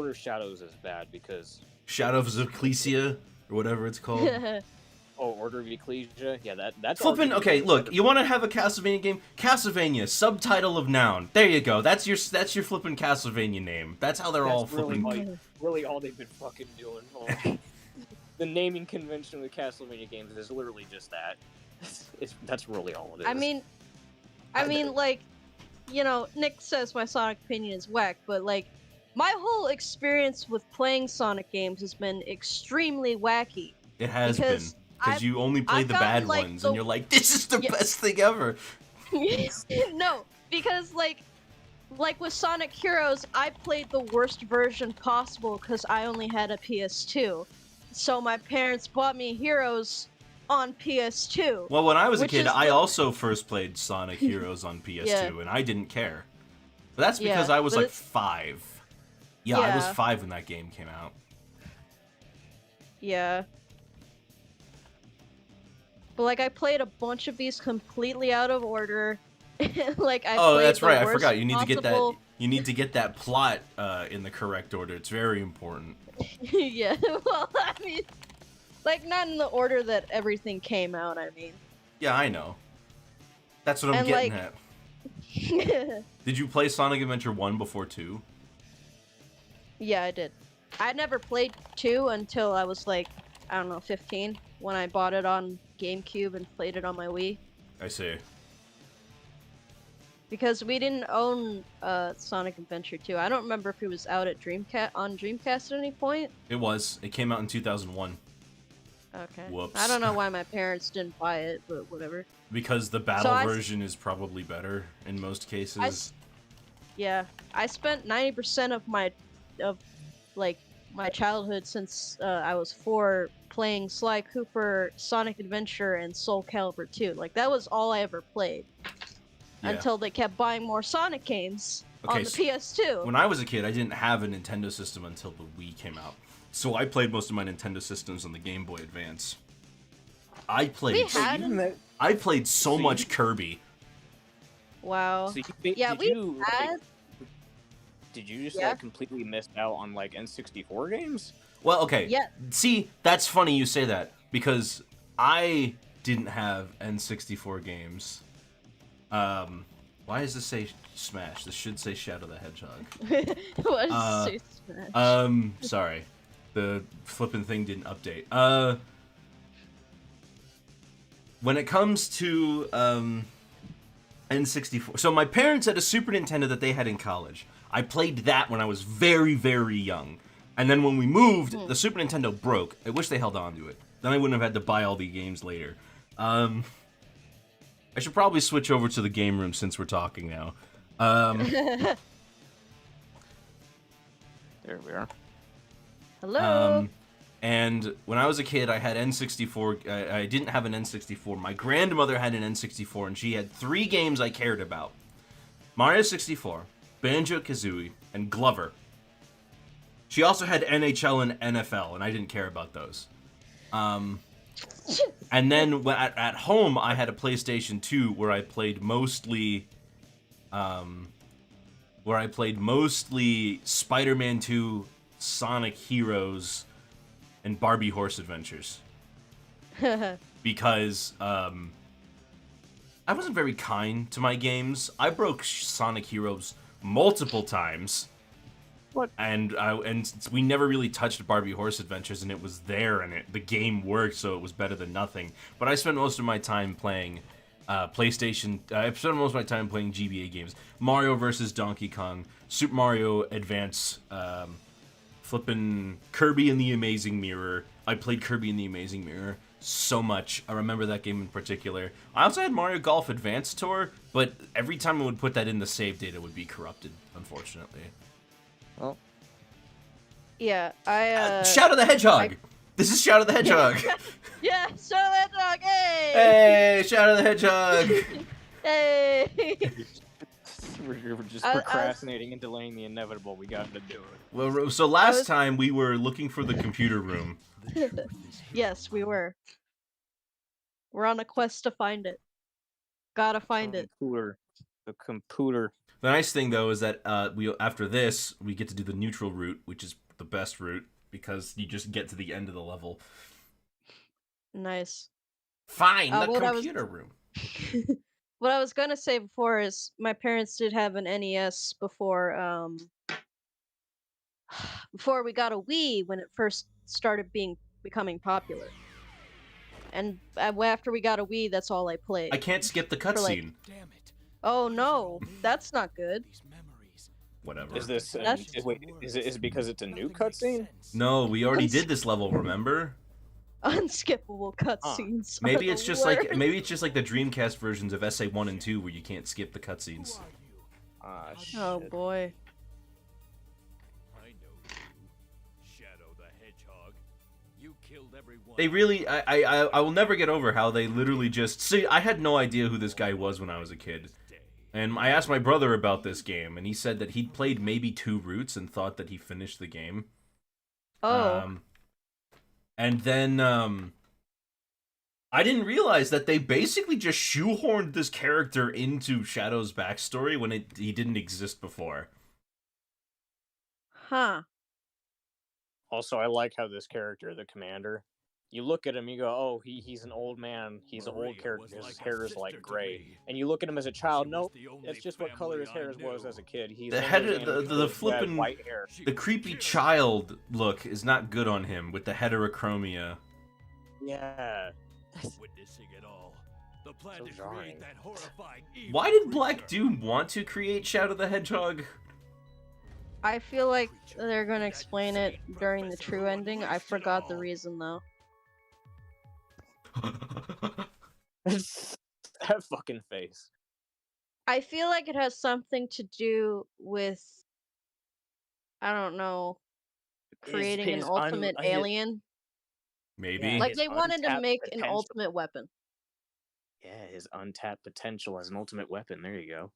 Order Shadows is bad because Shadows of Ecclesia, or whatever it's called. Order of Ecclesia, yeah, that's Flippin', okay, look, you want to have a Castlevania game? Castlevania, subtitle of noun. There you go. That's your flippin' Castlevania name. That's how they're all flippin'. Really all they've been fucking doing. The naming convention with Castlevania games is literally just that. That's really all it is. I mean, like, you know, Nick says my Sonic opinion is whack, but like, my whole experience with playing Sonic games has been extremely wacky. It has been. Because you only play the bad ones, and you're like, this is the best thing ever! No, because, like with Sonic Heroes, I played the worst version possible because I only had a PS2. So my parents bought me Heroes on PS2. Well, when I was a kid, I also first played Sonic Heroes on PS2, and I didn't care. But that's because I was, like, 5. Yeah, I was 5 when that game came out. Yeah. But, like, I played a bunch of these completely out of order. Like, I played that's right. I forgot. You need possible... to get that. You need to get that plot in the correct order. It's very important. Yeah. Well, I mean, like, not in the order that everything came out. I mean. Yeah, I know. That's what I'm getting at. Did you play Sonic Adventure 1 before 2? Yeah, I did. I never played 2 until I was, like, I don't know, 15, when I bought it on GameCube and played it on my Wii. I see. Because we didn't own Sonic Adventure 2. I don't remember if it was out at Dreamcast at any point. It was. It came out in 2001. Okay. Whoops. I don't know why my parents didn't buy it, but whatever. Because the battle version is probably better in most cases. Yeah, I spent 90% of my childhood since I was 4 playing Sly Cooper, Sonic Adventure, and Soul Calibur 2. Like, that was all I ever played. Yeah. Until they kept buying more Sonic games on the PS2. When I was a kid, I didn't have a Nintendo system until the Wii came out. So I played most of my Nintendo systems on the Game Boy Advance. I played so much Kirby. Wow. So Did you just like completely miss out on like N64 games? Well, okay. Yeah. See, that's funny you say that because I didn't have N64 games. Why does this say Smash? This should say Shadow the Hedgehog. Why does it say Smash? Sorry. The flippin' thing didn't update. When it comes to N64, so my parents had a Super Nintendo that they had in college. I played that when I was very, very young. And then when we moved, the Super Nintendo broke. I wish they held on to it. Then I wouldn't have had to buy all the games later. I should probably switch over to the game room since we're talking now. There we are. Hello. And when I was a kid, I had N64. I didn't have an N64. My grandmother had an N64, and she had 3 games I cared about. Mario 64, Banjo-Kazooie, and Glover. She also had NHL and NFL, and I didn't care about those. And then at home, I had a PlayStation 2 where I played mostly Spider-Man 2, Sonic Heroes, and Barbie Horse Adventures. Because I wasn't very kind to my games. I broke Sonic Heroes multiple times. What? And we never really touched Barbie Horse Adventures, and it was there, and the game worked, so it was better than nothing. But I spent most of my time playing PlayStation. I spent most of my time playing GBA games: Mario vs. Donkey Kong, Super Mario Advance, flippin' Kirby and the Amazing Mirror. I played Kirby and the Amazing Mirror so much. I remember that game in particular. I also had Mario Golf Advance Tour, but every time I would put that in, the save data would be corrupted, unfortunately. Well, yeah, Shadow the Hedgehog! This is Shadow the Hedgehog! Yeah, Shadow the Hedgehog, hey! Hey, Shadow the Hedgehog! Hey! We're just procrastinating and delaying the inevitable. We got to do it. Well, so last time we were looking for the computer room. Yes, we were. We're on a quest to find it. Gotta find it. The computer. The nice thing though is that we after this we get to do the neutral route, which is the best route because you just get to the end of the level. Nice. Fine, the what I was computer room. what I was gonna say before is my parents did have an NES before we got a Wii when it first started becoming popular. And after we got a Wii, that's all I played. I can't skip the For, like, cutscene. oh no, that's not good. Whatever. Is this? That's- Is it because it's a new cutscene? No, we already did this level, remember? Unskippable cutscenes. Maybe are it's the just worst. like maybe it's just like the Dreamcast versions of SA 1 and 2 where you can't skip the cutscenes. Ah, shit. Oh boy. I know you, Shadow the Hedgehog. You killed everyone. They really I will never get over how they literally just see. I had no idea who this guy was when I was a kid. And I asked my brother about this game, and he said that he'd played maybe 2 routes and thought that he finished the game. Oh. And then, I didn't realize that they basically just shoehorned this character into Shadow's backstory when he didn't exist before. Huh. Also, I like how this character, the commander, you look at him, you go, "Oh, he's an old man. He's an old character. His hair is like gray." And you look at him as a child, nope, that's just what color his hair was as a kid. He's The one of head, those animals the with flippin', white hair. the creepy child look is not good on him with the heterochromia. Yeah. Witnessing it all. The plan So to jarring. create that horrifying evil Why did Black creature. Doom want to create Shadow the Hedgehog? I feel like they're gonna explain it during the true ending. I forgot the reason though. That fucking face. I feel like it has something to do with, I don't know, creating an ultimate alien. Maybe. Yeah, Like his they wanted to untapped make an potential. ultimate weapon. Yeah, his untapped potential as an ultimate weapon. There you go.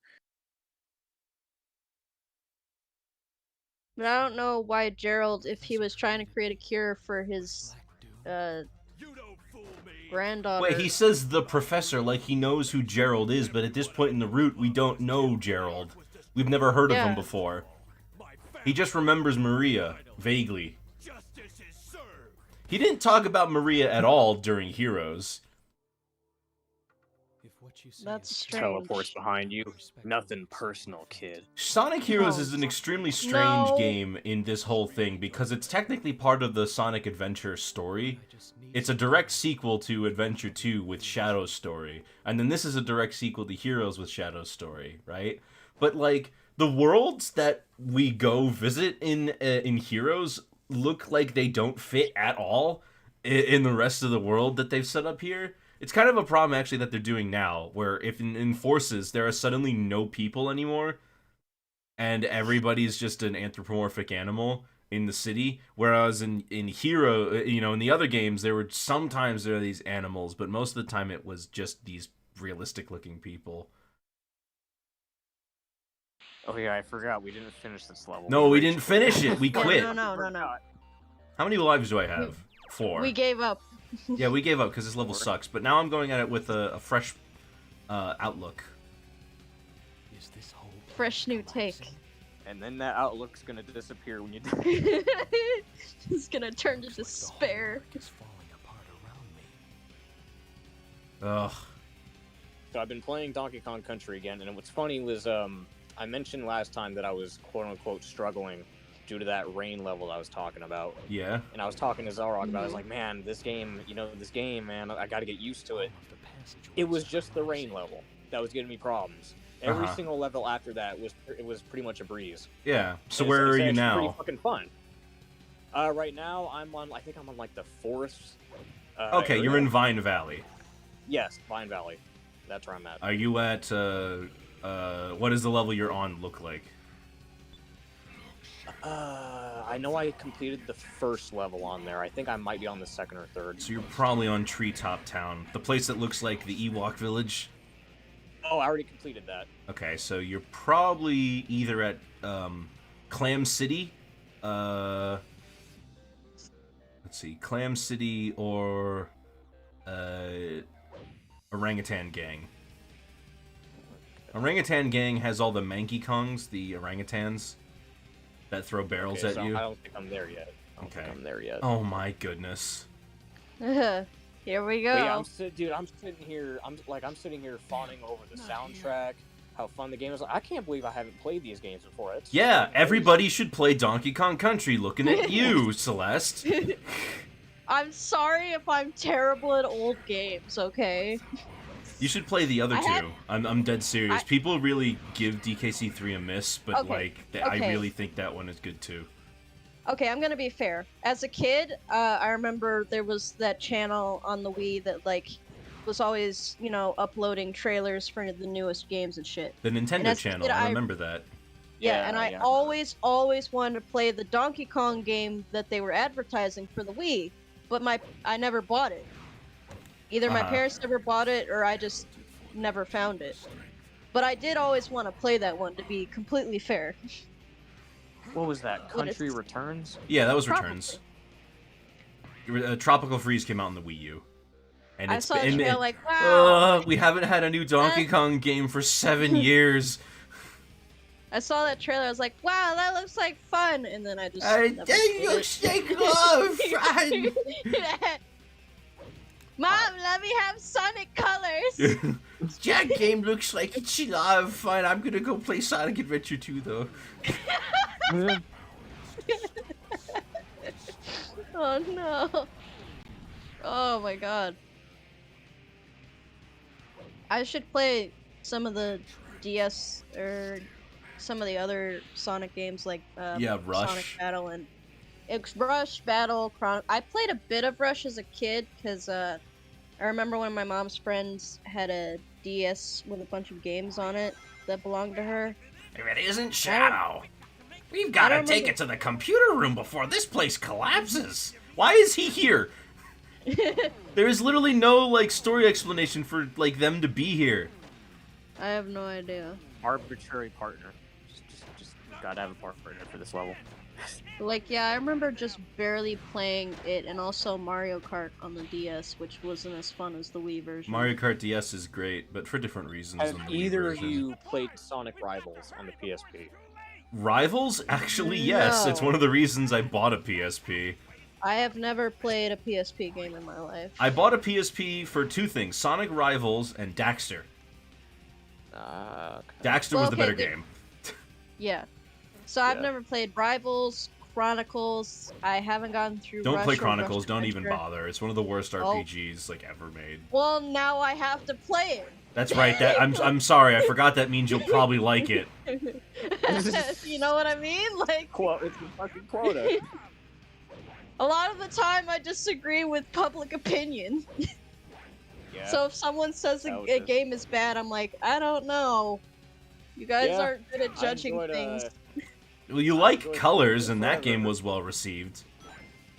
But I don't know why Gerald, if he was trying to create a cure for his You don't fool me. granddaughter. Wait, he says the professor like he knows who Gerald is, but at this point in the route, we don't know Gerald. We've never heard of him Yeah. before. He just remembers Maria, vaguely. Justice is served. He didn't talk about Maria at all during Heroes. That's strange. Teleports behind you. Nothing personal, kid. Sonic Heroes Oh. is an extremely strange No. game in this whole thing because it's technically part of the Sonic Adventure story. It's a direct sequel to Adventure 2 with Shadow's story. And then this is a direct sequel to Heroes with Shadow's story, right? But like the worlds that we go visit in Heroes look like they don't fit at all in the rest of the world that they've set up here. It's kind of a problem actually that they're doing now, where if in Forces there are suddenly no people anymore, and everybody's just an anthropomorphic animal in the city, whereas in Hero, in the other games there were sometimes there are these animals, but most of the time it was just these realistic looking people. Oh yeah, I forgot we didn't finish this level. No, we didn't finish it. We Yeah, quit. no. How many lives do I have? 4. We gave up. Yeah, we gave up because this level 4. sucks. But now I'm going at it with a fresh outlook. Fresh new take. And then that outlook's gonna disappear when you die. It's gonna turn to despair. Ugh. So I've been playing Donkey Kong Country again, and what's funny was I mentioned last time that I was quote unquote struggling due to that rain level I was talking about. Yeah. And I was talking to Zarok about it. I was like, man, this game, man, I gotta get used to it. It was just the rain level that was giving me problems. Every single level after that was pretty much a breeze. Yeah. So And where are you it's now? Pretty fucking fun. Right now I think I'm on like the 4th. Okay, you're area. in Vine Valley. Yes, Vine Valley. That's where I'm at. Are you at what does the level you're on look like? I know I completed the first level on there. I think I might be on the 2nd or 3rd. So you're probably on Treetop Town, the place that looks like the Ewok village. Oh, I already completed that. Okay, so you're probably either at Clam City, let's see, Clam City or Orangutan Gang. Orangutan Gang has all the Manky Kongs, the orangutans that throw barrels Okay, at so you. I don't think I'm there yet. I don't think I'm there yet. Oh my goodness. Here we go. But yeah, I'm sitting here fawning over the soundtrack, how fun the game is. I can't believe I haven't played these games before. Yeah, everybody should play Donkey Kong Country. Looking at you, Celeste. I'm sorry if I'm terrible at old games, okay? You should play the other two. I'm dead serious. People really give DKC3 a miss, but Okay, I okay. really think that one is good too. Okay, I'm gonna be fair. As a kid, I remember there was that channel on the Wii that, like, was always, you know, uploading trailers for the newest games and shit. The Nintendo as a channel, kid, I remember that. Yeah, and I always wanted to play the Donkey Kong game that they were advertising for the Wii, but I never bought it. Either my parents never bought it, or I just never found it. But I did always want to play that one, to be completely fair. What was that? Country Returns? Yeah, that was Returns. Tropical Freeze came out on the Wii U. And I it's saw been, the trailer like, wow! we haven't had a new Donkey Kong game for 7 years. I saw that trailer, I was like, wow, that looks like fun! And then I just looks like love, fun! Mom, let me have Sonic colors! That game looks like it's a lot of fun. I'm gonna go play Sonic Adventure 2, though. Oh no. Oh my god. I should play some of the DS or some of the other Sonic games like Rush. Sonic Battle and Rush, Battle, I played a bit of Rush as a kid because I remember when my mom's friends had a DS with a bunch of games on it that belonged to her. If it isn't Shadow, we've got to take it to the computer room before this place collapses. Why is he here? There is literally no like story explanation for like them to be here. I have no idea. Arbitrary partner. Just gotta have a partner for this level. Like, yeah, I remember just barely playing it, and also Mario Kart on the DS, which wasn't as fun as the Wii version. Mario Kart DS is great, but for different reasons Have than the Wii either of version. you played Sonic Rivals on the PSP? Rivals? Actually, yes. No. It's one of the reasons I bought a PSP. I have never played a PSP game in my life. I bought a PSP for two things, Sonic Rivals and Daxter. Okay. Daxter was the better game. Yeah. So I've never played Rivals, Chronicles. I haven't gotten through Don't Rush play or Chronicles, Rush don't even Adventure. bother. It's one of the worst RPGs like ever made. Well, now I have to play it. That's right. I'm sorry. I forgot that means you'll probably like it. You know what I mean? Like, It's a fucking quota. a lot of the time I disagree with public opinion. Yeah. So if someone says a game is bad, I'm like, I don't know. You guys aren't good at judging things. Well, you like Colors, and that game was well received.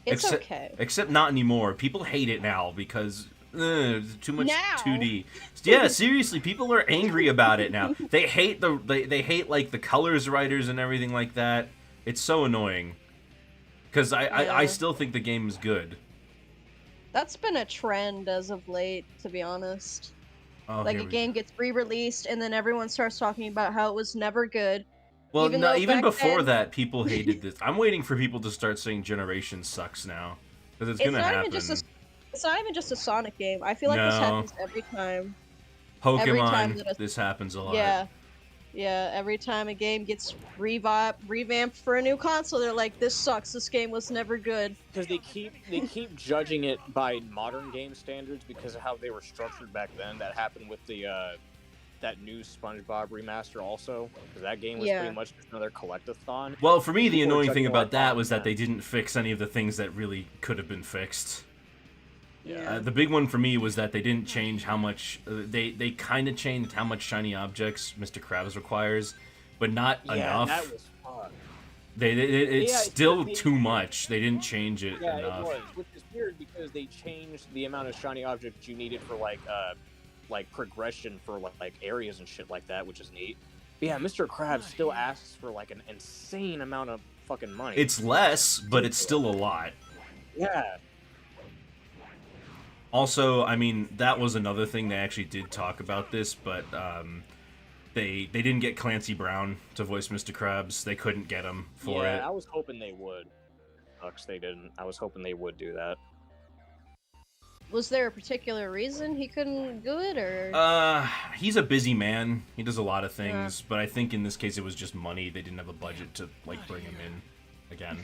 It's okay. Except not anymore. People hate it now because too much Now? 2D. Yeah, seriously, people are angry about it now. They hate they hate like the colors writers and everything like that. It's so annoying. Because I still think the game is good. That's been a trend as of late, to be honest. Oh, Like, a game gets re-released, and then everyone starts talking about how it was never good. Well, even no, though even back before then- that, people hated this. I'm waiting for people to start saying Generation sucks now. Because it's gonna happen. It's not even just a Sonic game. I feel like this No. happens every time. Pokemon, this happens a lot. Yeah. Yeah, every time a game gets revamped for a new console, they're like, this sucks, this game was never good. Because they keep judging it by modern game standards because of how they were structured back then. That happened with the that new SpongeBob remaster also, because that game was pretty much just another collectathon. Well, for me, the People were annoying thing judging about like that that, was that yeah. they didn't fix any of the things that really could have been fixed. Yeah. The big one for me was that they didn't change how much they kind of changed how much shiny objects Mr. Krabs requires, but not enough. That was fun. It's still too much. They didn't change it Yeah, enough. it was, which is weird because they changed the amount of shiny objects you needed for like progression for like areas and shit like that, which is neat. But yeah, Mr. Krabs still asks for like an insane amount of fucking money. It's less, but it's still a lot. Yeah. Also, I mean, that was another thing they actually did talk about this, but they didn't get Clancy Brown to voice Mr. Krabs. They couldn't get him for it. I was hoping they would. Sucks they didn't. I was hoping they would do that. Was there a particular reason he couldn't do it, or? He's a busy man. He does a lot of things, but I think in this case it was just money. They didn't have a budget to like bring him in again.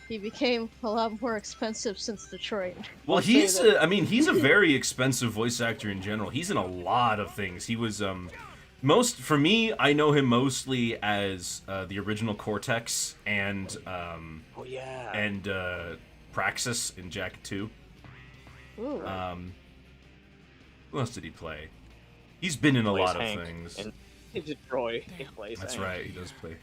He became a lot more expensive since Detroit. Well, he's a very expensive voice actor in general. He's in a lot of things. He was for me, I know him mostly as the original Cortex and Praxis in Jack 2. Ooh. Who else did he play? He's been in a lot of Hank things. In Detroit, he plays That's Hank. right, he does play.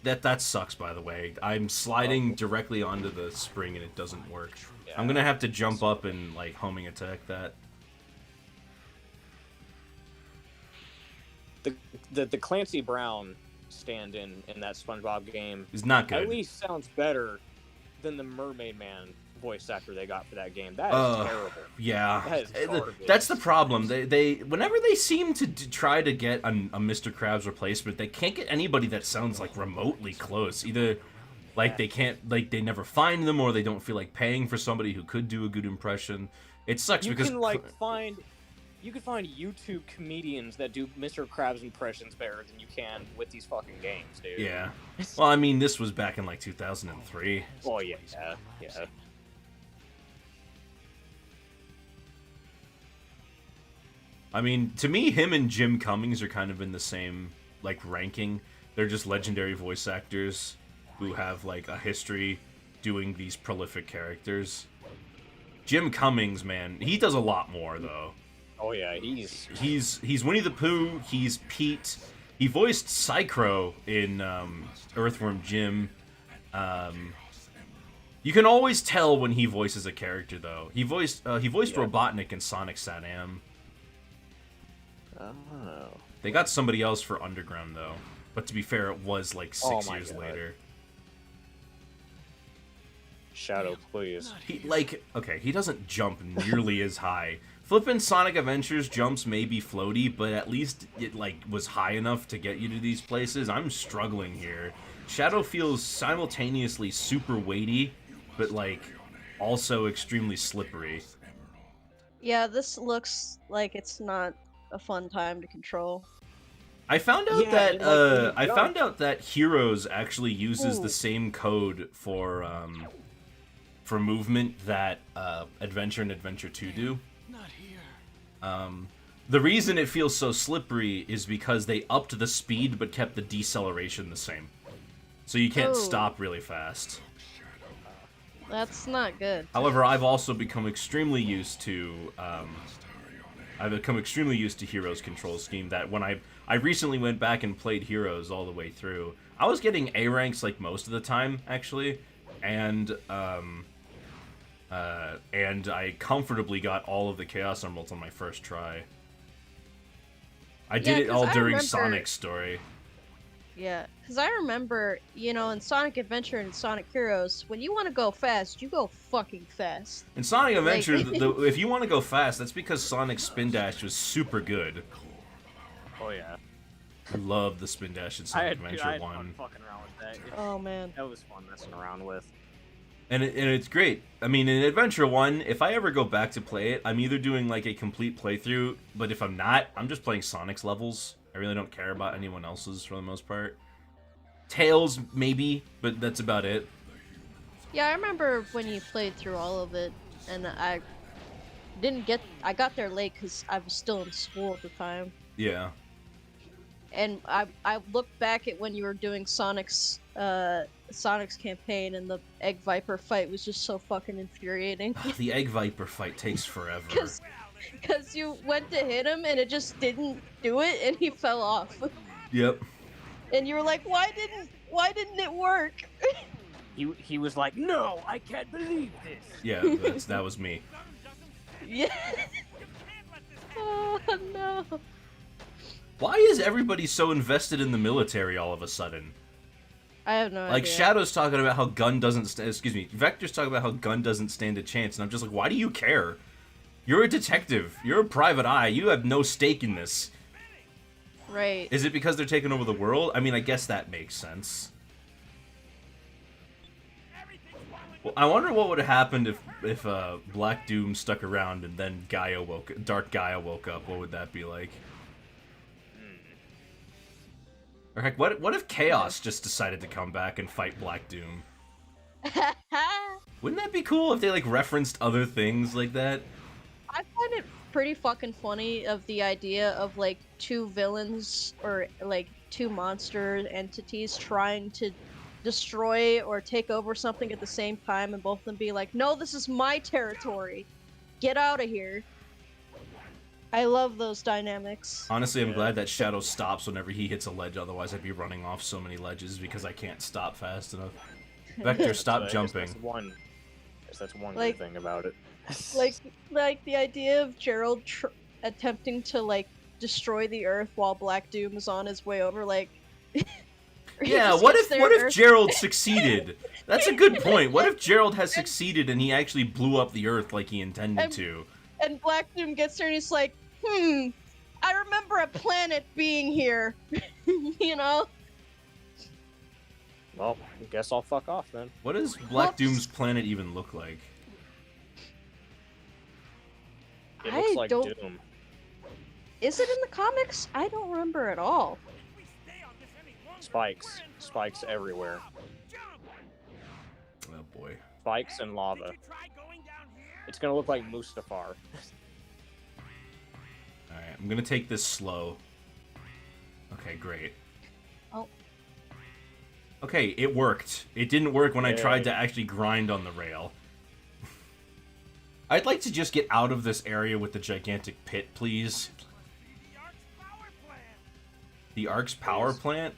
That sucks, by the way. I'm sliding directly onto the spring and it doesn't work. Yeah. I'm gonna have to jump up and like homing attack that. The Clancy Brown stand-in in that SpongeBob game He's not good. at least sounds better than the Mermaid Man voice actor they got for that game. That is terrible. Yeah, That is garbage. that's the problem. They whenever they seem to try to get a Mr. Krabs replacement, they can't get anybody that sounds like remotely close. Either like they can't, like they never find them, or they don't feel like paying for somebody who could do a good impression. It sucks because you can find YouTube comedians that do Mr. Krabs impressions better than you can with these fucking games, dude. Yeah. Well, I mean, this was back in like 2003. Oh yeah. I mean, to me, him and Jim Cummings are kind of in the same, like, ranking. They're just legendary voice actors who have, like, a history doing these prolific characters. Jim Cummings, man, he does a lot more, though. Oh yeah, He's Winnie the Pooh, he's Pete. He voiced Psychro in Earthworm Jim. You can always tell when he voices a character, though. He voiced Robotnik in Sonic Sat-Am. Oh. They got somebody else for Underground, though. But to be fair, it was like 6 years later. Shadow, please. He doesn't jump nearly as high. Flippin' Sonic Adventures jumps may be floaty, but at least it, like, was high enough to get you to these places. I'm struggling here. Shadow feels simultaneously super weighty, but, like, also extremely slippery. Yeah, this looks like it's not a fun time to control. I found out that Heroes actually uses the same code for movement that Adventure and Adventure 2 do. Not here. The reason it feels so slippery is because they upped the speed but kept the deceleration the same. So you can't stop really fast. That's not good. However, I've also become extremely used to Heroes control scheme. That when I recently went back and played Heroes all the way through, I was getting A ranks like most of the time actually, and I comfortably got all of the Chaos Emeralds on my first try. I did it all during Sonic's story. Yeah, because I remember, in Sonic Adventure and Sonic Heroes, when you want to go fast, you go fucking fast. In Sonic Adventure, if you want to go fast, that's because Sonic's Spin Dash was super good. Oh yeah. I love the Spin Dash in Sonic Adventure I had 1. fun fucking around with that. Oh man. That was fun messing around with. And it's great. I mean, in Adventure 1, if I ever go back to play it, I'm either doing like a complete playthrough, but if I'm not, I'm just playing Sonic's levels. I really don't care about anyone else's for the most part. Tails, maybe, but that's about it. Yeah, I remember when you played through all of it, and I got there late because I was still in school at the time. Yeah. And I looked back at when you were doing Sonic's campaign, and the Egg Viper fight was just so fucking infuriating. The Egg Viper fight takes forever. Because you went to hit him and it just didn't do it, and he fell off. Yep. And you were like, why didn't it work? He was like, no, I can't believe this. Yeah, that was me. Yeah. Oh no. Why is everybody so invested in the military all of a sudden? I have no idea. Like, Shadow's talking about how Vector's talking about how gun doesn't stand a chance, and I'm just like, why do you care? You're a detective. You're a private eye. You have no stake in this. Right. Is it because they're taking over the world? I mean, I guess that makes sense. Well, I wonder what would have happened if Black Doom stuck around and then Dark Gaia woke up. What would that be like? Or heck, what if Chaos just decided to come back and fight Black Doom? Wouldn't that be cool if they like referenced other things like that? I find it pretty fucking funny of the idea of like two villains or like two monster entities trying to destroy or take over something at the same time, and both of them be like, "No, this is my territory. Get out of here." I love those dynamics. Honestly, I'm glad that Shadow stops whenever he hits a ledge, otherwise I'd be running off so many ledges because I can't stop fast enough. Vector, stop jumping. That's one Like- good thing about it. like the idea of Gerald attempting to like destroy the Earth while Black Doom is on his way over, like. He Yeah, just what gets if there what Earth- if Gerald succeeded? That's a good point. What if Gerald has succeeded and he actually blew up the Earth like he intended to? And Black Doom gets there and he's like, I remember a planet being here. You know? Well, I guess I'll fuck off then. What does Black Whoops. Doom's planet even look like? It looks I like don't- Doom. Is it in the comics? I don't remember at all. Spikes everywhere. Oh boy. Spikes and lava. It's gonna look like Mustafar. Alright, I'm gonna take this slow. Okay, great. Oh. Okay, it worked. It didn't work when I Yay. tried to actually grind on the rail. I'd like to just get out of this area with the gigantic pit, please. The Ark's power Please. plant?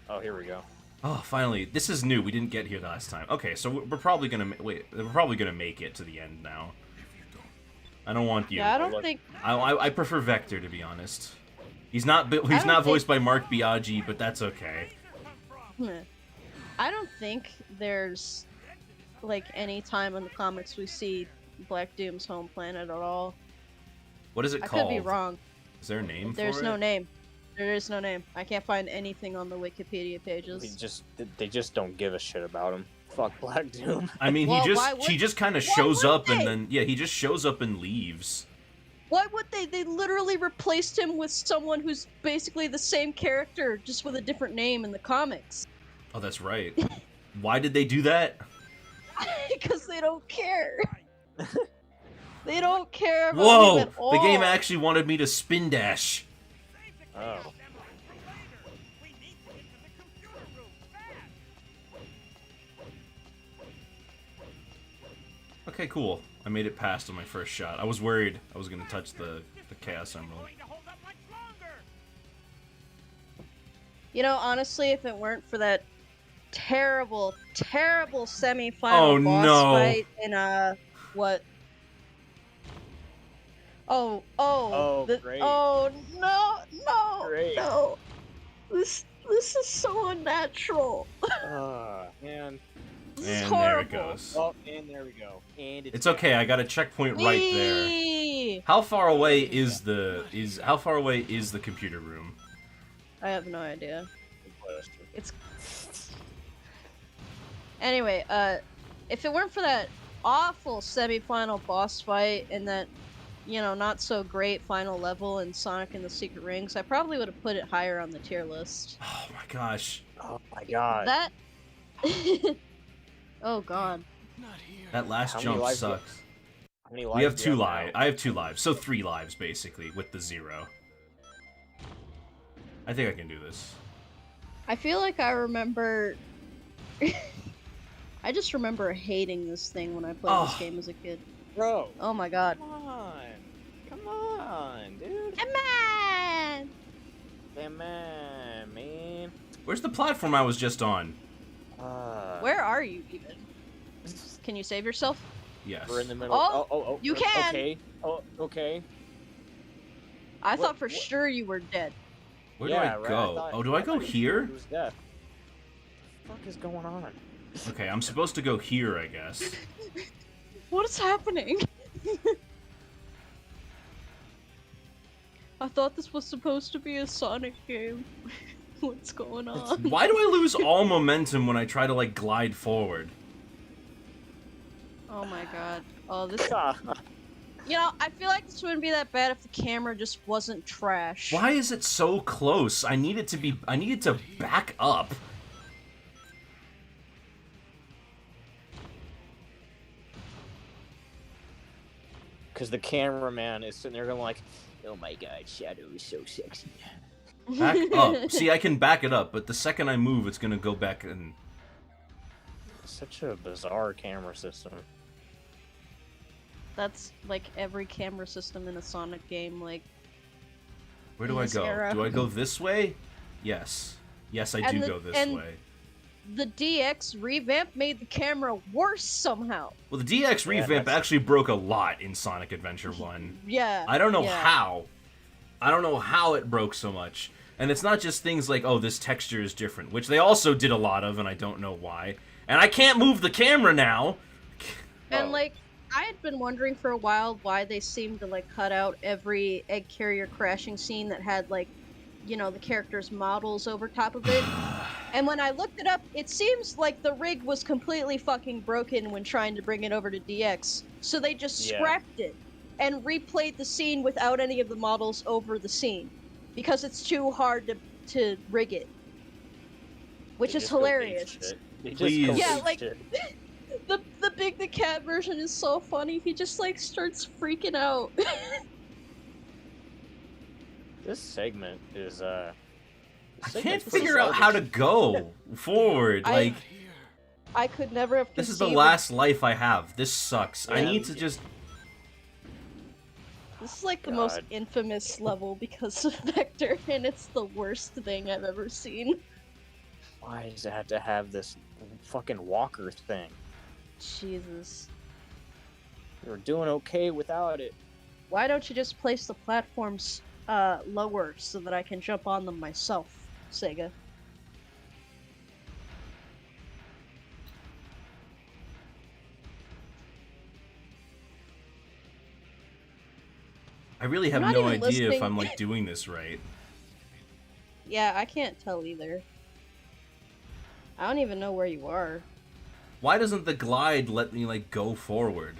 Oh, here we go. Oh, finally. This is new. We didn't get here last time. Okay, so we're probably gonna we're probably gonna make it to the end now. I don't want you. Yeah, I don't Look. think. I prefer Vector, to be honest. He's not don't voiced think- by Mark Biaggi, but that's okay. I don't think there's like any time in the comics we see Black Doom's home planet at all. What is it I called? could be wrong. Is there a name There's for no it? name. There is no name. I can't find anything on the Wikipedia pages. They just don't give a shit about him. Fuck Black Doom. I mean, Well, he why would- just kind of why shows would up and they? then he just shows up and leaves. Why would they? They literally replaced him with someone who's basically the same character, just with a different name in the comics. Oh, that's right. Why did they do that? Because they don't care. They don't care about Whoa! him at all. The game actually wanted me to spin dash. Oh. Okay, cool. I made it past on my first shot. I was worried I was gonna touch the Chaos Emerald. You know, honestly, if it weren't for that terrible, terrible semi-final Oh, boss no. fight in what? Oh, Oh, the- great. oh no, Great. no! This is so unnatural. Man. This is And horrible. there it goes. Oh, and there we go. And It's okay. I got a checkpoint right there. Whee! How far away is the computer room? I have no idea. Question. It's anyway. If it weren't for that awful semi-final boss fight and that, you know, not so great final level in Sonic and the Secret Rings, I probably would have put it higher on the tier list. Oh my gosh. Oh my god. That. Oh god. That last How many jump lives do you- sucks. How many We lives have do 2 you lives. now? I have 2 lives. So 3 lives, basically, with the 0. I think I can do this. I feel like I remember. I just remember hating this thing when I played this Oh. game as a kid. Bro. Oh my god. Come on. Come on, dude. Come on! Come on, man. Where's the platform I was just on? Where are you even? Can you save yourself? Yes. We're in the middle. Oh, you can. Okay. Oh, okay. I What- thought for what- sure you were dead. Where Yeah, do I right, go? thought- Oh, do I go thought you here? was death. What the fuck is going on? Okay, I'm supposed to go here, I guess. What is happening? I thought this was supposed to be a Sonic game. What's going on? Why do I lose all momentum when I try to, like, glide forward? Oh my god. Oh, this... You know, I feel like this wouldn't be that bad if the camera just wasn't trash. Why is it so close? I need it to back up. Because the cameraman is sitting there going like, oh my god, Shadow is so sexy. Back up. See, I can back it up, but the second I move, it's gonna go back and... Such a bizarre camera system. That's like every camera system in a Sonic game, like... Where do I go? Era. Do I go this way? Yes. Yes, I do go this way. The DX revamp made the camera worse somehow. Well, the DX revamp actually broke a lot in Sonic Adventure 1. Yeah. I don't know how. I don't know how it broke so much. And it's not just things like, oh, this texture is different, which they also did a lot of, and I don't know why. And I can't move the camera now! And, like, I had been wondering for a while why they seemed to, like, cut out every egg carrier crashing scene that had, like, you know, the characters' models over top of it. And when I looked it up, it seems like the rig was completely fucking broken when trying to bring it over to DX. So they just scrapped it and replayed the scene without any of the models over the scene. Because it's too hard to rig it. Which is hilarious. Please. Yeah, like, the Big the Cat version is so funny. He just, like, starts freaking out. This segment is, I can't figure out how to go forward, like... I could never have This is the last life I have. This sucks. Yeah, I need to just... This is like the most infamous level because of Vector, and it's the worst thing I've ever seen. Why does it have to have this fucking walker thing? Jesus. You were doing okay without it. Why don't you just place the platforms lower so that I can jump on them myself, Sega? I really have no idea if I'm, like, doing this right. Yeah, I can't tell either. I don't even know where you are. Why doesn't the glide let me, like, go forward?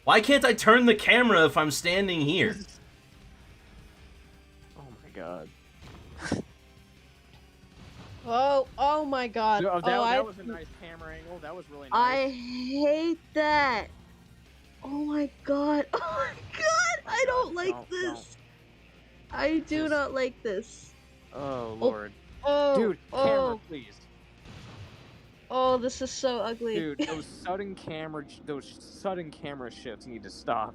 Why can't I turn the camera if I'm standing here? Oh my god. Oh my god. That was a nice camera angle. That was really nice. I hate that. Oh my god. Oh my god. I don't like this. I do not like this. Oh lord. Oh. Dude, camera, please. Oh, this is so ugly. Dude, those sudden camera shifts need to stop.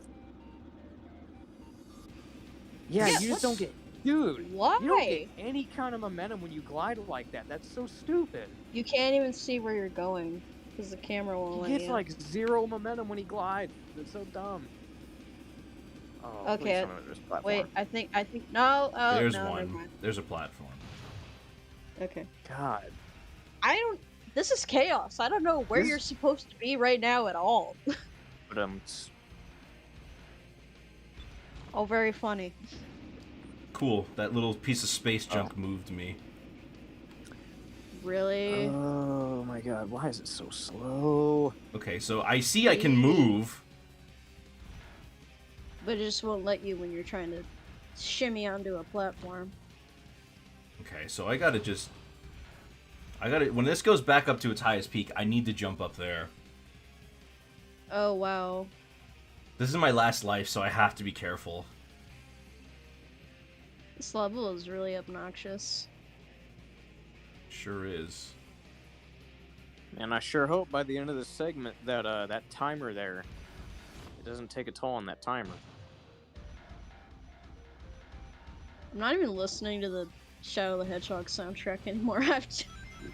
Yeah, you just don't get... Dude, why? You don't get any kind of momentum when you glide like that. That's so stupid. You can't even see where you're going because the camera won't let you. He gets like zero momentum when he glides. That's so dumb. Oh, okay. Wait, I think no. Oh, There's no, one. There's a platform. Okay. God. This is chaos. I don't know where you're supposed to be right now at all. But Oh, very funny. Cool. That little piece of space junk moved me. Really? Oh my god, why is it so slow? Okay, so I see I can move. But it just won't let you when you're trying to shimmy onto a platform. Okay, so I gotta when this goes back up to its highest peak, I need to jump up there. Oh, wow. This is my last life, so I have to be careful. This level is really obnoxious. Sure is. And I sure hope by the end of this segment that that timer there, it doesn't take a toll on that timer. I'm not even listening to the Shadow the Hedgehog soundtrack anymore.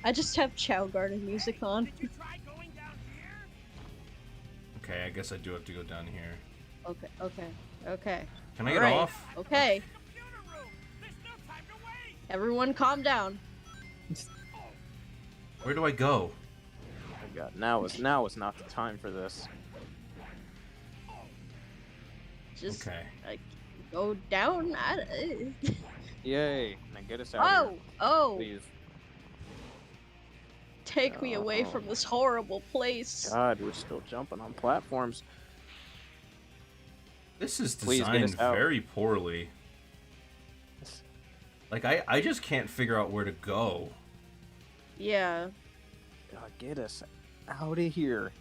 I just have Chow Garden music on. Okay, I guess I do have to go down here. Okay. Can I get off? Okay. Everyone calm down. Where do I go? Oh my god, now is not the time for this. Just okay. go down. Yay! Now get us out here, Oh! please. Take me away from this horrible place. God, we're still jumping on platforms. This is Please get designed us out. very poorly. Like, I just can't figure out where to go. Yeah. God, get us out of here.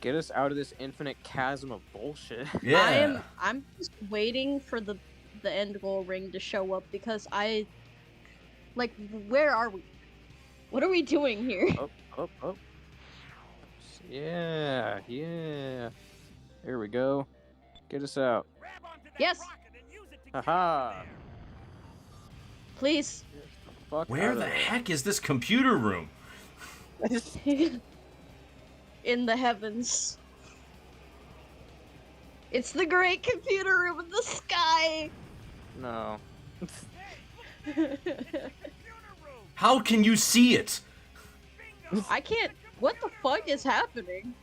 Get us out of this infinite chasm of bullshit. Yeah. I'm just waiting for the end goal ring to show up because like, where are we? What are we doing here? Up. Yeah. Here we go. Get us out. Yes, Haha. please. Where the heck is this computer room? In the heavens. It's the great computer room in the sky. No. How can you see it? I can't. What the fuck is happening?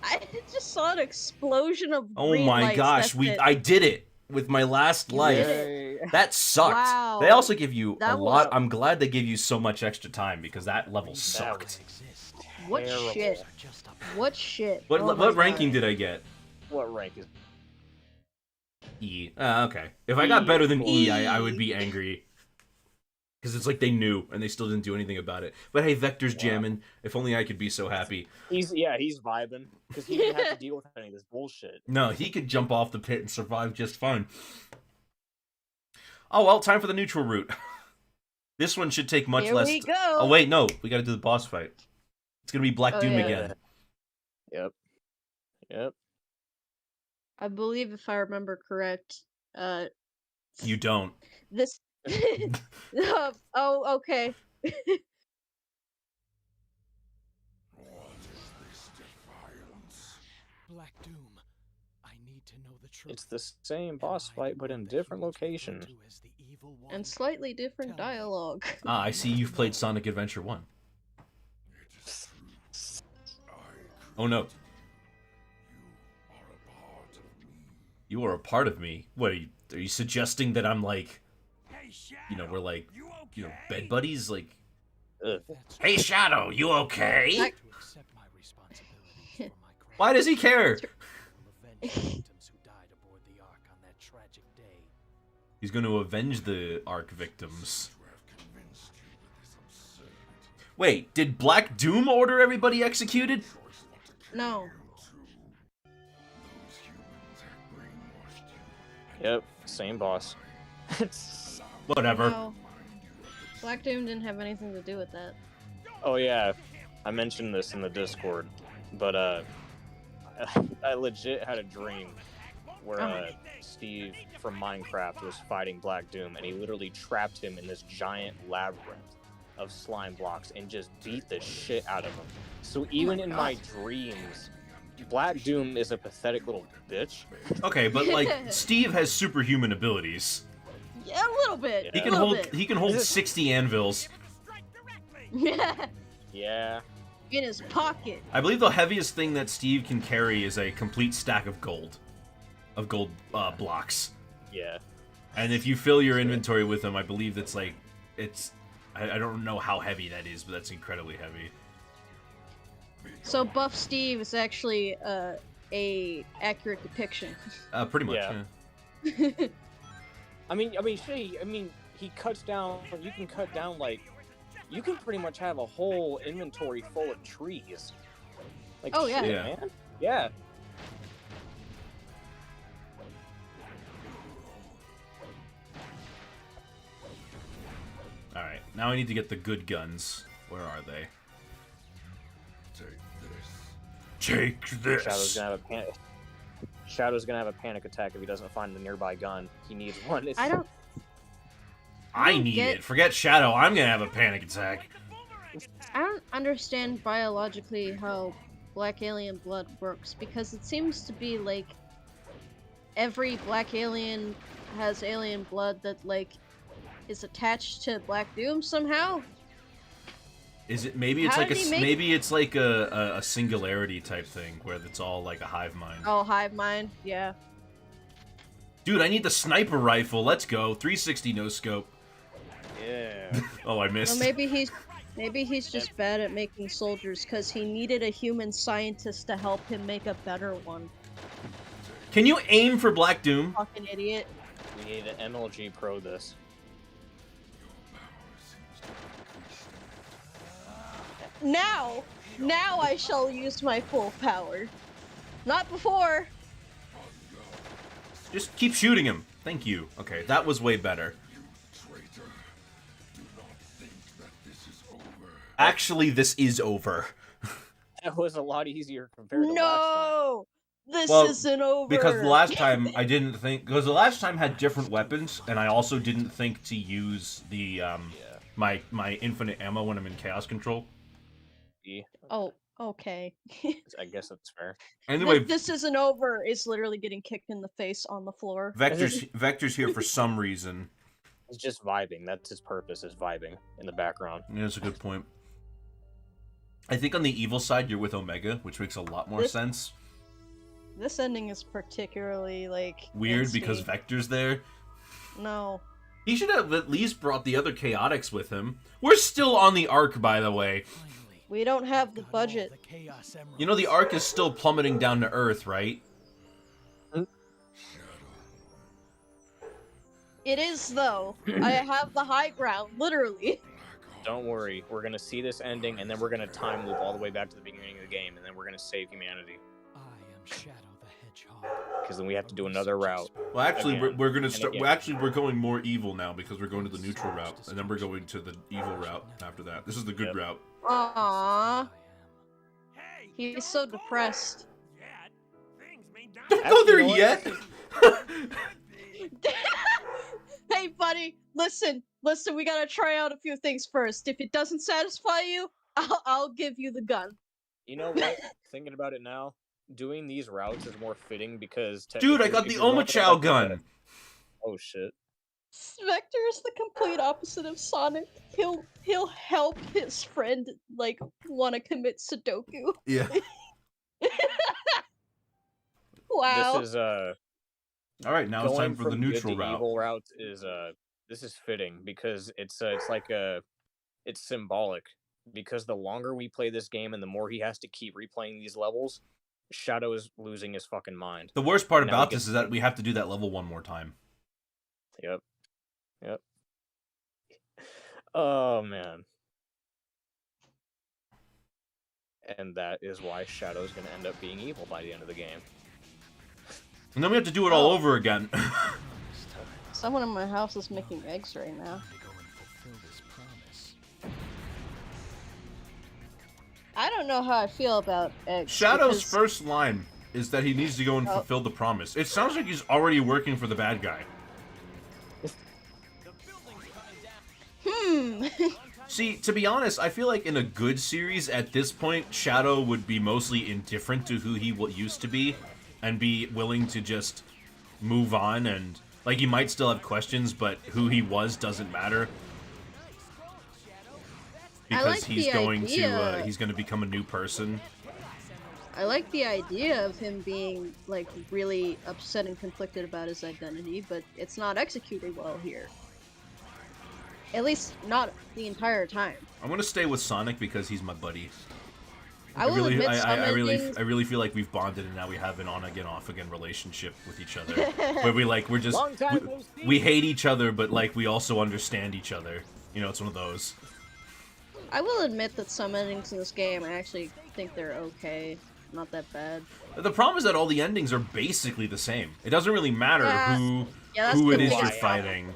I just saw an explosion of Oh green my lights, gosh, that's it. I did it with my last life. Yay. That sucked. Wow. They also give you That a was- lot. I'm glad they gave you so much extra time because that level sucked. What Terrible. shit? What shit? What Oh my what ranking God. did I get? What rank is? E. Okay. If I got E, better than of E, course. I would be angry. Because it's like they knew and they still didn't do anything about it. But hey, Vector's jamming. If only I could be so happy. He's vibing because he didn't have to deal with any of this bullshit. No, he could jump off the pit and survive just fine. Oh well, time for the neutral route. This one should take much Here less. we go. Oh wait, no, we got to do the boss fight. It's gonna be Black Oh, Doom yeah. again. Yep. I believe if I remember correct, You don't. this. Oh, okay. What is this defiance? Black Doom, I need to know the truth. It's the same boss fight, but in a different location. And slightly different dialogue. Ah, I see you've played Sonic Adventure 1. Oh no. You are a part of me. What are you suggesting that I'm like, you know, we're like, you know, bed buddies? Like, hey Shadow, you okay? Why does he care? He's going to avenge the Ark victims. Wait, did Black Doom order everybody executed? No. Yep. Same boss. Whatever. No. Black Doom didn't have anything to do with that. Oh yeah, I mentioned this in the Discord, but I legit had a dream where Steve from Minecraft was fighting Black Doom, and he literally trapped him in this giant labyrinth of slime blocks and just beat the shit out of him. So even in my dreams, Black Doom is a pathetic little bitch. Okay, but like Steve has superhuman abilities. Yeah, a little bit. He can hold 60 anvils. Yeah. In his pocket. I believe the heaviest thing that Steve can carry is a complete stack of gold. Blocks. Yeah. And if you fill your inventory with them, I believe that's like, I don't know how heavy that is, but that's incredibly heavy. So Buff Steve is actually a accurate depiction. Pretty much. Yeah. Yeah. I mean, he cuts down. You can cut down like, you can pretty much have a whole inventory full of trees. Like, Oh, yeah. shit, Yeah. man. Yeah. All right, now I need to get the good guns. Where are they? Take this. Shadow's gonna have a panic attack if he doesn't find the nearby gun. He needs one. I need it. Forget Shadow. I'm gonna have a panic attack. I don't understand biologically how black alien blood works, because it seems to be like every black alien has alien blood that like is attached to Black Doom somehow. Is it maybe it's How like did he make- maybe it's like a singularity type thing where it's all like a hive mind. Oh, hive mind. Yeah. Dude, I need the sniper rifle. Let's go. 360 no scope. Yeah. Oh, I Well, missed. maybe he's just bad at making soldiers because he needed a human scientist to help him make a better one. Can you aim for Black Doom? Fucking idiot. We need an MLG Pro this. Now I shall use my full power. Not before. Just keep shooting him. Thank you. Okay, that was way better. Actually, this is over. That was a lot easier compared to last time. No, this Well, isn't over. Because the last time I didn't think, because the last time had different weapons, and I also didn't think to use the my infinite ammo when I'm in chaos control. Yeah, Oh, okay. I guess that's fair. Anyway, This isn't over. Is literally getting kicked in the face on the floor. Vector's here for some reason. He's just vibing. That's his purpose, is vibing in the background. Yeah, that's a good point. I think on the evil side, you're with Omega, which makes a lot more sense. This ending is particularly like Weird insane. because Vector's there. No. He should have at least brought the other Chaotix with him. We're still on the Ark, by the way. We don't have the budget. You know, the Ark is still plummeting down to Earth, right? It is, though. I have the high ground, literally. Don't worry, we're gonna see this ending, and then we're gonna time loop all the way back to the beginning of the game, and then we're gonna save humanity. I am Shadow the Hedgehog. Because then we have to do another route. Well, actually, Again, we're gonna and start. again. Well, actually, we're going more evil now because we're going to the neutral route, and then we're going to the evil route after that. This is the good Yep. route. Aww. He's so depressed. Don't go Actually, there you know what? yet. Hey, buddy, listen, we gotta try out a few things first. If it doesn't satisfy you, I'll give you the gun. You know what? Thinking about it now, doing these routes is more fitting because... Dude, I got if the you're going Omochow back- gun. Oh, shit. Spectre is the complete opposite of Sonic. He'll help his friend, like, want to commit Sudoku. Yeah. Wow. This is, All right, now it's going time for the from good neutral to route. evil route is, this is fitting because it's like it's symbolic. Because the longer we play this game and the more he has to keep replaying these levels, Shadow is losing his fucking mind. The worst part Now we about get- this is that we have to do that level one more time. Yep. Oh, man. And that is why Shadow's gonna end up being evil by the end of the game. And then we have to do it all Oh. over again. Someone in my house is making eggs right now. I don't know how I feel about eggs. Shadow's because- first line is that he needs to go and Oh. fulfill the promise. It sounds like he's already working for the bad guy. See, to be honest, I feel like in a good series, at this point, Shadow would be mostly indifferent to who he used to be, and be willing to just move on, and, like, he might still have questions, but who he was doesn't matter. Because like he's the going idea. he's going to become a new person. I like the idea of him being, like, really upset and conflicted about his identity, but it's not executed well here. At least, not the entire time. I'm going to stay with Sonic because he's my buddy. I will admit some I endings... really feel like we've bonded, and now we have an on again, off again relationship with each other, where we're just Long time no see. we hate each other, but like we also understand each other. You know, it's one of those. I will admit that some endings in this game, I actually think they're okay. Not that bad. The problem is that all the endings are basically the same. It doesn't really matter Yeah. who that's it the is you're biggest problem. fighting.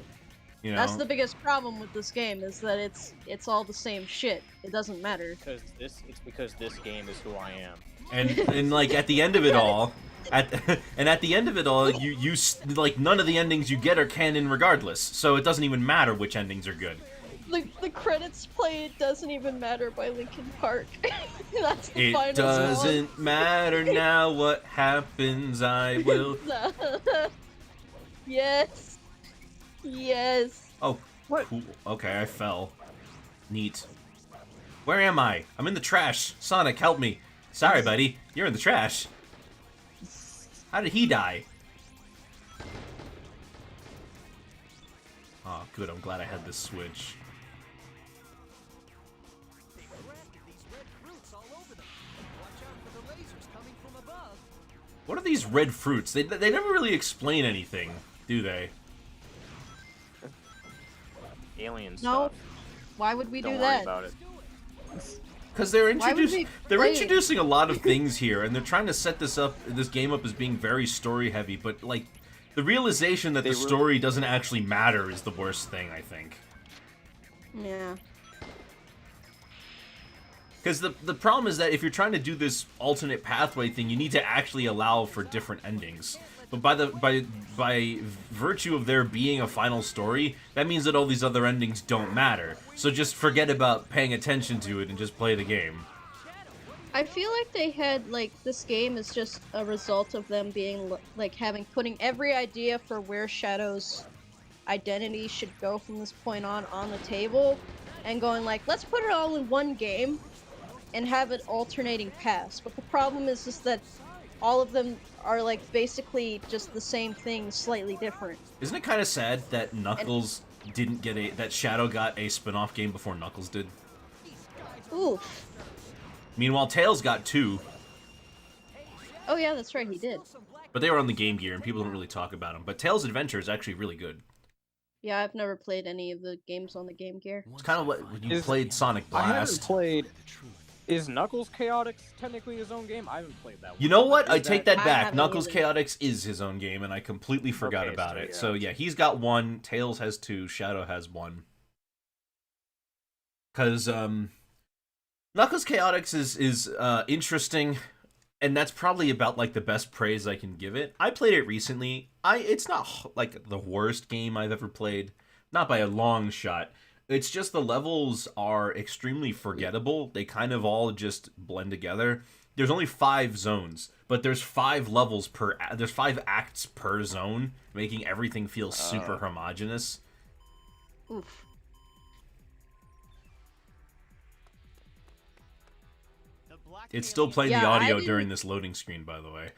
You know, That's the biggest problem with this game, is that it's all the same shit. It doesn't matter. It's because this game is who I am. and like at the end of it all, at the end of it all, you like none of the endings you get are canon regardless. So it doesn't even matter which endings are good. The credits play It Doesn't Even Matter by Linkin Park. That's the It final doesn't matter now what happens, I will. song. Yes. Yes. Oh, What? cool. Okay, I fell. Neat. Where am I? I'm in the trash. Sonic, help me. Sorry, buddy. You're in the trash. How did he die? Oh, good. I'm glad I had this switch. What are these red fruits? They never really explain anything, do they? Alien No. stuff. Why would we Don't do worry that? about it. Because they're Why would we play it? introducing a lot of things here, and they're trying to set this game up as being very story heavy. But like, the realization that the story doesn't actually matter is the worst thing, I think. Yeah. Because the problem is that if you're trying to do this alternate pathway thing, you need to actually allow for different endings. But by virtue of there being a final story, that means that all these other endings don't matter. So just forget about paying attention to it and just play the game. I feel like they had, like, this game is just a result of them being, like, putting every idea for where Shadow's identity should go from this point on the table, and going like, let's put it all in one game, and have it alternating paths. But the problem is that all of them are, like, basically just the same thing, slightly different. Isn't it kind of sad that Knuckles didn't get that Shadow got a spin-off game before Knuckles did? Oof. Meanwhile, Tails got 2. Oh yeah, that's right, he did. But they were on the Game Gear, and people don't really talk about them. But Tails' Adventure is actually really good. Yeah, I've never played any of the games on the Game Gear. It's kind of like when you played Sonic Blast. I haven't played. Is Knuckles Chaotix technically his own game? I haven't played that one. You know what? I take that I back. haven't Knuckles either. Chaotix is his own game, and I completely forgot Okay, about so it. yeah. So yeah, he's got 1, Tails has 2, Shadow has 1. Because Knuckles Chaotix is interesting, and that's probably about like the best praise I can give it. I played it recently. It's not like the worst game I've ever played, not by a long shot. It's just the levels are extremely forgettable. They kind of all just blend together. There's only 5 zones, but there's 5 levels there's 5 acts per zone, making everything feel super homogeneous. Oof. It's still playing Yeah, the I audio didn't- during this loading screen, by the way.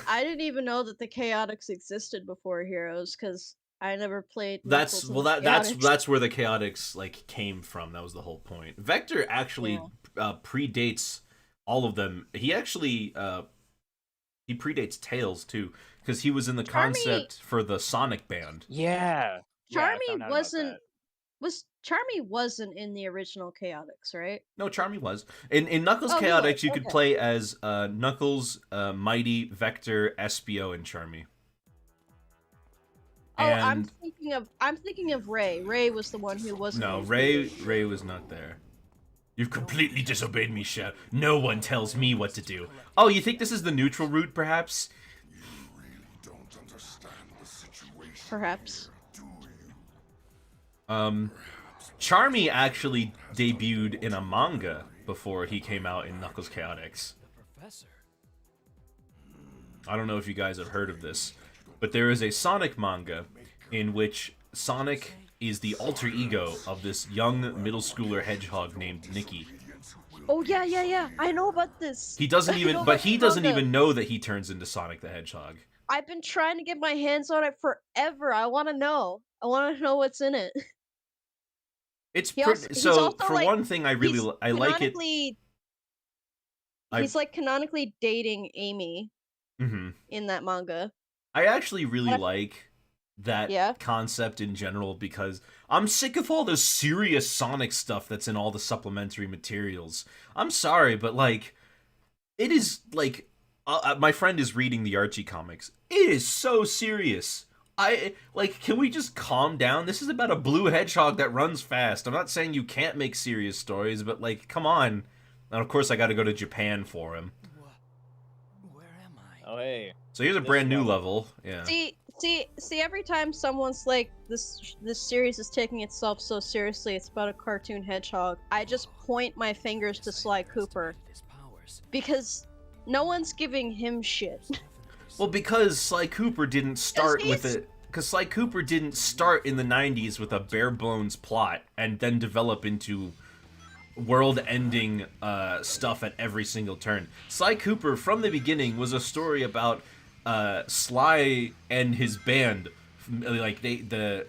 I didn't even know that the Chaotix existed before Heroes, because I never played. That's Knuckles and that's Chaotix. where the Chaotix like came from. That was the whole point. Vector actually predates all of them. He actually he predates Tails too, because he was in the concept for the Sonic band. Yeah. Charmy wasn't in the original Chaotix, right? No, Charmy was. In Knuckles Oh, he Chaotix, was, you could okay. play as Knuckles, Mighty, Vector, Espio, and Charmy. Oh, And I'm thinking of Ray. Ray was the one who wasn't. no, in Ray was not there. You've completely disobeyed me, Shadow. No one tells me what to do. Oh, you think this is the neutral route, perhaps? Perhaps. Charmy actually debuted in a manga before he came out in Knuckles Chaotix. I don't know if you guys have heard of this, but there is a Sonic manga in which Sonic is the alter ego of this young middle schooler hedgehog named Nicky. Oh yeah. I know about this. He doesn't I even, know but about he the doesn't manga. even know that he turns into Sonic the Hedgehog. I've been trying to get my hands on it forever. I want to know. I want to know what's in it. It's He pretty. also- he's So also, for like, one thing, I really He's I like it. canonically- I- He's like canonically dating Amy hmm in that manga. I actually really But- like that Yeah? concept in general because I'm sick of all the serious Sonic stuff that's in all the supplementary materials. I'm sorry, but like, it is like, my friend is reading the Archie comics. It is so serious. Can we just calm down? This is about a blue hedgehog that runs fast. I'm not saying you can't make serious stories, but like, come on. And of course, I got to go to Japan for him. Where am I? Oh hey. So here's a This brand new level. level. Yeah. See, every time someone's like, this series is taking itself so seriously, it's about a cartoon hedgehog, I just point my fingers to Sly Cooper. Because no one's giving him shit. Well, because Sly Cooper didn't start with he's- it. Because Sly Cooper didn't start in the 90s with a bare bones plot and then develop into world-ending stuff at every single turn. Sly Cooper, from the beginning, was a story about Sly and his band, like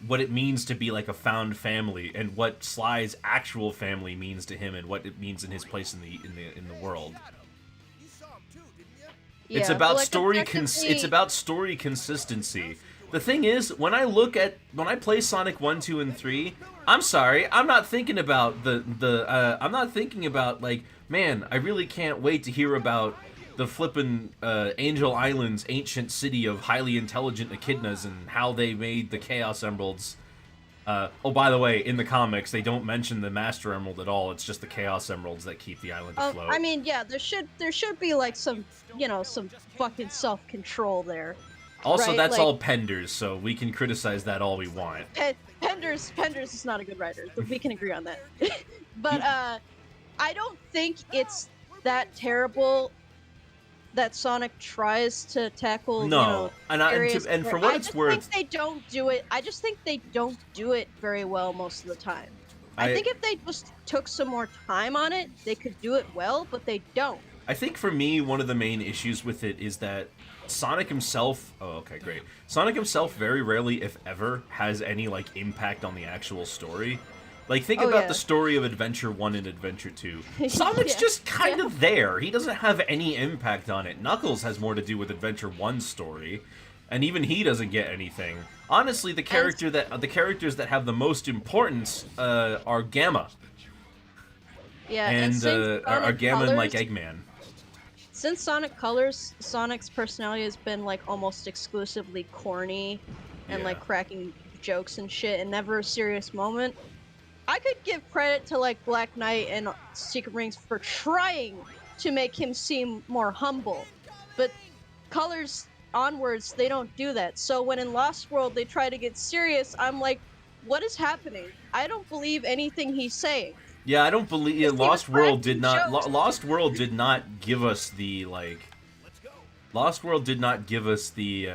what it means to be like a found family, and what Sly's actual family means to him, and what it means in his place in the world. Yeah, It's about like, story. effectively- It's about story consistency. The thing is, when I play Sonic 1, 2, and 3, I'm sorry, I'm not thinking about I'm not thinking about like, man, I really can't wait to hear about the flippin' Angel Island's ancient city of highly intelligent echidnas and how they made the Chaos Emeralds. Oh, by the way, in the comics, they don't mention the Master Emerald at all. It's just the Chaos Emeralds that keep the island afloat. I mean, yeah, there should be like some, some fucking self-control there. Also, right? that's Like, all Penders, so we can criticize that all we want. Penders is not a good writer. We can agree on that. But I don't think it's that terrible that Sonic tries to tackle. No, areas and for where- what it's worth, I just think they don't do it. I just think they don't do it very well most of the time. I think if they just took some more time on it, they could do it well, but they don't. I think for me, one of the main issues with it is that Sonic himself... Oh, okay, great. Sonic himself very rarely, if ever, has any, like, impact on the actual story. Like, think about the story of Adventure 1 and Adventure 2. Sonic's just kind of there. He doesn't have any impact on it. Knuckles has more to do with Adventure 1's story, and even he doesn't get anything. Honestly, the characters that have the most importance are Gamma. Yeah, And are Gamma and, like, Colors- Eggman. Since Sonic Colors, Sonic's personality has been like almost exclusively corny and like cracking jokes and shit, and never a serious moment. I could give credit to like Black Knight and Secret Rings for trying to make him seem more humble, but Colors onwards, they don't do that. So when in Lost World they try to get serious, I'm like, what is happening? I don't believe anything he's saying. Yeah, I don't believe. Yeah, Lost World did not. jokes. Lost World did not give us the like. Lost World did not give us the.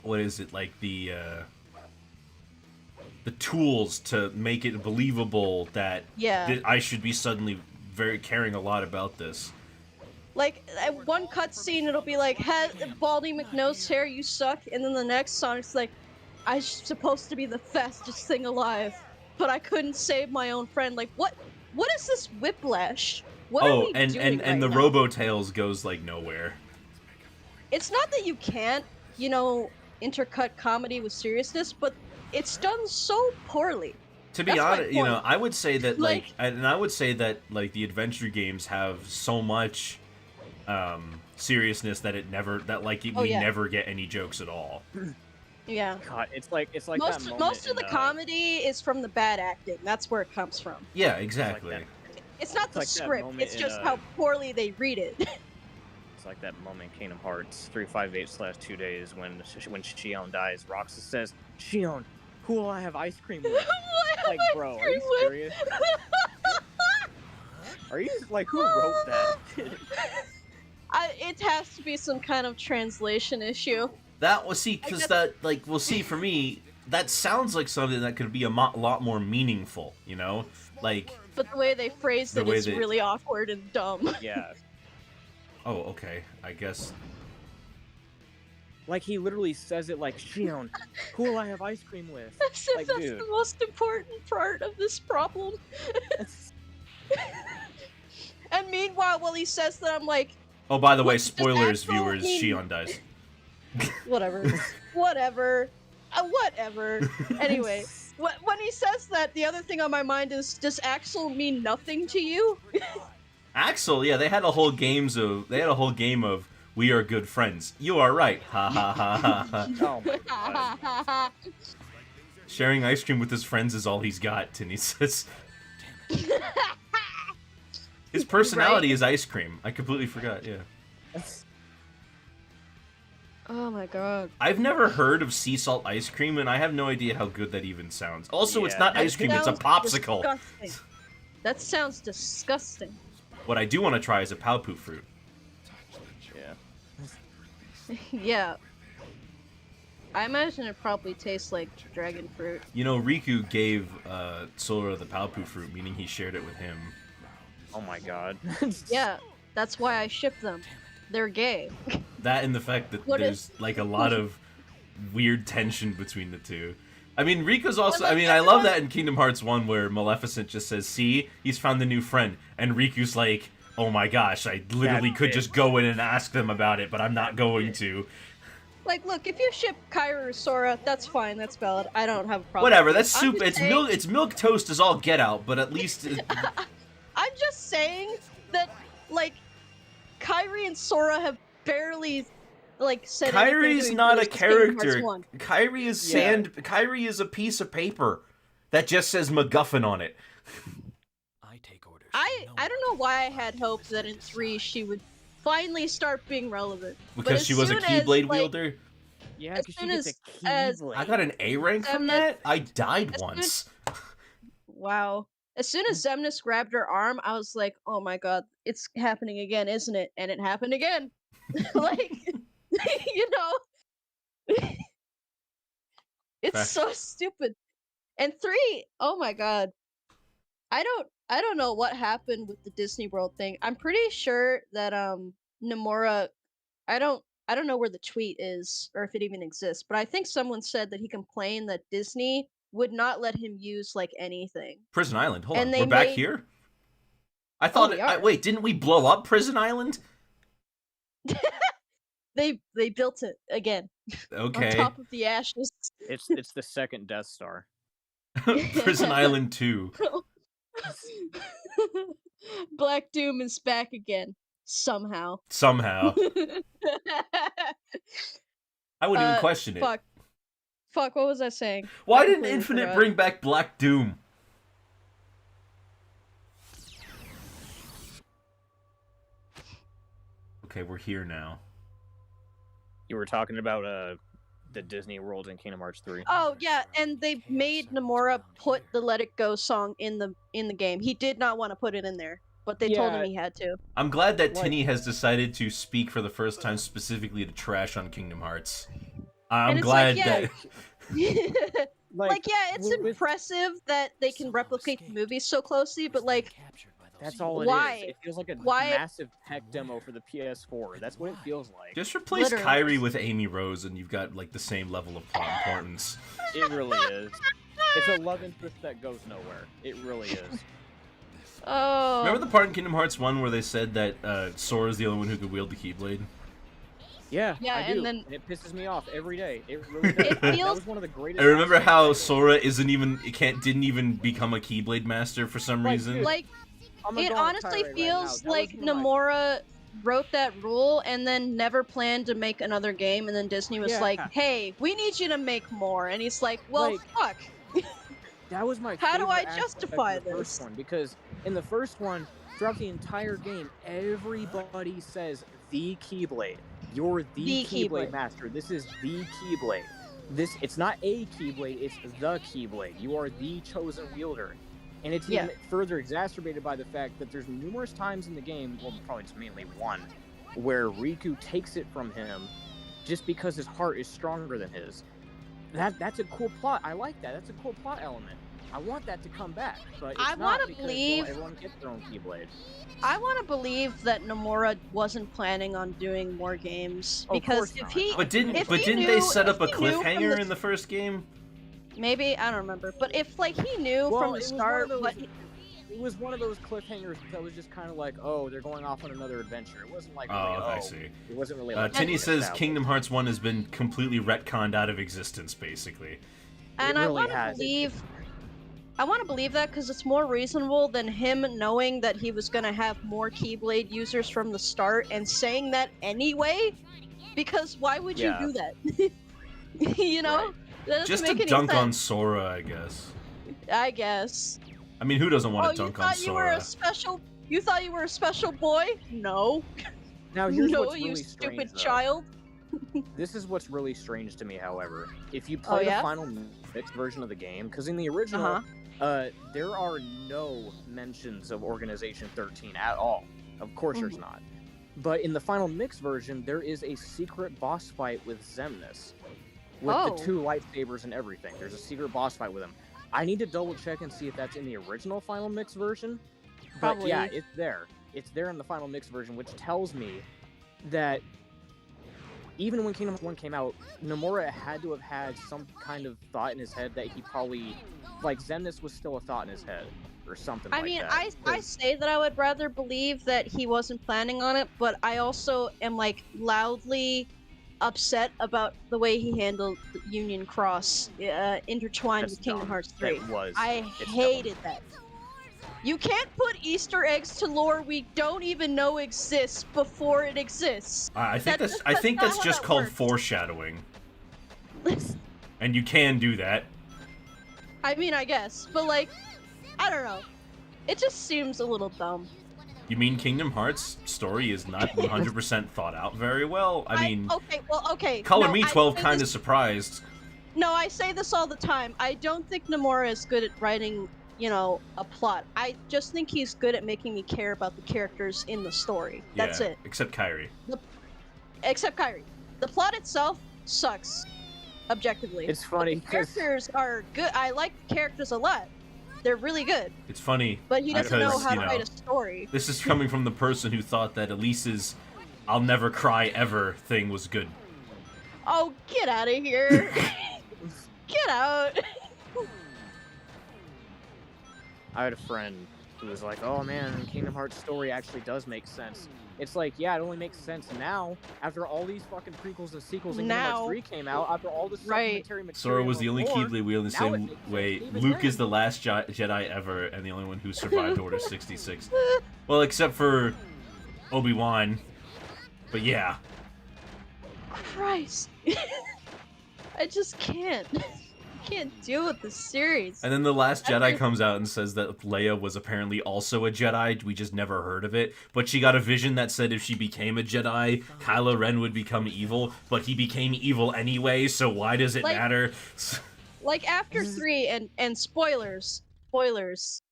What is it like the tools to make it believable that I should be suddenly very caring a lot about this. Like, at one cutscene, it'll be like, Baldy McNose hair, you suck. And then the next Sonic's like, I'm supposed to be the fastest thing alive, but I couldn't save my own friend. Like, what is this whiplash? What are we doing and right the now? Robotails goes, like, nowhere. It's not that you can't, intercut comedy with seriousness, but it's done so poorly. To be That's my honest, point. I would say that, Like- I would say that, like, the adventure games have so much seriousness that we never get any jokes at all. Yeah. God, it's like that moment Most of in, the comedy is from the bad acting. That's where it comes from. Yeah, exactly. It's not the like that script. moment It's in, just how poorly they read it. It's like that moment in Kingdom Hearts 358/2 days when Shion dies. Roxas says, "Shion, who will I have ice cream with?" Like, bro, are you serious? Are you like, who wrote that? It has to be some kind of translation issue. That was because for me, that sounds like something that could be a lot more meaningful, like. But the way they phrased it is really awkward and dumb. Yeah. Oh, okay. I guess. Like, he literally says it like, "Shion, who will I have ice cream with?" As if Like, that's dude. the most important part of this problem. And meanwhile, while he says that, I'm like, Oh, by the way, What does spoilers, Axel viewers. mean? Shion dies. whatever. Whatever. Anyway, when he says that, the other thing on my mind is, does Axel mean nothing to you? Axel, yeah, they had a whole game of "We are good friends." You are right. Ha ha ha ha ha. Oh my god. Sharing ice cream with his friends is all he's got, and he says. His personality is ice cream. I completely forgot, yeah. Oh my god. I've never heard of sea salt ice cream, and I have no idea how good that even sounds. Also, it's not ice cream, it's a popsicle. Disgusting. That sounds disgusting. What I do want to try is a Pao-Poo fruit. Yeah. Yeah. I imagine it probably tastes like dragon fruit. You know, Riku gave Sora the Palpu fruit, meaning he shared it with him. Oh my god. Yeah, that's why I ship them. They're gay. That and the fact that What there's if- like a lot of weird tension between the two. I mean, Riku's also. But, I like, mean, I love everyone- that in Kingdom Hearts 1 where Maleficent just says, "See, he's found a new friend," and Riku's like, "Oh my gosh, I literally That's could it. just go in and ask them about it, but I'm not going it. to." Like, look, if you ship Kairi or Sora, that's fine, that's valid. I don't have a problem. Whatever. with it. That's I'm soup. just It's saying- milk. It's milk toast is all get out, but at least. I'm just saying that, like, Kairi and Sora have barely, like, said anything Kairi's to not a each other since Kingdom Hearts character. 1. Kairi is Yeah. sand. Kairi is a piece of paper that just says MacGuffin on it. I take orders. I don't know why I had hope that in 3 she would finally start being relevant. But Because as she was a soon as, Keyblade like, wielder. Yeah, As because she soon gets a as- Keyblade. I got an A rank from Zemnis- that. I died as soon- once. Wow. As soon as Zemnis grabbed her arm, I was like, oh my god, it's happening again, isn't it? And it happened again. Like, you know? It's Fact. so stupid. And 3, oh my god. I don't know what happened with the Disney World thing. I'm pretty sure that Nomura I don't know where the tweet is or if it even exists, but I think someone said that he complained that Disney would not let him use like anything. Prison Island. Hold And on. they We're back made- here? I thought we it, are. wait, didn't we blow up Prison Island? They built it again Okay. on top of the ashes. It's the second Death Star. Prison Island 2. Black Doom is back again somehow. Somehow. I wouldn't even question it. Fuck, what was I saying? Why I didn't completely Infinite forgot. bring back Black Doom? Okay, we're here now. You were talking about the Disney World in Kingdom Hearts 3. Oh yeah, and they made Nomura put the "Let It Go" song in the game. He did not want to put it in there, but they told him Yeah. he had to. I'm glad that Like- Tinny has decided to speak for the first time specifically to trash on Kingdom Hearts. I'm And it's glad like, yeah, that... like yeah, it's with- impressive that they can replicate the movies so closely, but like, That's all Why? it is. It feels like a Why- massive tech demo for the PS4. That's what it feels like. Just replace Literally. Kyrie with Amy Rose and you've got like the same level of plot importance. It really is. It's a love interest that goes nowhere. It really is. oh, Remember the part in Kingdom Hearts 1 where they said that Sora's the only one who could wield the Keyblade? Yeah, Yeah, I and do. then- it pisses me off every day. It really does. It That feels- was one of the greatest. I remember aspects how of it. Sora didn't even become a Keyblade master for some Like, reason. dude, like I'm gonna it go on a honestly tirade right now. feels That was like one of my- Nomura wrote that rule and then never planned to make another game, and then Disney was Yeah. like, "Hey, we need you to make more," and he's like, "Well, Like, fuck." That was my. How do I favorite aspect of justify the first this? one, because in the first one, throughout the entire game, everybody says the Keyblade. You're the The Keyblade. Keyblade master. This is the Keyblade. It's not a Keyblade. It's the Keyblade. You are the chosen wielder. And it's Yeah. even further exacerbated by the fact that there's numerous times in the game, well, probably just mainly one, where Riku takes it from him just because his heart is stronger than his. That's a cool plot. I like that. That's a cool plot element. I want that to come back, but it's I not wanna because, believe- well, everyone gets their own Keyblade. I want to believe that Nomura wasn't planning on doing more games Of because course if not. he But didn't if but he didn't knew- they set up a if he knew from cliffhanger the- in the first game? maybe I don't remember, but if like he knew Well, from it the was one start of those- what It was one of those cliffhangers that was just kind of like, oh, they're going off on another adventure. It wasn't like, really, Oh, I see. It wasn't really like. Tinny says established. Kingdom Hearts 1 has been completely retconned out of existence, basically. and really I want to has. believe I want to believe that because it's more reasonable than him knowing that he was going to have more Keyblade users from the start and saying that anyway. Because why would Yeah. you do that? You know? Right. That doesn't Just make to any dunk on sense, Sora, I guess. I guess. I mean, who doesn't want Oh, to you dunk on thought you were Sora? a special? You thought you were a special boy? No. Now here's No, what's you really stupid strange, though. child. This is what's really strange to me, however. If you Oh, play yeah? the final mixed version of the game, because in the original, Uh-huh. there are no mentions of Organization 13 at all. Of course there's not. But in the final mixed version, there is a secret boss fight with Zemnis. with Oh. the 2 lightsabers and everything. There's a secret boss fight with him. I need to double check and see if that's in the original Final Mix version. But Probably. yeah, it's there. It's there in the Final Mix version, which tells me that even when Kingdom Hearts 1 came out, Nomura had to have had some kind of thought in his head that he probably, like, Xemnas was still a thought in his head, or something I like mean, that. I say that I would rather believe that he wasn't planning on it, but I also am, like, loudly upset about the way he handled Union Cross intertwined That's with Kingdom dumb. Hearts 3. It's Hated that. You can't put Easter eggs to lore we don't even know exists before it exists. I think That's that's not just how that called works. foreshadowing, and you can do that. I mean, I guess, but like, I don't know. It just seems a little dumb. You mean Kingdom Hearts story is not 100% thought out very well? I mean, okay. Color no, Me I 12 say kind of this- surprised. No, I say this all the time. I don't think Nomura is good at writing, you know, a plot. I just think he's good at making me care about the characters in the story. That's Yeah, it. except Kairi. Except Kairi. The plot itself sucks, objectively. It's funny The because characters are good. I like the characters a lot. They're really good. It's funny. But he doesn't know Because, how you to know, write a story. This is coming from the person who thought that Elise's "I'll never cry ever" thing was good. Oh, get out of here. Get out. I had a friend who was like, "Oh man, Kingdom Hearts story actually does make sense." It's like, yeah, it only makes sense now after all these fucking prequels and sequels and Kingdom Hearts 3 came out. After all this supplementary material. Sora was the only and lore, Keyblade wield in the now it same makes sense way. even Luke then. is the last Jedi ever and the only one who survived Order 66. Well, except for Obi-Wan. But yeah. Christ. I just can't. Can't deal with this series. And then The Last Jedi comes out and says that Leia was apparently also a Jedi. We just never heard of it. But she got a vision that said if she became a Jedi, Kylo Ren would become evil. But he became evil anyway, so why does it matter? Like after 3 and spoilers, when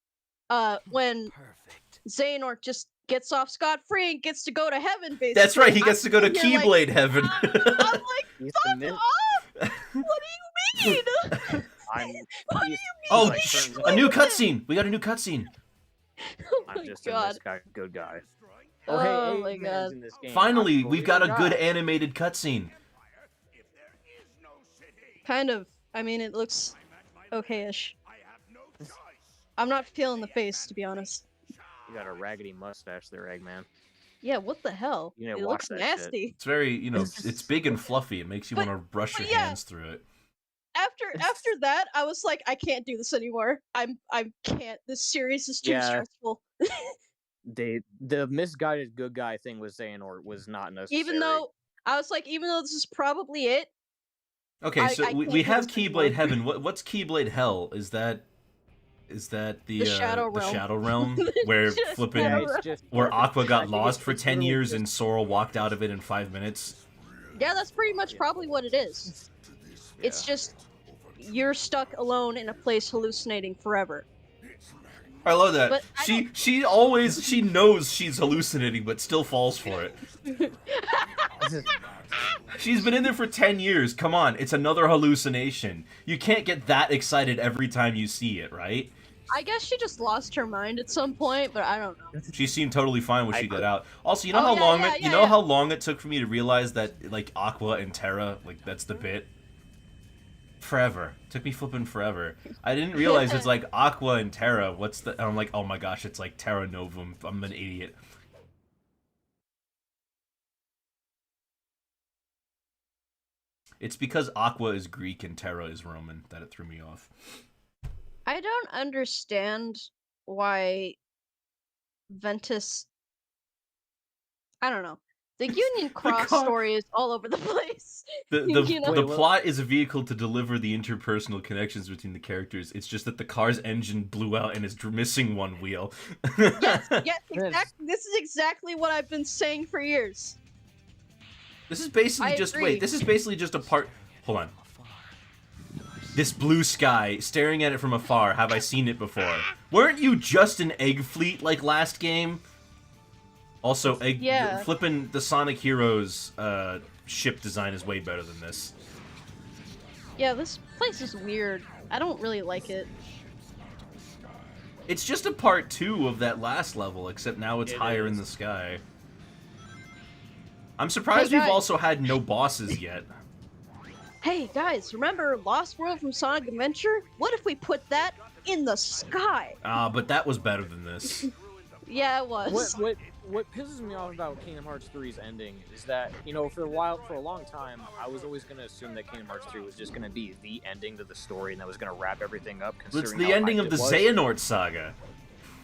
Xehanort just gets off scot-free and gets to go to heaven, basically. That's right, he gets to go to I'm here Keyblade Heaven. I'm like, fuck off! What do you mean? What do you mean? Oh, like, shh, turns a out- new cutscene! We got a new cutscene. Oh I'm my just god. a good guy. Oh hey, my Eggman's god. in this game. Finally, I'm we've got a totally good guy. animated cutscene. Kind of. I mean, it looks okay-ish. I'm not feeling the face, to be honest. You got a raggedy mustache there, Eggman. Yeah, what the hell? You need to It watch looks that nasty. It's very, you know, it's big and fluffy. It makes you want to brush your yeah. hands through it. After that, I was like, I can't do this anymore. I can't. This series is too Yeah. stressful. The misguided good guy thing with Xehanort was not necessary. Even though this is probably it. Okay, so I we can't have do this anymore. Keyblade Heaven. What's Keyblade Hell? Is that the Shadow Realm. the Shadow Realm where Just flipping Shadow it's just where Aqua I got think lost for it's 10 really years just- and Sora walked out of it in 5 minutes? Yeah, that's pretty much probably what it is. It's just you're stuck alone in a place hallucinating forever. I love that. But I She knows she's hallucinating but still falls for it. She's been in there for 10 years. Come on, it's another hallucination. You can't get that excited every time you see it, right? I guess she just lost her mind at some point, but I don't know. She seemed totally fine when she got out. Also, you know Oh, how yeah, long yeah, it yeah, yeah. how long it took for me to realize that like Aqua and Terra, like that's the bit? Forever. Took me flipping forever. I didn't realize it's like Aqua and Terra. What's the and I'm like, "Oh my gosh, it's like Terra Novum." I'm an idiot. It's because Aqua is Greek and Terra is Roman that it threw me off. I don't understand why Ventus. I don't know. The Union Cross car- story is all over the place. The You know? the plot is a vehicle to deliver the interpersonal connections between the characters. It's just that the car's engine blew out and is missing one wheel. Yes, exactly. This is exactly what I've been saying for years. This is basically I just agree. wait. This is basically just a part. Hold on. This blue sky, staring at it from afar. Have I seen it before? Weren't you just an egg fleet like last game? Also, flipping the Sonic Heroes ship design is way better than this. Yeah, this place is weird. I don't really like it. It's just a part 2 of that last level, except now it's It higher in is. the sky. I'm surprised Hey, we've guys. also had no bosses yet. Hey guys, remember Lost World from Sonic Adventure? What if we put that in the sky? But that was better than this. Yeah, it was. What pisses me off about Kingdom Hearts 3's ending is that, you know, for a long time, I was always going to assume that Kingdom Hearts 3 was just going to be the ending to the story and that was going to wrap everything up. It's Considering the how ending hyped of the it was. Xehanort saga.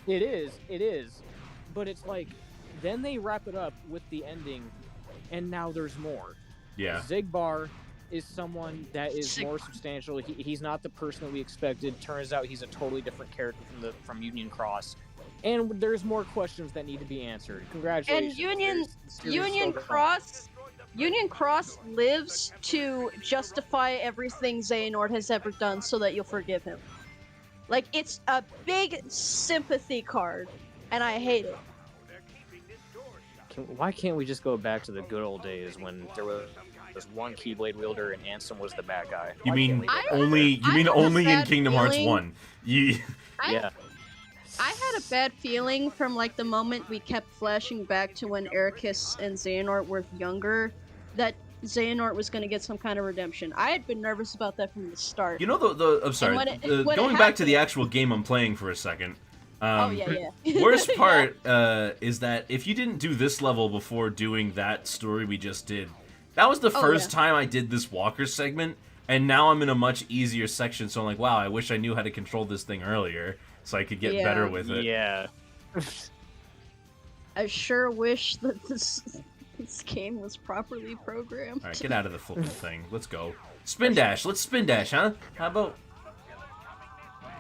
It is, but it's like, then they wrap it up with the ending, and now there's more. Yeah. Zigbar is someone that is more substantial. He's not the person that we expected. Turns out he's a totally different character from Union Cross. And there's more questions that need to be answered. Congratulations. And Union Union Cross lives to justify everything Xehanort has ever done so that you'll forgive him. Like, it's a big sympathy card, and I hate it. Why can't we just go back to the good old days when there was one Keyblade wielder and Ansem was the bad guy? You Why mean can't we go back? only have a in bad Kingdom Hearts feeling. 1? You Yeah. I had a bad feeling from, like, the moment we kept flashing back to when Ericus and Xehanort were younger, that Xehanort was going to get some kind of redemption. I had been nervous about that from the start. know I'm sorry. when it Going back to the happened- actual game I'm playing for a second. Oh, yeah. Worst part is that if you didn't do this level before doing that story we just did, that was the first time I did this Walker segment, and now I'm in a much easier section, so I'm like, wow, I wish I knew how to control this thing earlier, so I could get better with it. Yeah. I sure wish that this game was properly programmed. Alright, get out of the flipping thing. Let's go. Spin dash. Let's spin dash, huh? How about...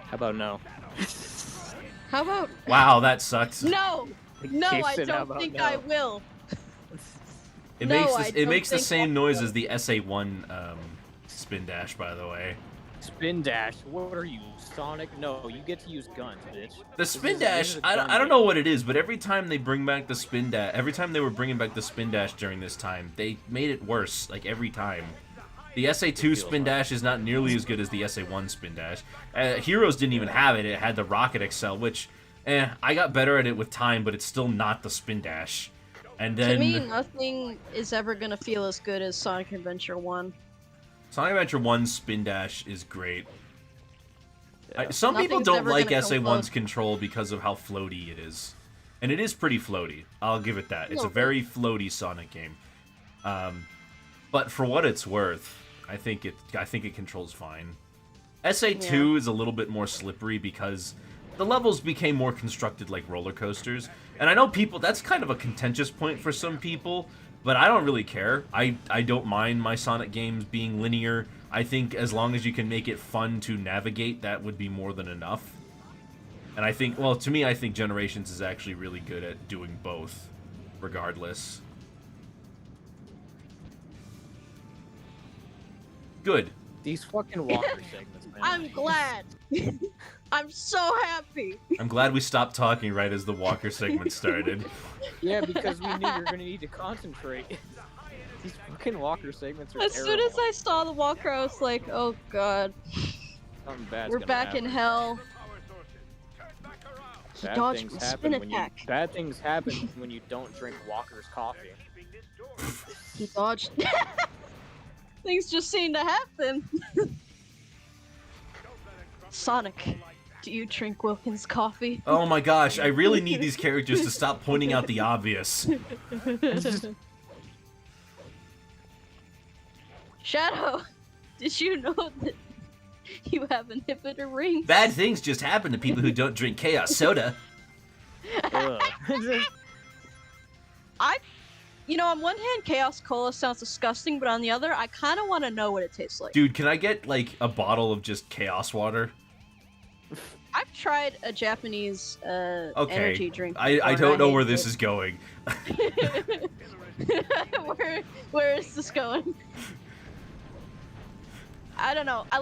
How about no? How about... Wow, that sucked. No! No, I Jason, how don't about think no? I will. It No, makes I it don't makes the think same I noise will. as the SA1 spin dash, by the way. Spin dash. What are you, Sonic? No, you get to use guns, bitch. The This spin is dash, a gun I don't know game. what it is, but every time they bring back the spin dash, every time they were bringing back the spin dash during this time, they made it worse, like every time. The SA2 spin dash is not nearly as good as the SA1 spin dash. Heroes didn't even have it. It had the Rocket Excel, which, I got better at it with time, but it's still not the spin dash. And then To me, nothing is ever gonna feel as good as Sonic Adventure 1. Sonic Adventure 1's spin dash is great. Some people Nothing's don't ever like gonna come SA1's close. control because of how floaty it is. And it is pretty floaty. I'll give it that. It's a Little very floaty Sonic game. But for what it's worth, I think it controls fine. SA2 is a little bit more slippery because the levels became more constructed like roller coasters. And I know that's kind of a contentious point for some people, but I don't really care. I don't mind my Sonic games being linear. I think as long as you can make it fun to navigate, that would be more than enough. And I think, well, to me, I think Generations is actually really good at doing both, regardless. Good. These fucking Walker segments, man. I'm glad! I'm so happy! I'm glad we stopped talking right as the Walker segment started. Yeah, because we knew you were gonna need to concentrate. These fucking Walker segments are As terrible. soon as I saw the Walker, I was like, oh god. Something bad's We're gonna back happen. in hell. He Bad dodged things my happen spin when attack. bad things happen when you don't drink Walker's coffee. He dodged. Things just seem to happen. Sonic, do you drink Wilkins coffee? Oh my gosh, I really need these characters to stop pointing out the obvious. Shadow, did you know that you have inhibitor rings? Bad things just happen to people who don't drink Chaos Soda. Ugh. You know, on one hand, Chaos Cola sounds disgusting, but on the other, I kind of want to know what it tastes like. Dude, can I get, like, a bottle of just Chaos Water? I've tried a Japanese energy drink. I before, don't and know I where hated this is going. it. Where is this going? I don't know. I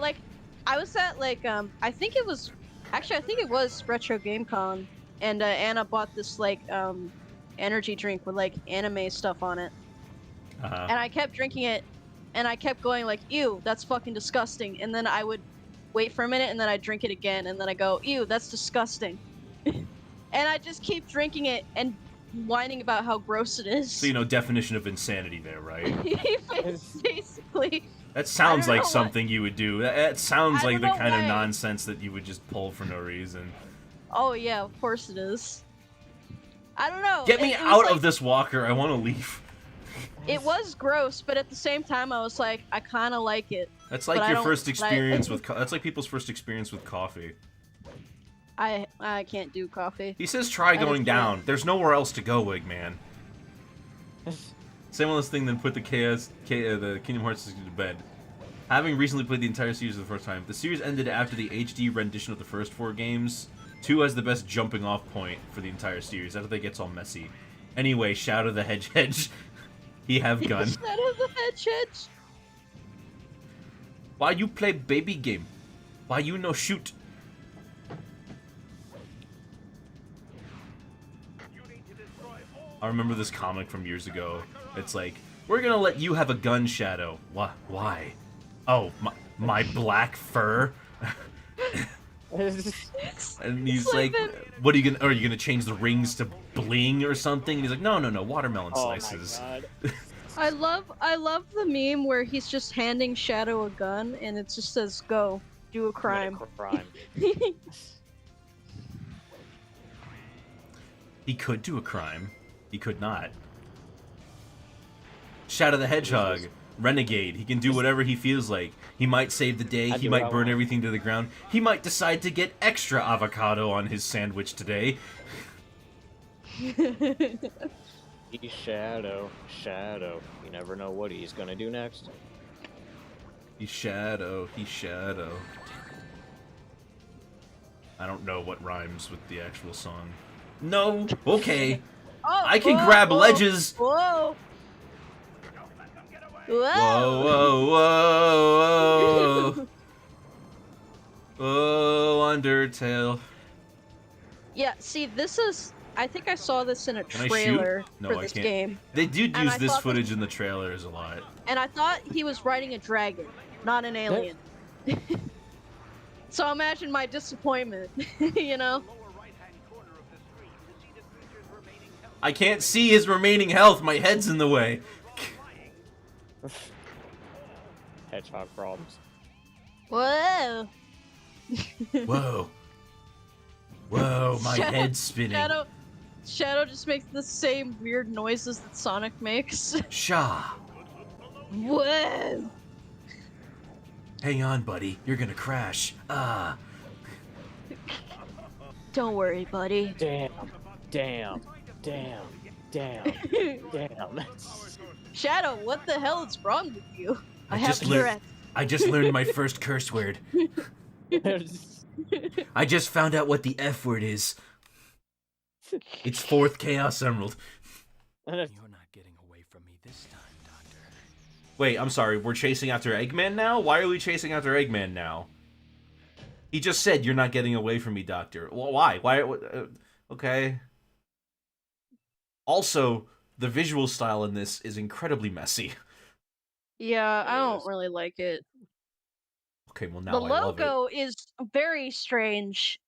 was at, like, I think it was Retro Game Con, and Anna bought this, like, energy drink with, like, anime stuff on it. Uh-huh. And I kept drinking it, and I kept going like, ew, that's fucking disgusting. And then I would wait for a minute, and then I'd drink it again, and then I go, ew, that's disgusting. And I just keep drinking it and whining about how gross it is. So, you know, definition of insanity there, right? Basically. That sounds like know something you would do. That sounds I like the don't know kind of why. nonsense that you would just pull for no reason. Oh yeah, of course it is. I don't know. Get me it was out like, of this walker. I want to leave. It was gross, but at the same time, I was like, I kind of like it. That's But like I your don't- first but I- experience with. That's like people's first experience with coffee. I can't do coffee. He says try just going can't. down. There's nowhere else to go, Eggman. Same on this thing then put the the Kingdom Hearts to bed. Having recently played the entire series for the first time, the series ended after the HD rendition of the first 4 games. 2 has the best jumping off point for the entire series. After that gets all messy. Anyway, Shadow the Hedgehog. He have gun. Shadow the Hedgehog. Why you play baby game? Why you no shoot? I remember this comic from years ago. It's like, we're gonna let you have a gun, Shadow. Why? Oh, my black fur? And he's like, what are you gonna change the rings to bling or something? And he's like, no, watermelon slices. Oh my god. I love the meme where he's just handing Shadow a gun and it just says, "Go, do a crime." Crime. He could do a crime. He could not. Shadow the Hedgehog, renegade. He can do whatever he feels like. He might save the day. He might burn everything to the ground. He might decide to get extra avocado on his sandwich today. He's Shadow. You never know what he's gonna do next. He's Shadow. I don't know what rhymes with the actual song. No. Okay. Oh, I can grab ledges. Whoa. Whoa, whoa, whoa, whoa. Oh, Undertale. Yeah, see, this is. I think I saw this in a Can I trailer shoot? No, for I this can't. game. They did And use I this thought footage in the trailers a lot. And I thought he was riding a dragon, not an alien. So imagine my disappointment, you know? I can't see his remaining health. My head's in the way. Hedgehog problems. Whoa! Whoa. Whoa, my head's spinning. Shadow just makes the same weird noises that Sonic makes. Shaw. Whoa! Hang on, buddy. You're gonna crash. Ah. Don't worry, buddy. Damn. Shadow, what the hell is wrong with you? I have just learned- Tourette's. I just learned my first curse word. I just found out what the F word is. It's 4th Chaos Emerald. You're not getting away from me this time, Doctor. Wait, I'm sorry. We're chasing after Eggman now? Why are we chasing after Eggman now? He just said, you're not getting away from me, Doctor. Well, why? Okay. Also, the visual style in this is incredibly messy. Yeah, I It don't is. really like it. Okay, well now The I love it. logo is very strange.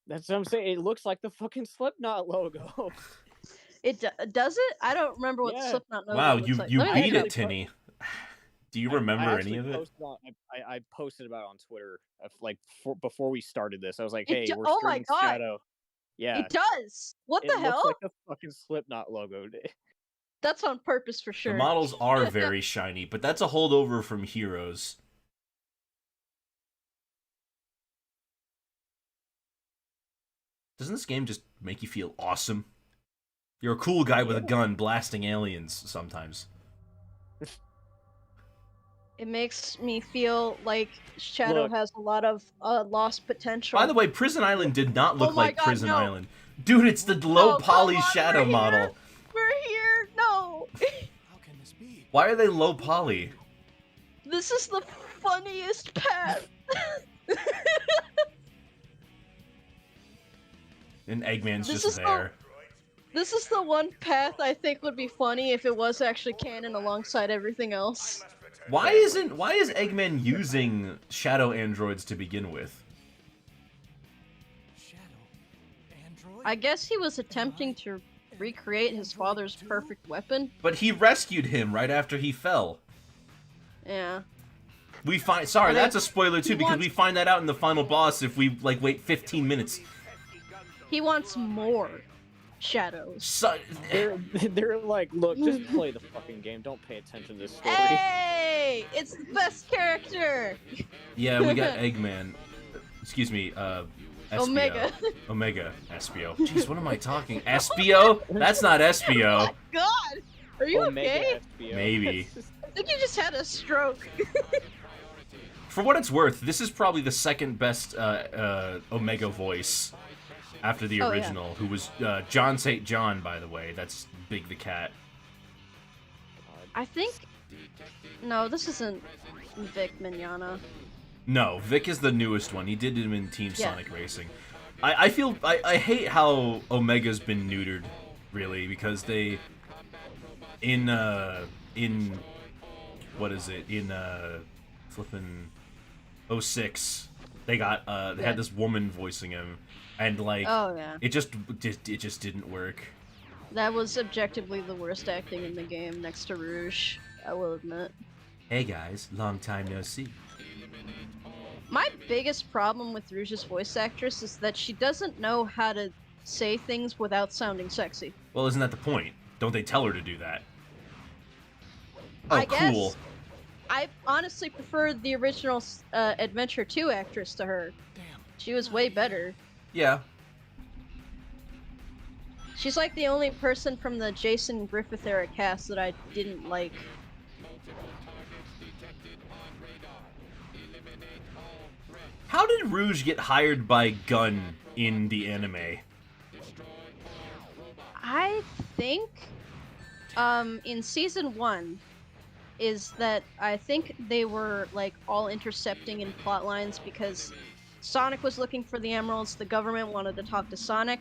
That's what I'm saying. It looks like the fucking Slipknot logo. Does it? I don't remember what the Yeah. Slipknot logo Wow, looks you like. you Let me beat look it, up. Tinny. Do you I remember any actually of it? I posted about it on Twitter, like before we started this. I was like, It "Hey, do- we're oh my streaming God. Shadow." Yeah, It does. What it the looks hell? like the fucking Slipknot logo. That's on purpose for sure. The models are very shiny, but that's a holdover from Heroes. Doesn't this game just make you feel awesome? You're a cool guy with a gun blasting aliens sometimes. It makes me feel like Shadow Look. has a lot of lost potential. By the way, Prison Island did not look Oh my like God, Prison no. Island. Dude, it's the low No, poly come on, shadow we're here. model. We're here. No. How can this be? Why are they low poly? This is the funniest path. And Eggman's This just is there. This is the one path I think would be funny if it was actually canon alongside everything else. Why family. is Eggman using shadow androids to begin with? Shadow android? I guess he was attempting to recreate his father's perfect weapon. But he rescued him right after he fell. Yeah. We find sorry, I mean, that's a spoiler too he because wants- we find that out in the final boss if we like wait 15 minutes. He wants more shadows. So, They're like, look, just play the fucking game. Don't pay attention to this story. Hey! It's the best character! yeah, we got Eggman. Excuse me, Espio. Omega. Omega Espio. Jeez, what am I talking? Espio? That's not Espio. God! Are you Omega okay? FBO. Maybe. I think you just had a stroke. For what it's worth, this is probably the second best Omega voice after the Oh, yeah. original, who was John St. John, by the way. That's Big the Cat. I think... No, this isn't Vic Mignogna. No, Vic is the newest one. He did him in Team Yeah. Sonic Racing. I feel... I hate how Omega's been neutered, really, because they... In what is it? In, flippin' 06, they got, they had this woman voicing him, and, like, Oh, yeah. it just didn't work. That was objectively the worst acting in the game, next to Rouge, I will admit. Hey guys, long time no see. My biggest problem with Rouge's voice actress is that she doesn't know how to say things without sounding sexy. Well, isn't that the point? Don't they tell her to do that? Oh, I guess. cool. I honestly preferred the original Adventure 2 actress to her. Damn. She was way better. Yeah. She's like the only person from the Jason Griffith era cast that I didn't like. How did Rouge get hired by Gun in the anime? I think, in season 1, is that I think they were, like, all intercepting in plot lines because Sonic was looking for the emeralds, the government wanted to talk to Sonic.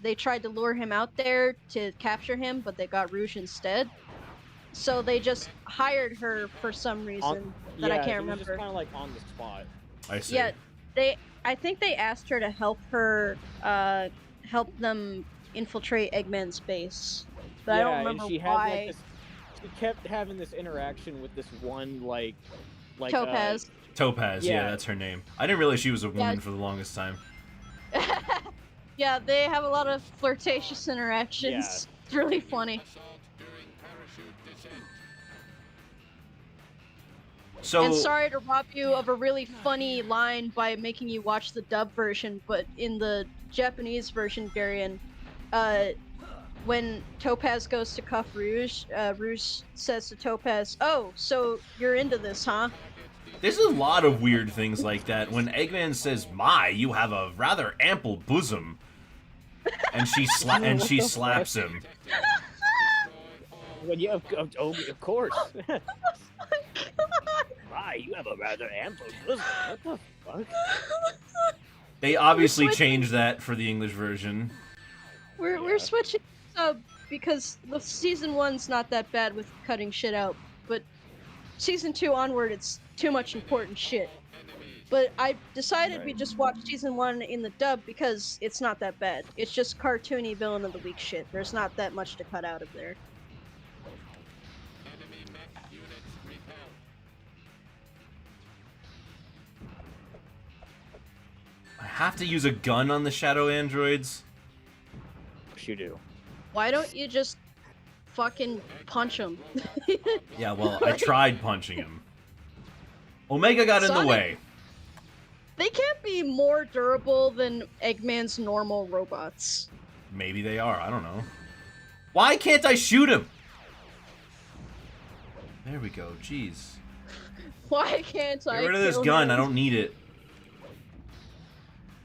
They tried to lure him out there to capture him, but they got Rouge instead. So they just hired her for some reason that I can't It was remember. just kind of like on the spot. I see. Yeah, I think they asked her to help help them infiltrate Eggman's base, but I don't remember and she why. had like this. She kept having this interaction with this one like Topaz. Topaz, yeah, Yeah. that's her name. I didn't realize she was a woman Yeah. for the longest time. Yeah, they have a lot of flirtatious interactions. It's really funny. So, And sorry to rob you of a really funny line by making you watch the dub version, but in the Japanese version, Varian, when Topaz goes to cuff Rouge, Rouge says to Topaz, "Oh, so you're into this, huh?" there's a lot of weird things like that. When Eggman says, "My, you have a rather ample bosom," and she slaps him. Well, yeah, of course. Why, you have a rather ample bosom. What the fuck? They obviously switching- changed that for the English version. We're switching sub because the season 1's not that bad with cutting shit out, but season 2 onward it's too much important shit. But I decided we just watch season 1 in the dub because it's not that bad. It's just cartoony villain of the week shit. There's not that much to cut out of there. I have to use a gun on the shadow androids. You do. Why don't you just fucking punch him? Yeah, well, I tried punching him. Omega got in the Sonic- way. They can't be more durable than Eggman's normal robots. Maybe they are, I don't know. Why can't I shoot him? There we go, jeez. Why can't I Get rid of this kill gun, him? I don't need it.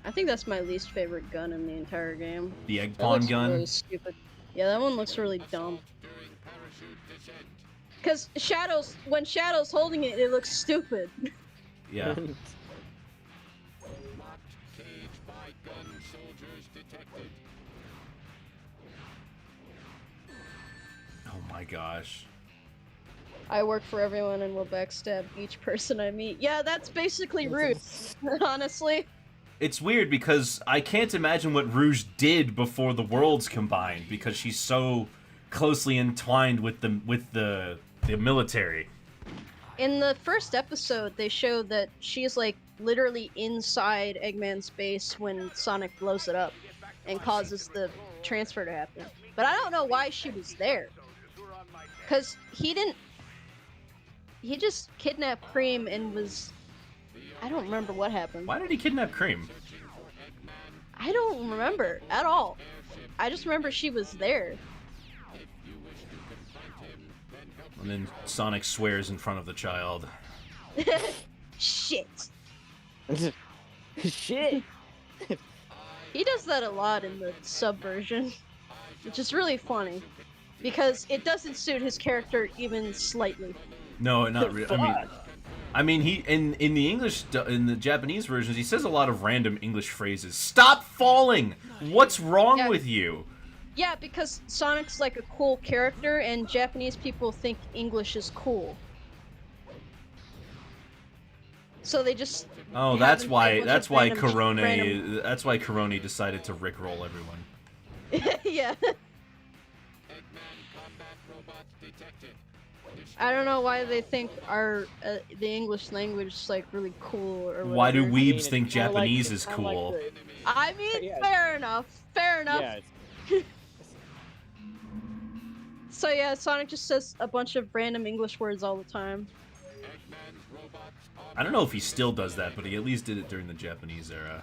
I think that's my least favorite gun in the entire game. The egg That pawn looks gun? really stupid. Yeah, that one looks really dumb. Cause when Shadow's holding it, it looks stupid. Yeah. Oh my gosh. I work for everyone and will backstab each person I meet. Yeah, that's basically Rouge, honestly. It's weird because I can't imagine what Rouge did before the worlds combined because she's so closely entwined with the military. In the first episode, they show that she's like literally inside Eggman's base when Sonic blows it up and causes the transfer to happen. But I don't know why she was there. Because he just kidnapped Cream and was... I don't remember what happened. Why did he kidnap Cream? I don't remember at all. I just remember she was there. And then Sonic swears in front of the child. Shit. Shit. He does that a lot in the sub version, which is really funny because it doesn't suit his character even slightly. No, not really. I mean, he in the Japanese versions, he says a lot of random English phrases. Stop falling! What's wrong with you? Yeah, because Sonic's like a cool character, and Japanese people think English is cool. So they just... Oh, that's why random... that's why Coroni decided to rickroll everyone. Yeah. I don't know why they think our the English language is like really cool or whatever. Why do weebs think Japanese is cool? Like I mean, fair enough. Fair enough. Yeah, So yeah, Sonic just says a bunch of random English words all the time. I don't know if he still does that, but he at least did it during the Japanese era.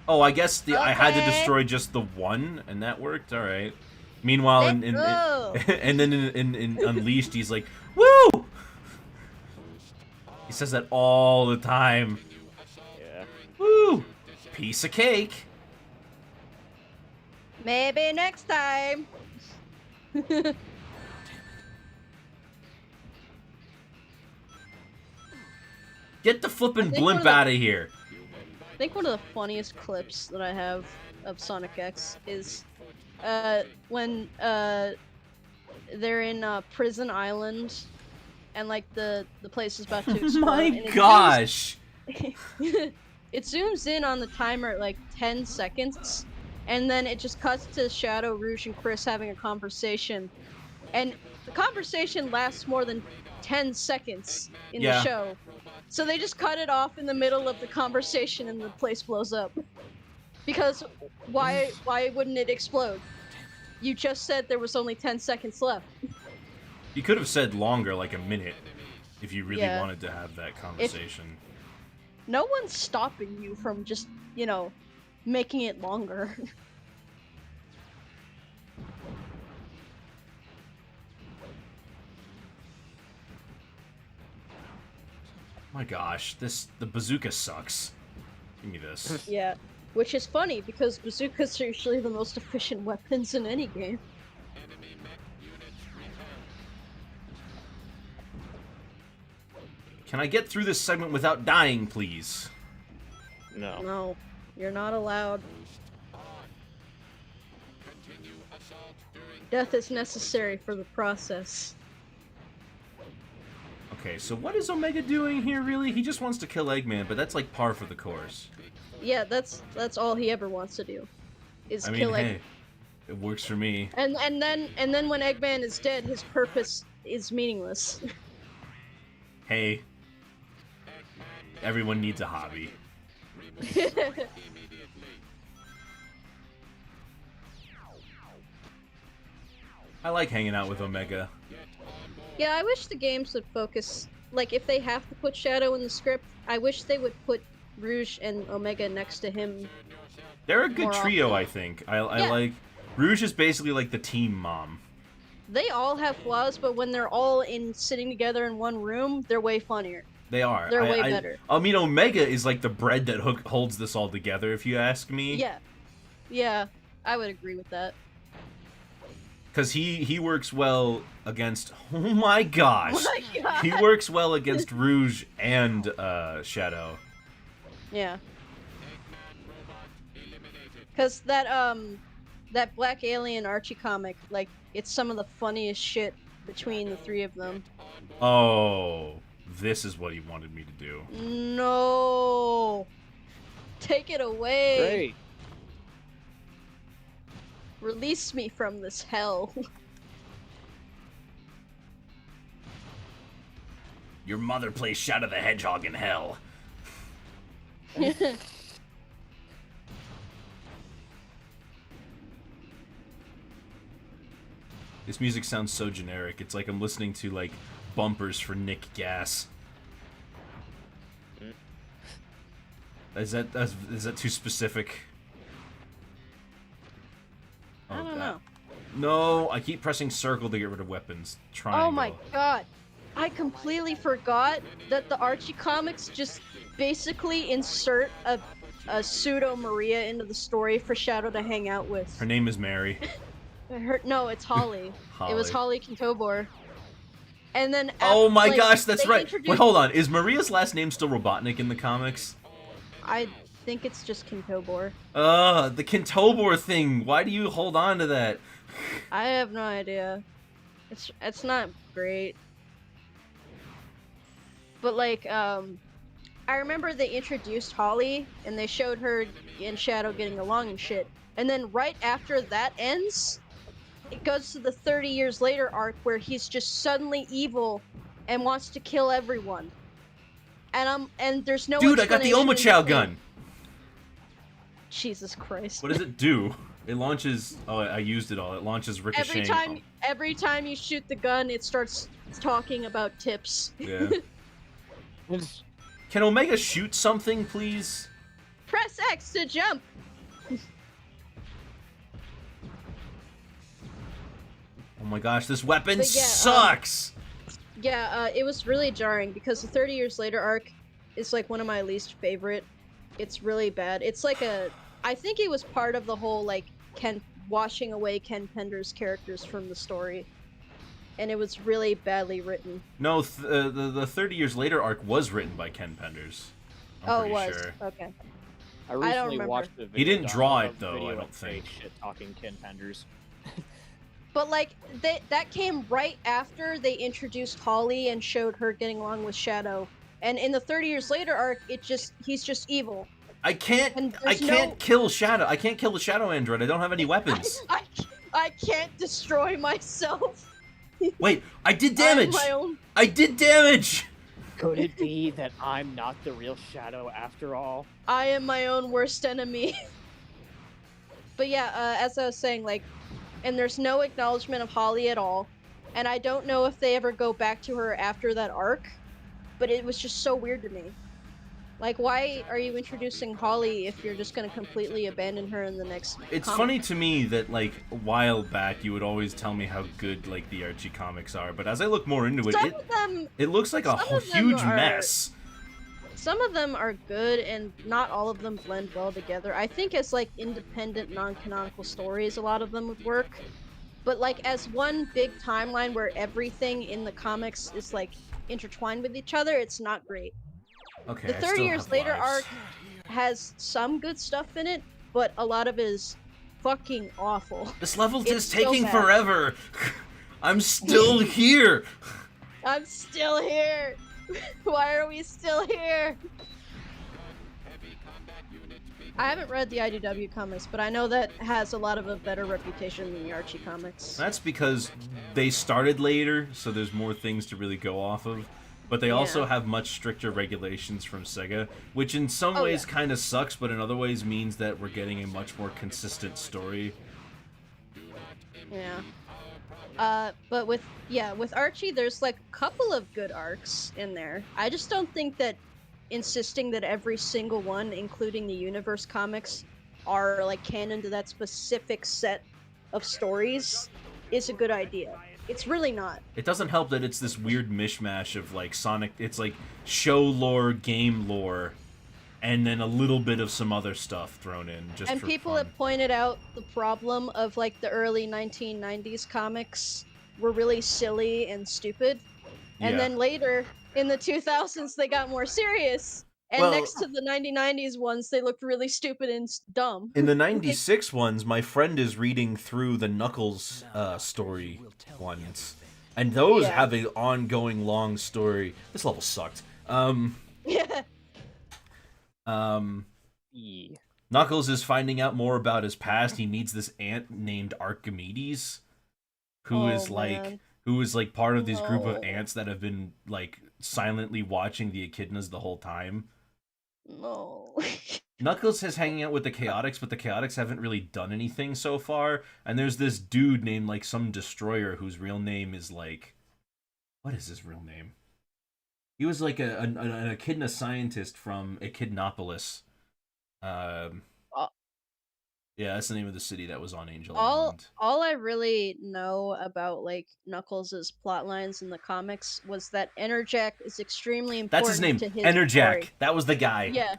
Oh, I guess I had to destroy just the one, and that worked. All right. Meanwhile, in Unleashed, he's like, "Woo!" He says that all the time. yeah. Woo! Piece of cake. Maybe next time. Get the flippin' blimp out of here. I think one of the funniest clips that I have of Sonic X is when they're in Prison Island and like the place is about to explode. My and gosh! It zooms in on the timer at like 10 seconds, and then it just cuts to Shadow, Rouge, and Chris having a conversation, and the conversation lasts more than 10 seconds in the show. So they just cut it off in the middle of the conversation and the place blows up. Because why wouldn't it explode? You just said there was only 10 seconds left. You could have said longer, like a minute, if you really wanted to have that conversation. No one's stopping you from just, making it longer. My gosh, the bazooka sucks. Give me this. Yeah, which is funny because bazookas are usually the most efficient weapons in any game. Can I get through this segment without dying, please? No. No, you're not allowed. Death is necessary for the process. Okay, so what is Omega doing here, really? He just wants to kill Eggman, but that's like par for the course. Yeah, that's all he ever wants to do, is kill Eggman. Hey, it works for me. And then when Eggman is dead, his purpose is meaningless. Hey, everyone needs a hobby. I like hanging out with Omega. Yeah, I wish the games would focus, like, if they have to put Shadow in the script, I wish they would put Rouge and Omega next to him. They're a good trio, I think. I like... Rouge is basically like the team mom. They all have flaws, but when they're all sitting together in one room, they're way funnier. They are. They're way better. I mean, Omega is like the bread that holds this all together, if you ask me. Yeah. Yeah, I would agree with that. Because he works well against... Oh my gosh! Oh my God. He works well against Rouge and Shadow. Yeah. Because that Black Alien Archie comic, like, it's some of the funniest shit between the three of them. Oh, this is what he wanted me to do. No! Take it away! Great. Release me from this hell. Your mother plays Shadow the Hedgehog in hell. This music sounds so generic. It's like I'm listening to, like, bumpers for Nick Gas. Is that too specific? I don't know. No, I keep pressing circle to get rid of weapons. Triangle. Oh my god. I completely forgot that the Archie comics just basically insert a pseudo Maria into the story for Shadow to hang out with. Her name is Mary. No, it's Holly. Holly. It was Holly Kintobor. And then oh my like, gosh, that's right. Introduced... Wait, hold on. Is Maria's last name still Robotnik in the comics? I think it's just Kintobor. The Kintobor thing. Why do you hold on to that? I have no idea. It's not great. But like, I remember they introduced Holly and they showed her and Shadow getting along and shit. And then right after that ends, it goes to the 30 years later arc where he's just suddenly evil and wants to kill everyone. And there's no Dude, I got the Omochow gun. Jesus Christ. What does it do? It launches. Oh, I used it all. It launches ricocheting. Every time you shoot the gun, it starts talking about tips. Yeah. Can Omega shoot something, please? Press X to jump. Oh my gosh, this weapon Yeah, sucks! It was really jarring because the 30 Years Later arc is like one of my least favorite. It's really bad. It's like I think it was part of the whole like washing away Ken Pender's characters from the story. And it was really badly written. No, the 30 Years Later arc was written by Ken Penders. I'm pretty sure. Okay. I recently remember. watched the video. He didn't draw download it, though, video I don't of fake think. shit talking Ken Penders. But like that came right after they introduced Holly and showed her getting along with Shadow. And in the 30 Years Later arc, he's just evil. I can't kill Shadow. I can't kill the Shadow Android. I don't have any weapons. I can't destroy myself. Wait, I did damage! I did damage! Could it be that I'm not the real Shadow after all? I am my own worst enemy. But yeah, as I was saying, like, and there's no acknowledgement of Holly at all. And I don't know if they ever go back to her after that arc, but it was just so weird to me. Like, why are you introducing Holly if you're just gonna completely abandon her in the next It's comic? funny to me that, like, a while back you would always tell me how good, like, the Archie comics are, but as I look more into it, it looks like a huge mess. Some of them are good, and not all of them blend well together. I think as, like, independent, non-canonical stories, a lot of them would work. But, like, as one big timeline where everything in the comics is, like, intertwined with each other, it's not great. Okay, The 30 Years Later arc has some good stuff in it, but a lot of it is fucking awful. This level is so taking bad. forever. I'm still here. I'm still here. Why are we still here? I haven't read the IDW comics, but I know that has a lot of a better reputation than the Archie comics. That's because they started later, so there's more things to really go off of. But they also have much stricter regulations from Sega, which in some ways kind of sucks, but in other ways means that we're getting a much more consistent story. Yeah. But with Archie, there's like a couple of good arcs in there. I just don't think that insisting that every single one, including the Universe comics, are like canon to that specific set of stories is a good idea. It's really not. It doesn't help that it's this weird mishmash of like Sonic, it's like show lore, game lore, and then a little bit of some other stuff thrown in just and for people fun. have pointed out the problem of like the early 1990s comics were really silly and stupid. And then later in the 2000s they got more serious. And next to the 1990s ones, they looked really stupid and dumb. In the 96 ones, my friend is reading through the Knuckles story ones. And those Yeah. have an ongoing long story. This level sucked. Yeah. Yeah. Knuckles is finding out more about his past. He meets this ant named Archimedes, who is man. like part of this group of No. ants that have been like silently watching the echidnas the whole time. No. Knuckles is hanging out with the Chaotix, but the Chaotix haven't really done anything so far. And there's this dude named like some Destroyer whose real name is like, what is his real name? He was like an echidna scientist from Echidnopolis. Yeah, that's the name of the city that was on Angel Island. all I really know about like Knuckles' plot lines in the comics was that Enerjack is extremely important That's his name, to his Enerjack. story. That was the guy. Yeah.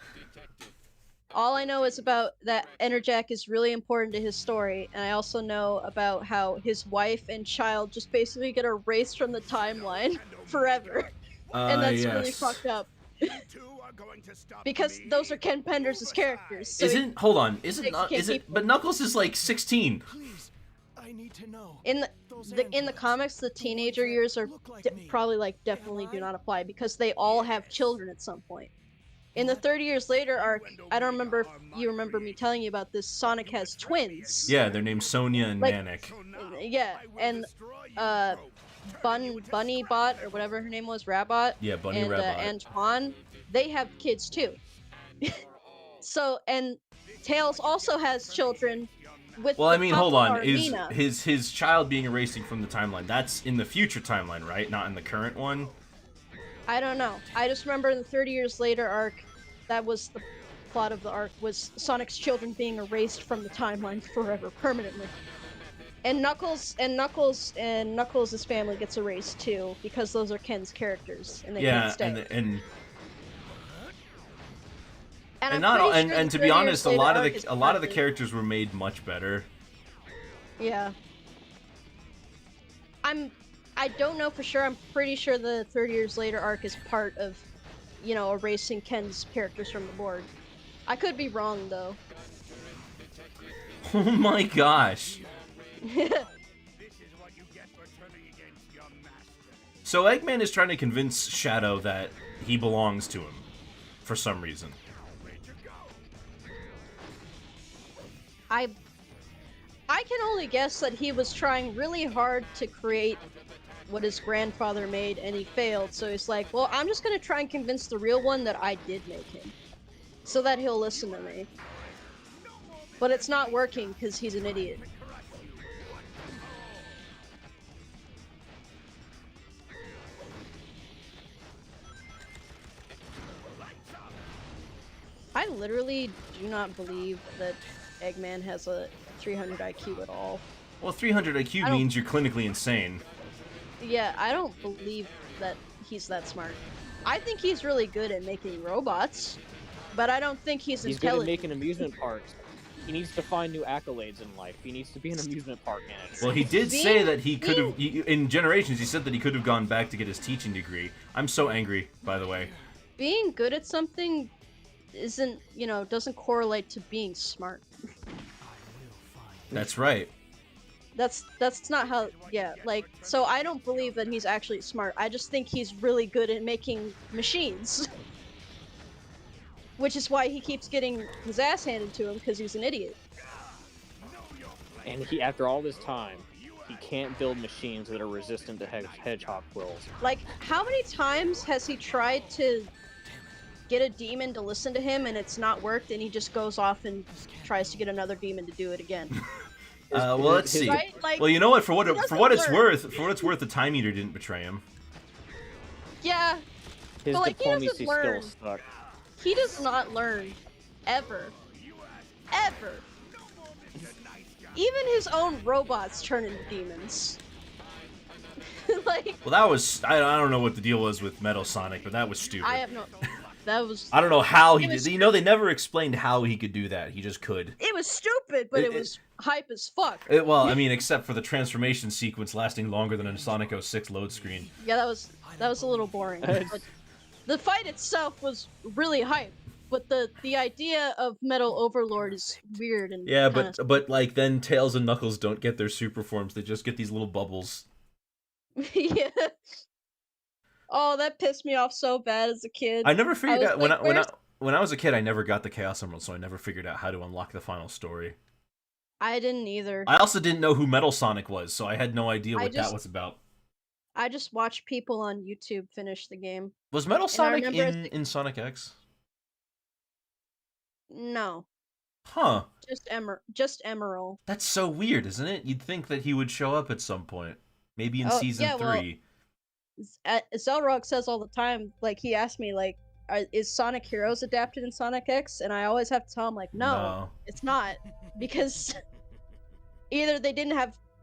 All I know is about that Enerjack is really important to his story, and I also know about how his wife and child just basically get erased from the timeline forever. And that's really Yes. fucked up. Because those are Ken Penders' characters. So Hold on, is they it not? can't Is it? keep But Knuckles is like 16. Please, I need to know. in the comics, the teenager years are probably like definitely do not apply because they all have children at some point. In the 30 years later arc, I don't remember if you remember me telling you about this. Sonic has twins. Yeah, they're named Sonia and Like- Nanik. Yeah, and Bunny Bot or whatever her name was, Rabot. Yeah, Bunny and Rabot. Antoine, they have kids too. So and Tails also has children with. Well, I mean, hold on. Is Armina. his child being erasing from the timeline? That's in the future timeline, right? Not in the current one. I don't know. I just remember in the 30 years later arc, that was the plot of the arc, was Sonic's children being erased from the timeline forever, permanently. And Knuckles' family gets erased too, because those are Ken's characters, and they can't stay. and I'm not all, pretty sure and the to be 30 honest, years a lot of later arc is the part of characters were made much better. Yeah. I don't know for sure. I'm pretty sure the 30 years later arc is part of, erasing Ken's characters from the board. I could be wrong though. Oh my gosh. So Eggman is trying to convince Shadow that he belongs to him for some reason. I can only guess that he was trying really hard to create what his grandfather made, and he failed, so he's like, well, I'm just gonna try and convince the real one that I did make him, so that he'll listen to me. But it's not working, because he's an idiot. I literally do not believe that Eggman has a 300 IQ at all. Well, 300 IQ I don't- means you're clinically insane. Yeah, I don't believe that he's that smart. I think he's really good at making robots, but I don't think he's He's good at intelligent. making amusement parks. He needs to find new accolades in life. He needs to be an amusement park manager. Well, he did Being- say that he could have, in Generations, he said that he could have gone back to get his teaching degree. I'm so angry, by the way. Being good at something isn't, doesn't correlate to being smart. That's right. That's not how, so I don't believe that he's actually smart. I just think he's really good at making machines. Which is why he keeps getting his ass handed to him, because he's an idiot. And he, after all this time, he can't build machines that are resistant to hedgehog quills. Like, how many times has he tried to get a demon to listen to him and it's not worked, and he just goes off and tries to get another demon to do it again? Well, let's see. Right? Like, Well, you know what? For what doesn't it's learn. worth, the Time Eater didn't betray him. yeah, His But, like, he doesn't diplomacy learn. skills suck. he does not learn. Ever. Ever. Even his own robots turn into demons. Like, Well, that was I don't know what the deal was with Metal Sonic, but that was stupid. I have no... That was... I don't know how he It did. was- They never explained how he could do that. He just could. It was stupid, but It- it was hype as fuck. Well, I mean, except for the transformation sequence lasting longer than a Sonic 06 load screen. Yeah, that was a little boring. But the fight itself was really hype, but the idea of Metal Overlord is weird and Yeah, kinda... but like then Tails and Knuckles don't get their super forms. They just get these little bubbles. Yeah. Oh, that pissed me off so bad as a kid. I never figured was out like, when I was a kid. I never got the Chaos Emerald, so I never figured out how to unlock the final story. I didn't either. I also didn't know who Metal Sonic was, so I had no idea what that was about. I just watched people on YouTube finish the game. Was Metal Sonic remember in Sonic X? No, Huh. just Emerald. That's so weird, isn't it? You'd think that he would show up at some point. Maybe in season 3. Zelrog says all the time, like, he asked me, like, is Sonic Heroes adapted in Sonic X? And I always have to tell him, like, no. It's not. Because either they didn't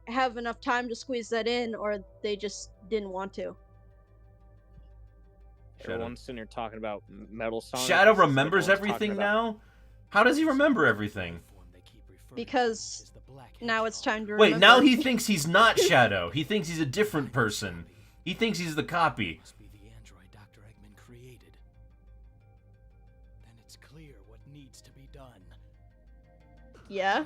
have enough time to squeeze that in, or they just didn't want to. Everyone's sitting here talking about Metal Sonic. Shadow remembers everything now? How does he remember everything? Because now it's time to remember. Wait, now he thinks he's not Shadow. He thinks he's a different person. He thinks he's the copy. Must be the android Dr. Eggman created. Then it's clear what needs to be done. Yeah?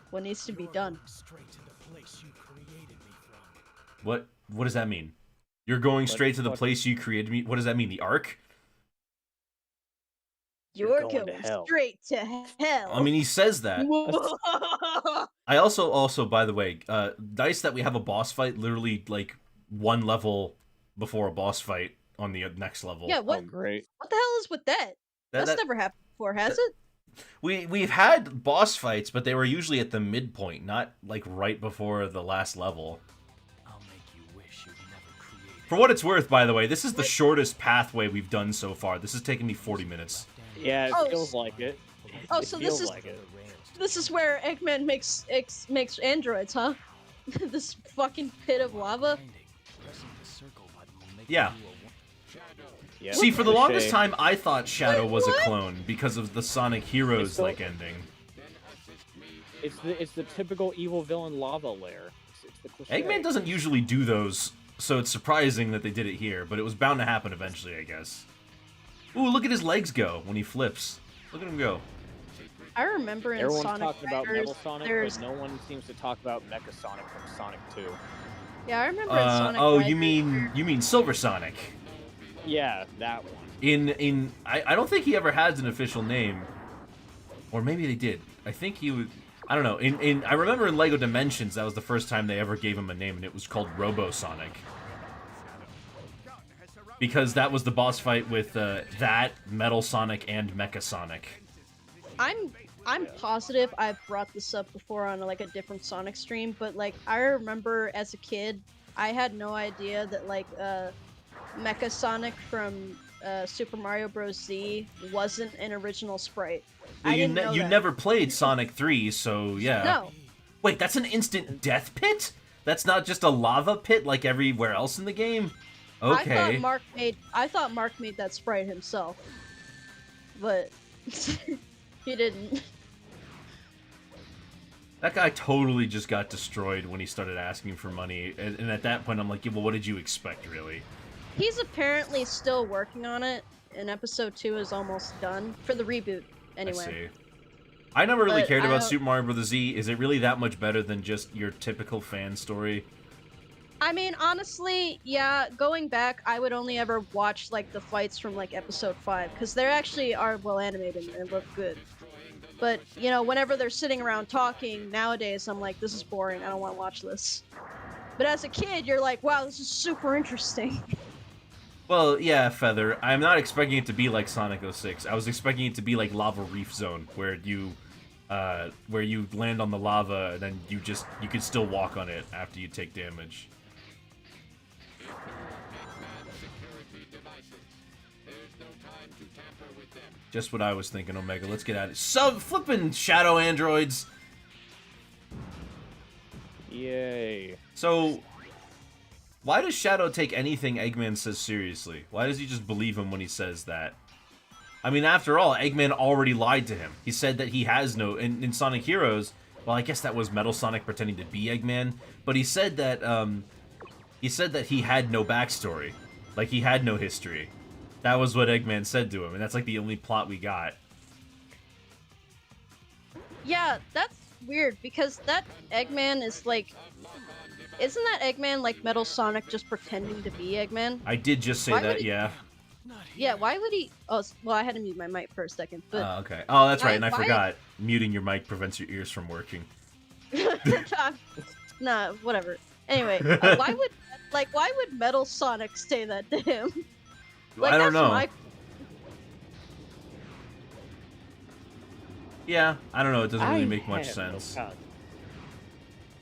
What needs to be done? Straight to the place you created me from. What does that mean? You're going straight to the place you created me? What does that mean? The Ark? You're going straight to hell. I mean, he says that. I also, by the way, nice that we have a boss fight literally like one level before a boss fight on the next level. Yeah, what? Oh, great. What the hell is with that? That's never happened before, has it? We've had boss fights, but they were usually at the midpoint, not like right before the last level. I'll make you wish you'd never created. For what it's worth, by the way, this is the shortest pathway we've done so far. This has taken me 40 minutes. Yeah, it feels like it. Oh, so this is where Eggman makes androids, huh? This fucking pit of lava. Yeah. Yep. See, for the longest time, I thought Shadow was a clone because of the Sonic Heroes like ending. It's the typical evil villain lava lair. It's the cliche. Eggman doesn't usually do those, so it's surprising that they did it here, but it was bound to happen eventually, I guess. Ooh, look at his legs go when he flips. Look at him go. I remember in Everyone's Sonic talking about Riders, Metal Sonic, but no one seems to talk about Mecha Sonic from Sonic 2. Yeah, I remember in Sonic oh, Riders, you mean Silver Sonic? Yeah, that one. I don't think he ever has an official name, or maybe they did. I think he would. I don't know. I remember in Lego Dimensions that was the first time they ever gave him a name, and it was called Robo Sonic. Because that was the boss fight with that, Metal Sonic, and Mecha Sonic. I'm positive I've brought this up before on like a different Sonic stream, but like I remember as a kid, I had no idea that like Mecha Sonic from Super Mario Bros. Z wasn't an original sprite. Well, I didn't know you that. never played Sonic 3, so yeah. No. Wait, that's an instant death pit? That's not just a lava pit like everywhere else in the game? Okay. I thought Mark made that sprite himself, but he didn't. That guy totally just got destroyed when he started asking for money, and at that point I'm like, yeah, well, what did you expect, really? He's apparently still working on it, and episode 2 is almost done for the reboot. Anyway. I see. I never really cared about don't- Super Mario Bros. Z. Is it really that much better than just your typical fan story? I mean, honestly, yeah, going back, I would only ever watch, like, the fights from, like, episode 5, because they actually are well animated and look good. But, you know, whenever they're sitting around talking, nowadays, I'm like, this is boring, I don't want to watch this. But as a kid, you're like, wow, this is super interesting. Well, yeah, Feather. I'm not expecting it to be like Sonic 06. I was expecting it to be like Lava Reef Zone, where you land on the lava and then you can still walk on it after you take damage. Just what I was thinking, Omega. Let's get at it. Flippin' shadow androids! Yay. So, why does Shadow take anything Eggman says seriously? Why does he just believe him when he says that? I mean, after all, Eggman already lied to him. He said that he has no... In Sonic Heroes, well, I guess that was Metal Sonic pretending to be Eggman, but he said that he had no backstory. Like, he had no history. That was what Eggman said to him, and that's like the only plot we got. Yeah, that's weird, because that Eggman is like... isn't that Eggman like Metal Sonic just pretending to be Eggman? I did just say Why that, would he- yeah. Yeah, why would he? Oh, well, I had to mute my mic for a second, but Okay. Oh, that's right, and I why- forgot. Muting your mic prevents your ears from working. nah, whatever. Anyway, why would Metal Sonic say that to him? Like, I don't that's know. my- Yeah, I don't know. It doesn't really I make much have sense. no problem.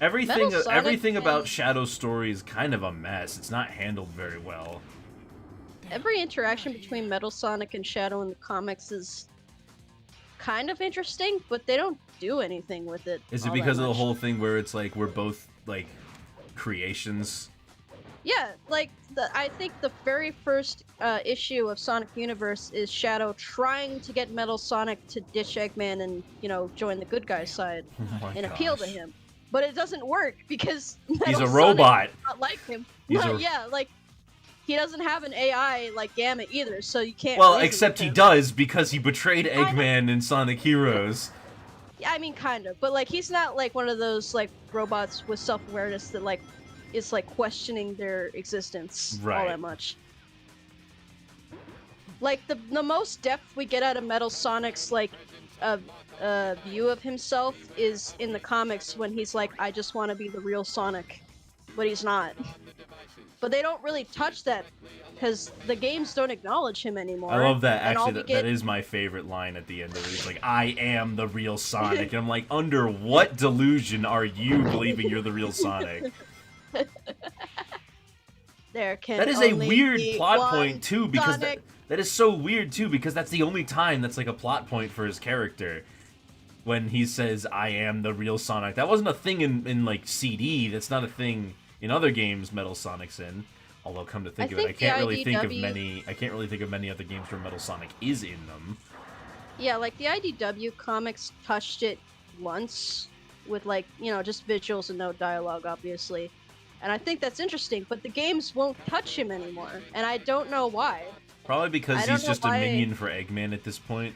Everything, Metal Sonic everything about and- Shadow's story is kind of a mess. It's not handled very well. Every interaction between Metal Sonic and Shadow in the comics is kind of interesting, but they don't do anything with it. Is it all that because of the much. whole thing where it's like we're both like creations? Yeah, like I think the very first issue of Sonic Universe is Shadow trying to get Metal Sonic to ditch Eggman and join the good guy's side Oh my and appeal to gosh. him, but it doesn't work because Metal He's a Sonic robot. is not like him. He's No, a- yeah, like he doesn't have an AI like Gamma either, so you can't. Well, reason except with he him. does because he betrayed Eggman in Sonic Heroes. Yeah, I mean, kind of, but like he's not like one of those like robots with self-awareness that like is like questioning their existence all Right. that much. Like the most depth we get out of Metal Sonic's like view of himself is in the comics when he's like, I just want to be the real Sonic, but he's not. But they don't really touch that because the games don't acknowledge him anymore. I love that. and all Actually, we that get- is my favorite line at the end of it. He's like, "I am the real Sonic," and I'm like, "Under what delusion are you believing you're the real Sonic?" There can That is a only weird be plot one point too, because Sonic. that is so weird too, because that's the only time that's like a plot point for his character. When he says, "I am the real Sonic," that wasn't a thing in like CD. That's not a thing in other games Metal Sonic's in. Although, come to think of it, I think the can't really think of IDW many. I can't really think of many other games where Metal Sonic is in them. Yeah, like the IDW comics touched it once with like, just visuals and no dialogue, obviously. And I think that's interesting, but the games won't touch him anymore, and I don't know why. Probably because I don't he's know just a why- minion for Eggman at this point.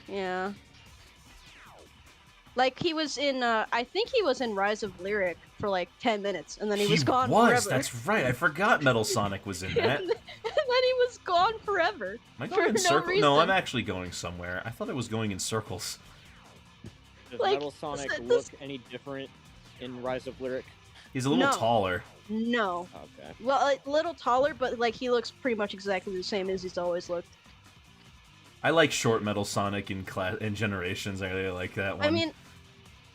Yeah. Like he was in, I think he was in Rise of Lyric for like 10 minutes, and then he was gone forever. That's right. I forgot Metal Sonic was in that. and then he was gone forever. Am I for going in no circles? No, I'm reason. actually going somewhere. I thought I was going in circles. Does Like, Metal Sonic this- look any different in Rise of Lyric? He's a little No. taller. No. Okay. Well, a little taller, but like he looks pretty much exactly the same as he's always looked. I like short Metal Sonic in Generations. I really like that one. I mean,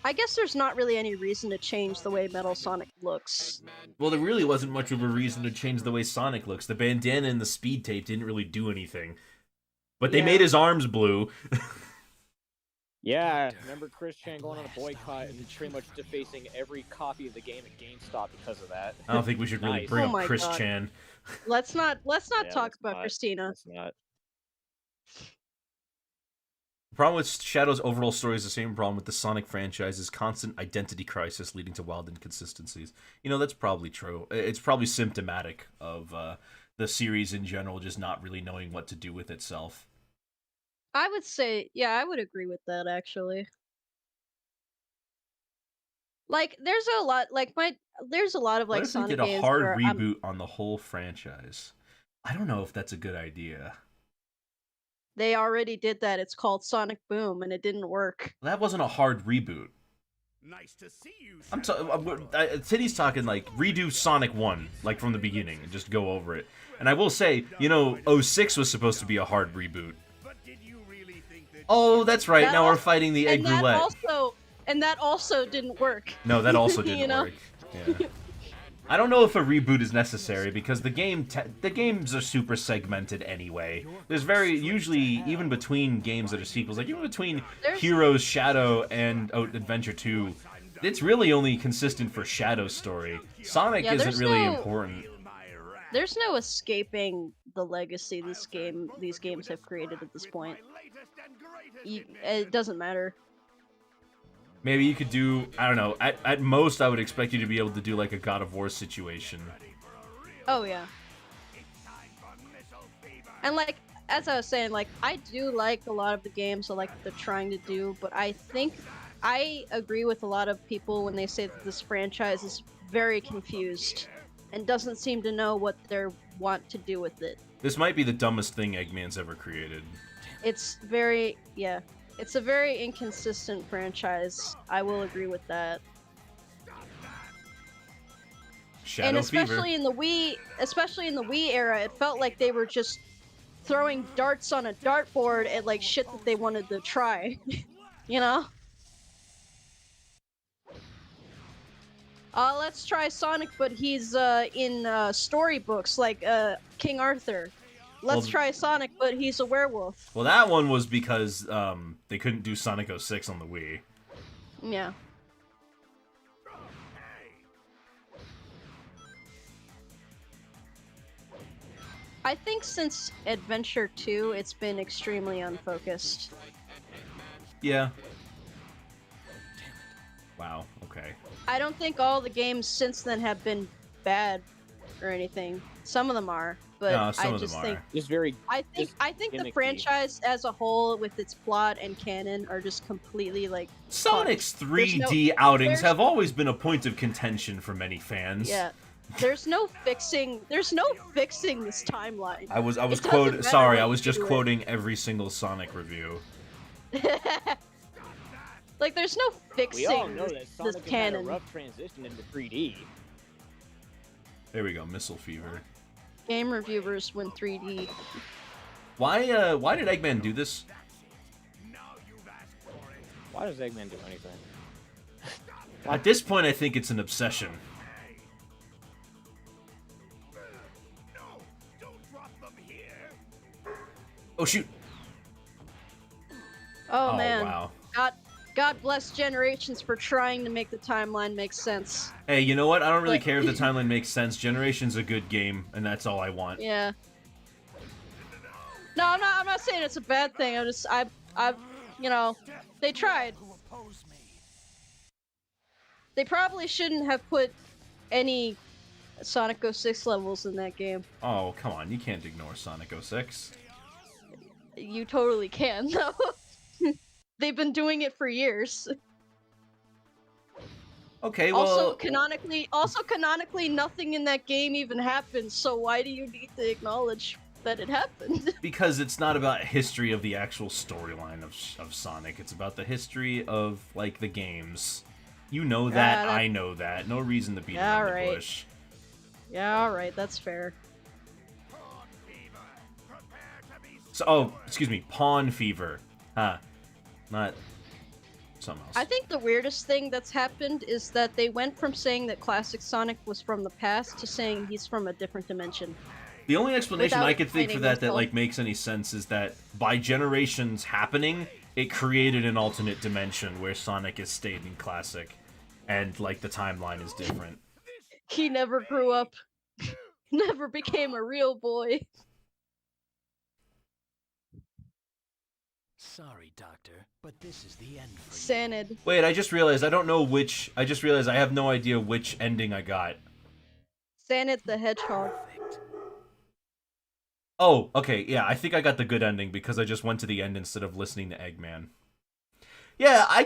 I guess there's not really any reason to change the way Metal Sonic looks. well, there really wasn't much of a reason to change the way Sonic looks. The bandana and the speed tape didn't really do anything. But they Yeah. made his arms blue. Yeah, remember Chris Chan going on a boycott and pretty much defacing every copy of the game at GameStop because of that. I don't think we should really Nice. bring Oh up my Chris God. Chan. Let's not Yeah, talk let's about not. Christina. That's not. The problem with Shadow's overall story is the same problem with the Sonic franchise's constant identity crisis leading to wild inconsistencies. That's probably true. It's probably symptomatic of the series in general just not really knowing what to do with itself. I would say, yeah, I would agree with that actually. Like, there's a lot of like What if they Sonic did a games hard where reboot on the whole franchise? I don't know if that's a good idea. they already did that. It's called Sonic Boom, and it didn't work. That wasn't a hard reboot. Nice to see you. Tiddy's talking like redo Sonic 1, like from the beginning, and just go over it. And I will say, 06 was supposed to be a hard reboot. But did you really think that? Oh, that's right. That Now we're al- fighting the egg and that roulette. also didn't work. No, that also You didn't know? work. Yeah. I don't know if a reboot is necessary because the games are super segmented anyway. There's usually even between games that are sequels, like even between There's- Heroes, Shadow, and Adventure 2, it's really only consistent for Shadow's story. Sonic Yeah, isn't there's really no- important. There's no escaping the legacy these games have created at this point. It doesn't matter. Maybe you could do, I don't know, at most I would expect you to be able to do like a God of War situation. Oh yeah. And like, as I was saying, like I do like a lot of the games that like they're trying to do, but I think I agree with a lot of people when they say that this franchise is very confused and doesn't seem to know what they want to do with it. This might be the dumbest thing Eggman's ever created. It's very, yeah. It's a very inconsistent franchise. I will agree with that. Shadow And especially Fever. in the Wii era, it felt like they were just throwing darts on a dartboard at like shit that they wanted to try. You know? Let's try Sonic, but he's in storybooks like King Arthur. Let's try Sonic, but he's a werewolf. Well, that one was because they couldn't do Sonic 06 on the Wii. Yeah. I think since Adventure 2, it's been extremely unfocused. Yeah. Wow, okay. I don't think all the games since then have been bad or anything. Some of them are, but No, some I of just them think are. Just very. I think the gimmicky. franchise as a whole, with its plot and canon, are just completely like Sonic's fucked. 3D outings have always been a point of contention for many fans. Yeah. There's no fixing this timeline. I was It doesn't quoting. matter Sorry, what I was you just do it. quoting every single Sonic review. Like, there's no We all fixing know that this Sonic has had a canon. rough transition into 3D. There we go, Missile Fever. Game reviewers win 3D. Why did Eggman do this? Why does Eggman do anything? At this point, I think it's an obsession. Oh shoot! Oh, man. Wow. God bless Generations for trying to make the timeline make sense. Hey, you know what? I don't really But- care if the timeline makes sense. Generation's a good game, and that's all I want. Yeah. No, I'm not saying it's a bad thing. You know, they tried. They probably shouldn't have put any Sonic 06 levels in that game. Oh, come on. You can't ignore Sonic 06. You totally can, though. They've been doing it for years. Okay, well... Also canonically, nothing in that game even happened, so why do you need to acknowledge that it happened? Because it's not about history of the actual storyline of Sonic. It's about the history of, like, the games. You know that, I know that. No reason to beat around the bush. Yeah, alright, that's fair. So, oh, excuse me, Pawn Fever. Huh. Not something else. I think the weirdest thing that's happened is that they went from saying that classic Sonic was from the past to saying he's from a different dimension. The only explanation Without I could think for that explaining like makes any sense is that by Generations happening, it created an alternate dimension where Sonic has stayed in classic, and like the timeline is different. He never grew up. Never became a real boy. Sorry, Doctor, but this is the end for you. Sanid. Wait, I just realized I don't know which. I just realized I have no idea which ending I got. Sanid the Hedgehog. Perfect. Oh, okay, yeah, I think I got the good ending because I just went to the end instead of listening to Eggman. Yeah, I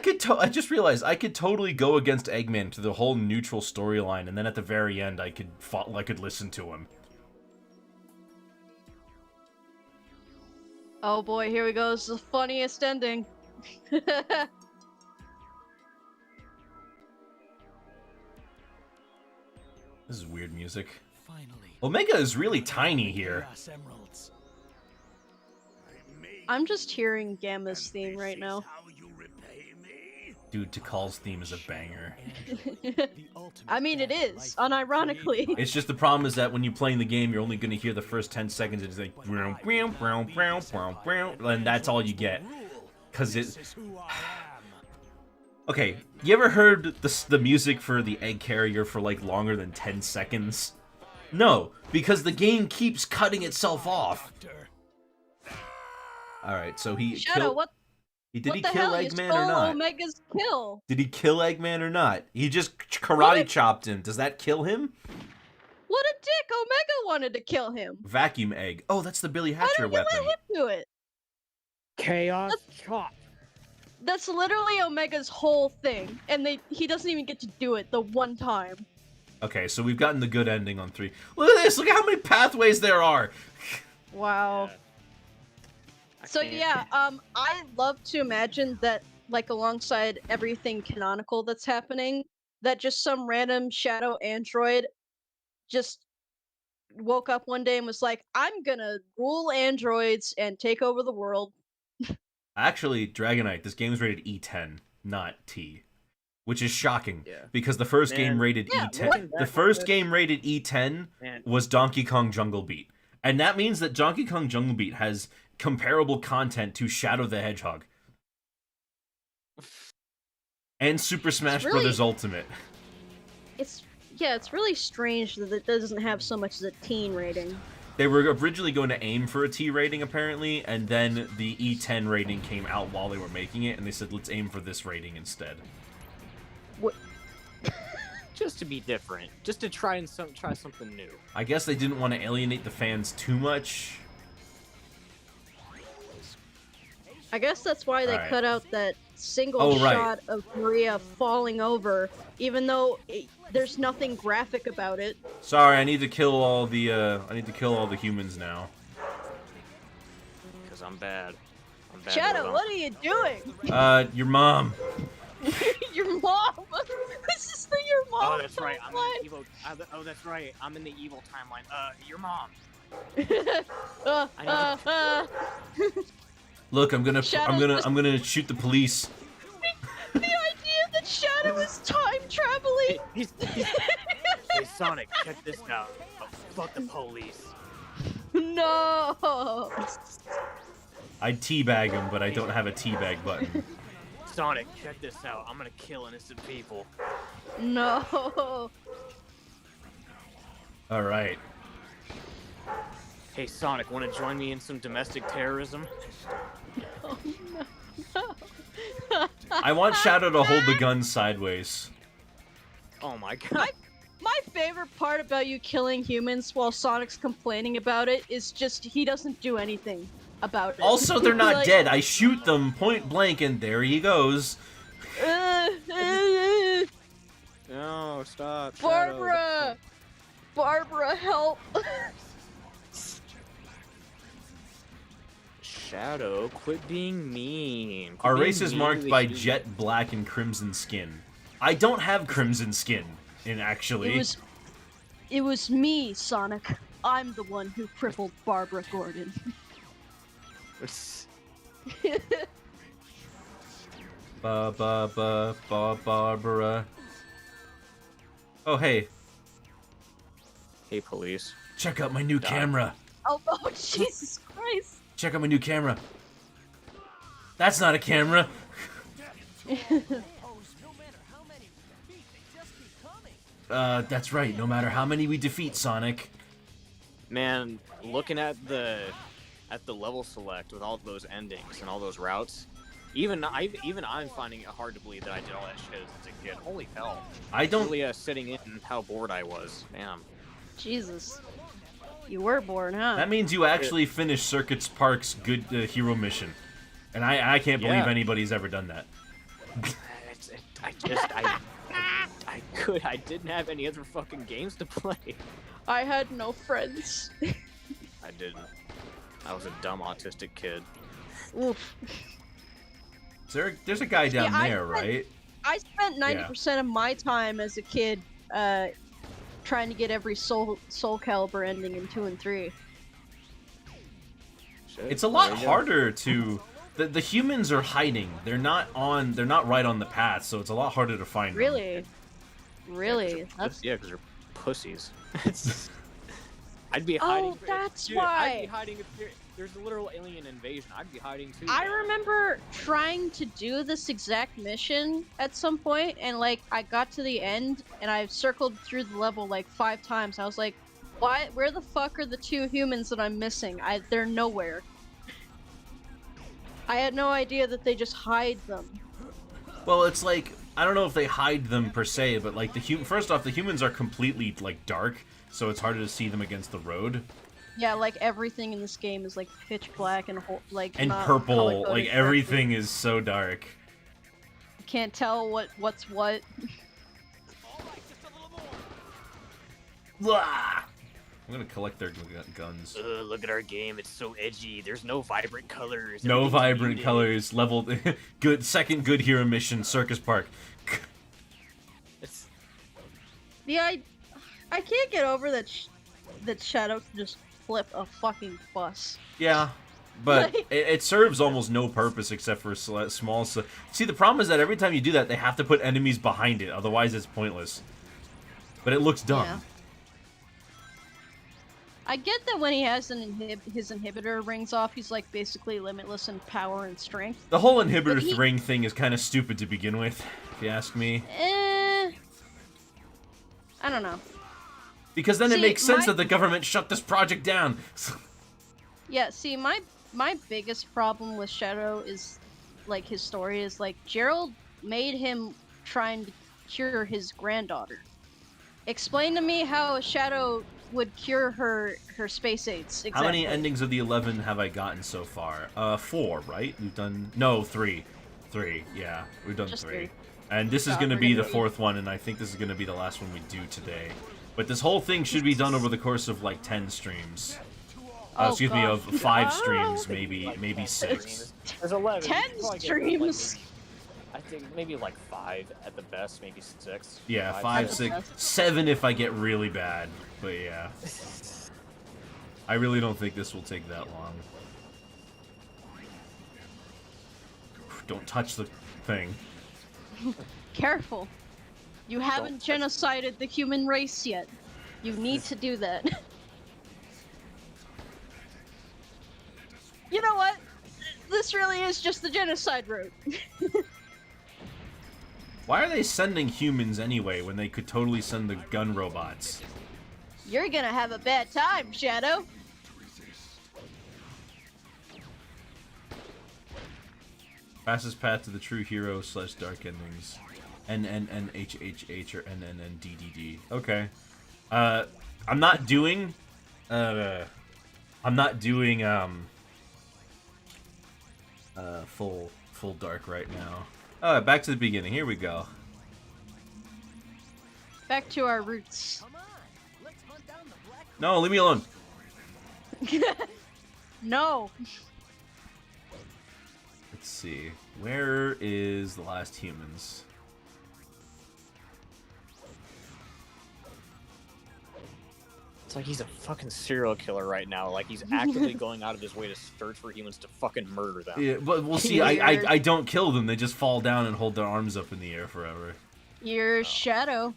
just realized I could totally go against Eggman to the whole neutral storyline, and then at the very end I could listen to him. Oh boy, here we go. This is the funniest ending. This is weird music. Finally. Omega is really tiny here. Chaos Emeralds. I'm just hearing Gamma's theme right now. Dude, Tikal's theme is a banger. I mean, it is, unironically. It's just the problem is that when you're playing the game, you're only going to hear the first 10 seconds. It's like, brown, brown, brown, brown, brown, brown, and that's all you get. Because it... Okay, you ever heard the music for the egg carrier for like longer than 10 seconds? No, because the game keeps cutting itself off. Alright, so he Shadow, killed... what Did the he kill hell? You Eggman stole or not? Omega's kill. Did he kill Eggman or not? He just karate What? chopped him. Does that kill him? What a dick! Omega wanted to kill him. Vacuum egg. Oh, that's the Billy Why Hatcher don't you weapon. let him do it? Chaos Chop. That's literally Omega's whole thing, and he doesn't even get to do it the one time. Okay, so we've gotten the good ending on 3. Look at this! Look at how many pathways there are! Wow. I So can't- yeah, I love to imagine that, like, alongside everything canonical that's happening, that just some random shadow android just woke up one day and was like, I'm gonna rule androids and take over the world. Actually, Dragonite, this game's rated E10, not T. Which is shocking, Yeah. because the first game Man, rated yeah, E10. looking The back first at game rated E10 Man. was Donkey Kong Jungle Beat. And that means that Donkey Kong Jungle Beat has comparable content to Shadow the Hedgehog. And Super Smash really- Bros. Ultimate. It's really strange that it doesn't have so much as a teen rating. They were originally going to aim for a T rating, apparently, and then the E10 rating came out while they were making it, and they said, let's aim for this rating instead. What? Just to be different, just to try something new. I guess they didn't want to alienate the fans too much. I guess that's why they Alright. cut out that single Oh, right. shot of Maria falling over, even though there's nothing graphic about it. Sorry, I need to kill all the humans now. Because I'm bad. I'm bad. Shadow, with what are you doing? Your mom. Your mom. This is your mom. Oh, that's right. I'm in the evil. Oh, that's right. I'm in the evil timeline. Your mom. Look, I'm gonna Shadow's I'm gonna shoot the police. The idea that Shadow is time traveling. Hey, Sonic, check this out. Oh, fuck the police. No. I'd teabag him, but I don't have a teabag button. Sonic, check this out. I'm gonna kill innocent people. No. All right. Hey, Sonic, want to join me in some domestic terrorism? Oh, no. I want Shadow to hold the gun sideways. Oh my god. My favorite part about you killing humans while Sonic's complaining about it is just he doesn't do anything about it. Also, they're not Like, dead. I shoot them point blank, and there he goes. No, stop. Barbara! Barbara, help! Shadow, quit being mean. Quit Our being race is mean marked to the by humans. jet black and crimson skin. I don't have crimson skin, actually. It was me, Sonic. I'm the one who crippled Barbara Gordon. Barbara. Oh, hey. Hey, police. Check out my new camera. Oh, Jesus Christ! Check out my new camera. That's not a camera. That's right. No matter how many we defeat, Sonic. Man, looking at the level select with all those endings and all those routes, even I'm finding it hard to believe that I did all that shit as a kid. Holy hell! I don't. Really, sitting in how bored I was. Damn. Jesus. You were born, huh? That means you actually finished Circuits Park's good hero mission, and I can't believe Yeah. anybody's ever done that. I didn't have any other fucking games to play. I had no friends. I didn't. I was a dumb autistic kid. Oof. There's a guy down Yeah, I there, spent- right? I spent 90% of my time as a kid trying to get every Soul Calibur ending in 2 and 3. Shit, It's a lot there you go. harder to. The humans are hiding. They're not right on the path, so it's a lot harder to find them. Really? Really? Because they're pussies. I'd be hiding. That's Dude, why. I'd be hiding if there's a literal alien invasion. I'd be hiding too. I man. remember trying to do this exact mission at some point, and like I got to the end, and I circled through the level like 5 times. I was like, "Why? Where the fuck are the 2 humans that I'm missing? They're nowhere." I had no idea that they just hide them. Well, it's like I don't know if they hide them per se, but like first off, the humans are completely like dark, so it's harder to see them against the road. Yeah, like everything in this game is like pitch black and like And not purple, color-coded like correctly. everything is so dark. You can't tell what's what. Blah! I'm gonna collect their guns. Look at our game. It's so edgy. There's no vibrant colors. No Everything's vibrant muted. colors. Level good. Second good hero mission. Circus Park. It's Yeah, I can't get over that that Shadow can just flip a fucking bus. Yeah, but Like- it serves almost no purpose except for small. See, the problem is that every time you do that, they have to put enemies behind it. Otherwise, it's pointless. But it looks dumb. Yeah. I get that when he has his inhibitor rings off, he's like basically limitless in power and strength. The whole inhibitor But he- ring thing is kind of stupid to begin with, if you ask me. I don't know. Because then it See, makes sense my- that the government shut this project down. Yeah, see, my biggest problem with Shadow is, like, his story is, like, Gerald made him trying to cure his granddaughter. Explain to me how Shadow would cure her space aids, exactly. How many endings of the 11 have I gotten so far? 4, right? We've done... No, 3. 3, yeah. We've done Just 3. three. And this is God, going to we're be gonna the be- 4th one, and I think this is going to be the last one we do today. But this whole thing should be done over the course of, like, 10 streams. Oh, Excuse me, God. of 5 Ah. streams, maybe 6. There's 11. 10 You could probably get, like, streams. I think maybe like 5 at the best, maybe 6. Yeah, 5, Five. 6, 7 if I get really bad. But yeah. I really don't think this will take that long. Don't touch the thing. Careful. You haven't genocided the human race yet. You need to do that. You know what? This really is just the genocide route. Why are they sending humans anyway when they could totally send the gun robots? You're gonna have a bad time, Shadow. Fastest path to the true hero / dark endings. NNNHHH or NNNDDD. Okay. I'm not doing full dark right now. Back to the beginning. Here we go. Back to our roots. Come on, let's hunt down the black. No, leave me alone. No. Let's see. Where is the last humans? It's like he's a fucking serial killer right now. Like he's actively going out of his way to search for humans to fucking murder them. Yeah, but we'll see. I don't kill them. They just fall down and hold their arms up in the air forever. You're Shadow.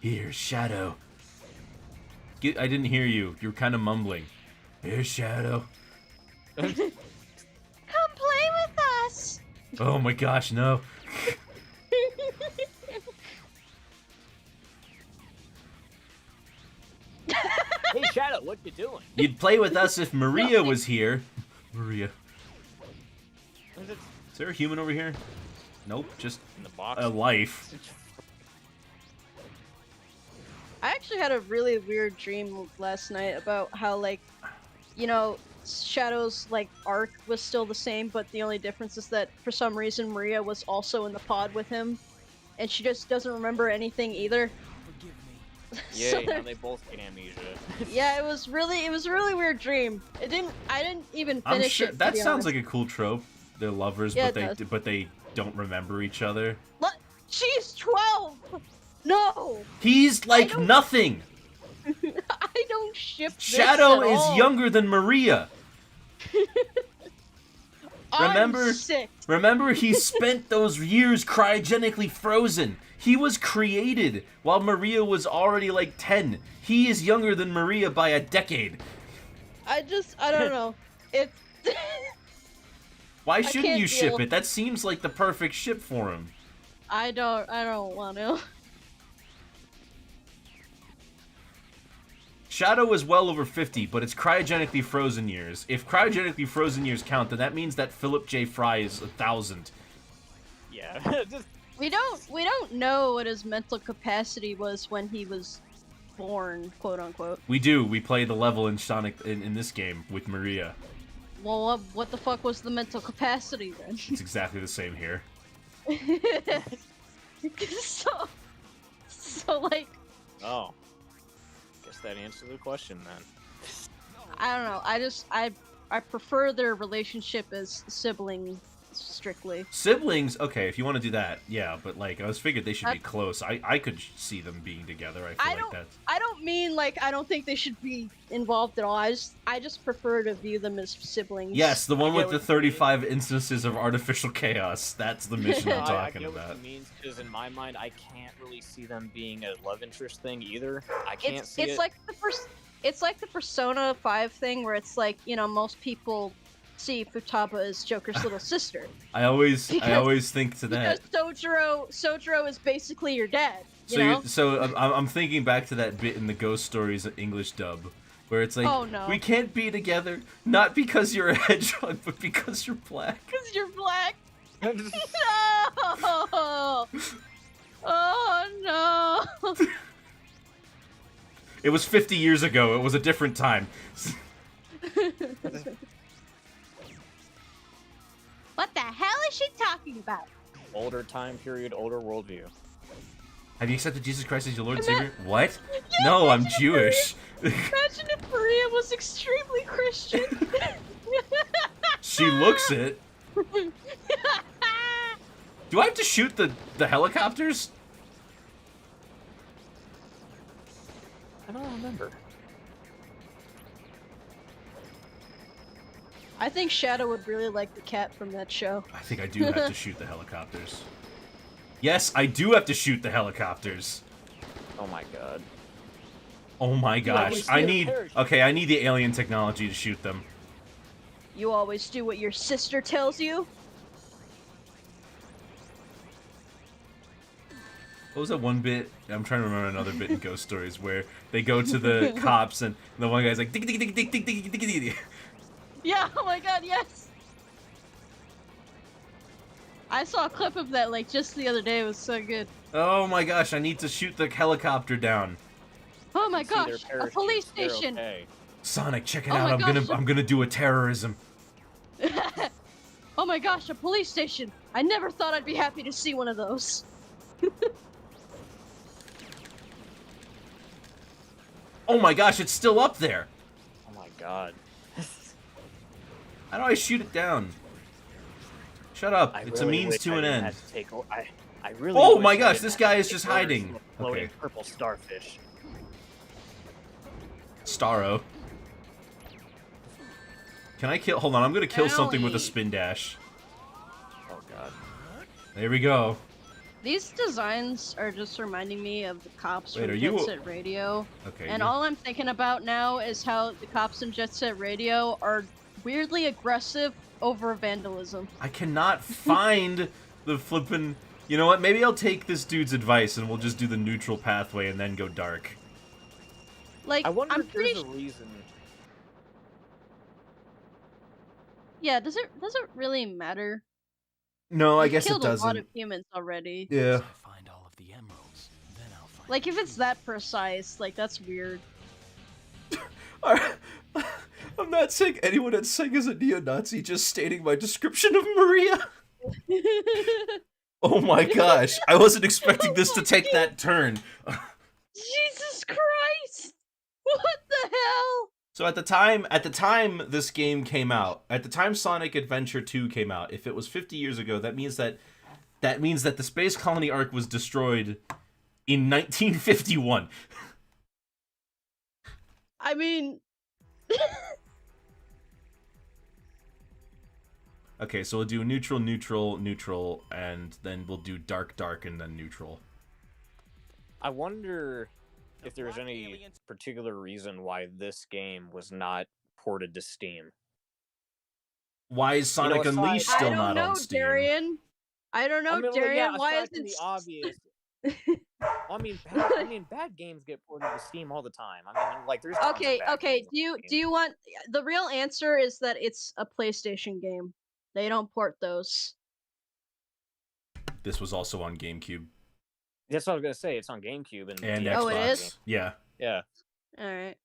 Here, Shadow. I didn't hear you. You're kind of mumbling. Here, Shadow. Come play with us. Oh my gosh, no. Hey Shadow, what you doing? You'd play with us if Maria was here. Maria. Is there a human over here? Nope, just In the box. a life. I actually had a really weird dream last night about how, like, you know, Shadow's, like, arc was still the same, but the only difference is that for some reason Maria was also in the pod with him, and she just doesn't remember anything either. Forgive me. Yay, So now there- they both get amnesia. Yeah, it was a really weird dream. I didn't even I'm finish sure it. that sounds like a cool trope. They're lovers, Yeah, but they don't remember each other. like she's 12. No, He's like don't- nothing. I don't ship this Shadow at is all. younger than Maria. Remember- I'm sick. Remember, he spent those years cryogenically frozen. He was created while Maria was already like 10. He is younger than Maria by a decade. I don't know. It's Why shouldn't can't you ship deal. it? That seems like the perfect ship for him. I don't want to. Shadow is well over 50, but it's cryogenically frozen years. If cryogenically frozen years count, then that means that Philip J. Fry is 1,000. Yeah, just We don't know what his mental capacity was when he was born, quote unquote. We do. We play the level in Sonic in this game with Maria. Well, what the fuck was the mental capacity then? It's exactly the same here. so like, Oh, guess that answers the question then. I don't know. I prefer their relationship as siblings strictly. Siblings, okay, if you want to do that, yeah, but like I was figured they should be close. I could see them being together. I feel like that's. I don't mean like I don't think they should be involved at all. I just prefer to view them as siblings. Yes, the one with the 35 instances of artificial chaos. That's the mission I'm talking I about. What it means, because in my mind, I can't really see them being a love interest thing either. I can't see it. It's like the Persona 5 thing where it's like, you know, most people see Futaba as Joker's little sister. I always think to that. Because Sojiro is basically your dad. I'm thinking back to that bit in the Ghost Stories English dub, where it's like, oh, no. We can't be together, not because you're a hedgehog, but because you're black. Because you're black. No. Oh no. It was 50 years ago. It was a different time. What the hell is she talking about? Older time period, older worldview. Have you accepted Jesus Christ as your Lord and Savior? What? Yeah, no, I'm Jewish. Imagine if Maria was extremely Christian. She looks it. Do I have to shoot the helicopters? I don't remember. I think Shadow would really like the cat from that show. I think I do have to shoot the helicopters. Yes, I do have to shoot the helicopters. Oh my god. Oh my gosh. I need the alien technology to shoot them. You always do what your sister tells you? What was that one bit? I'm trying to remember another bit in Ghost Stories where they go to the cops and the one guy's like, dick, dick, dick, dick, dick, dick, dick, dick, dick. Yeah, oh my god, yes! I saw a clip of that like just the other day. It was so good. Oh my gosh, I need to shoot the helicopter down. Oh my gosh, a police station. Okay. Sonic, check it out. I'm gonna do a terrorism. Oh my gosh, a police station. I never thought I'd be happy to see one of those. Oh my gosh, it's still up there. Oh my god. How do I shoot it down? Shut up. It's a means to an end. I really oh my gosh, this guy is just hiding. Okay. Purple starfish. Starro. Can I kill? Hold on, I'm gonna kill something with a spin dash. Oh god. There we go. These designs are just reminding me of the cops from Jet Set Radio. Okay. And all I'm thinking about now is how the cops in Jet Set Radio are weirdly aggressive over vandalism. I cannot find the flippin'... You know what? Maybe I'll take this dude's advice and we'll just do the neutral pathway and then go dark. Like, I wonder if there's a reason. Yeah, does it really matter? No, I guess it doesn't. Killed a lot of humans already. Yeah. Find all of the emeralds, then I'll find like, if it's that precise, like, that's weird. I'm not saying anyone at Sega is a neo-Nazi, just stating my description of Maria. Oh my gosh, I wasn't expecting this to take that turn. Jesus Christ! What the hell? So at the time this game came out, at the time Sonic Adventure 2 came out, if it was 50 years ago, that means that the Space Colony arc was destroyed in 1951. I mean... Okay, so we'll do neutral, neutral, neutral, and then we'll do dark, dark, and then neutral. I wonder if there's any particular reason why this game was not ported to Steam. Why is Sonic Unleashed still not on Steam? Darian. I don't know, Darian. Why isn't the obvious? I mean, bad games get ported to Steam all the time. I mean, like there's okay. Do you want the real answer? Is that it's a PlayStation game? They don't port those. This was also on GameCube. That's what I was gonna say. It's on GameCube and Xbox. Oh, it is? Yeah. Yeah. All right.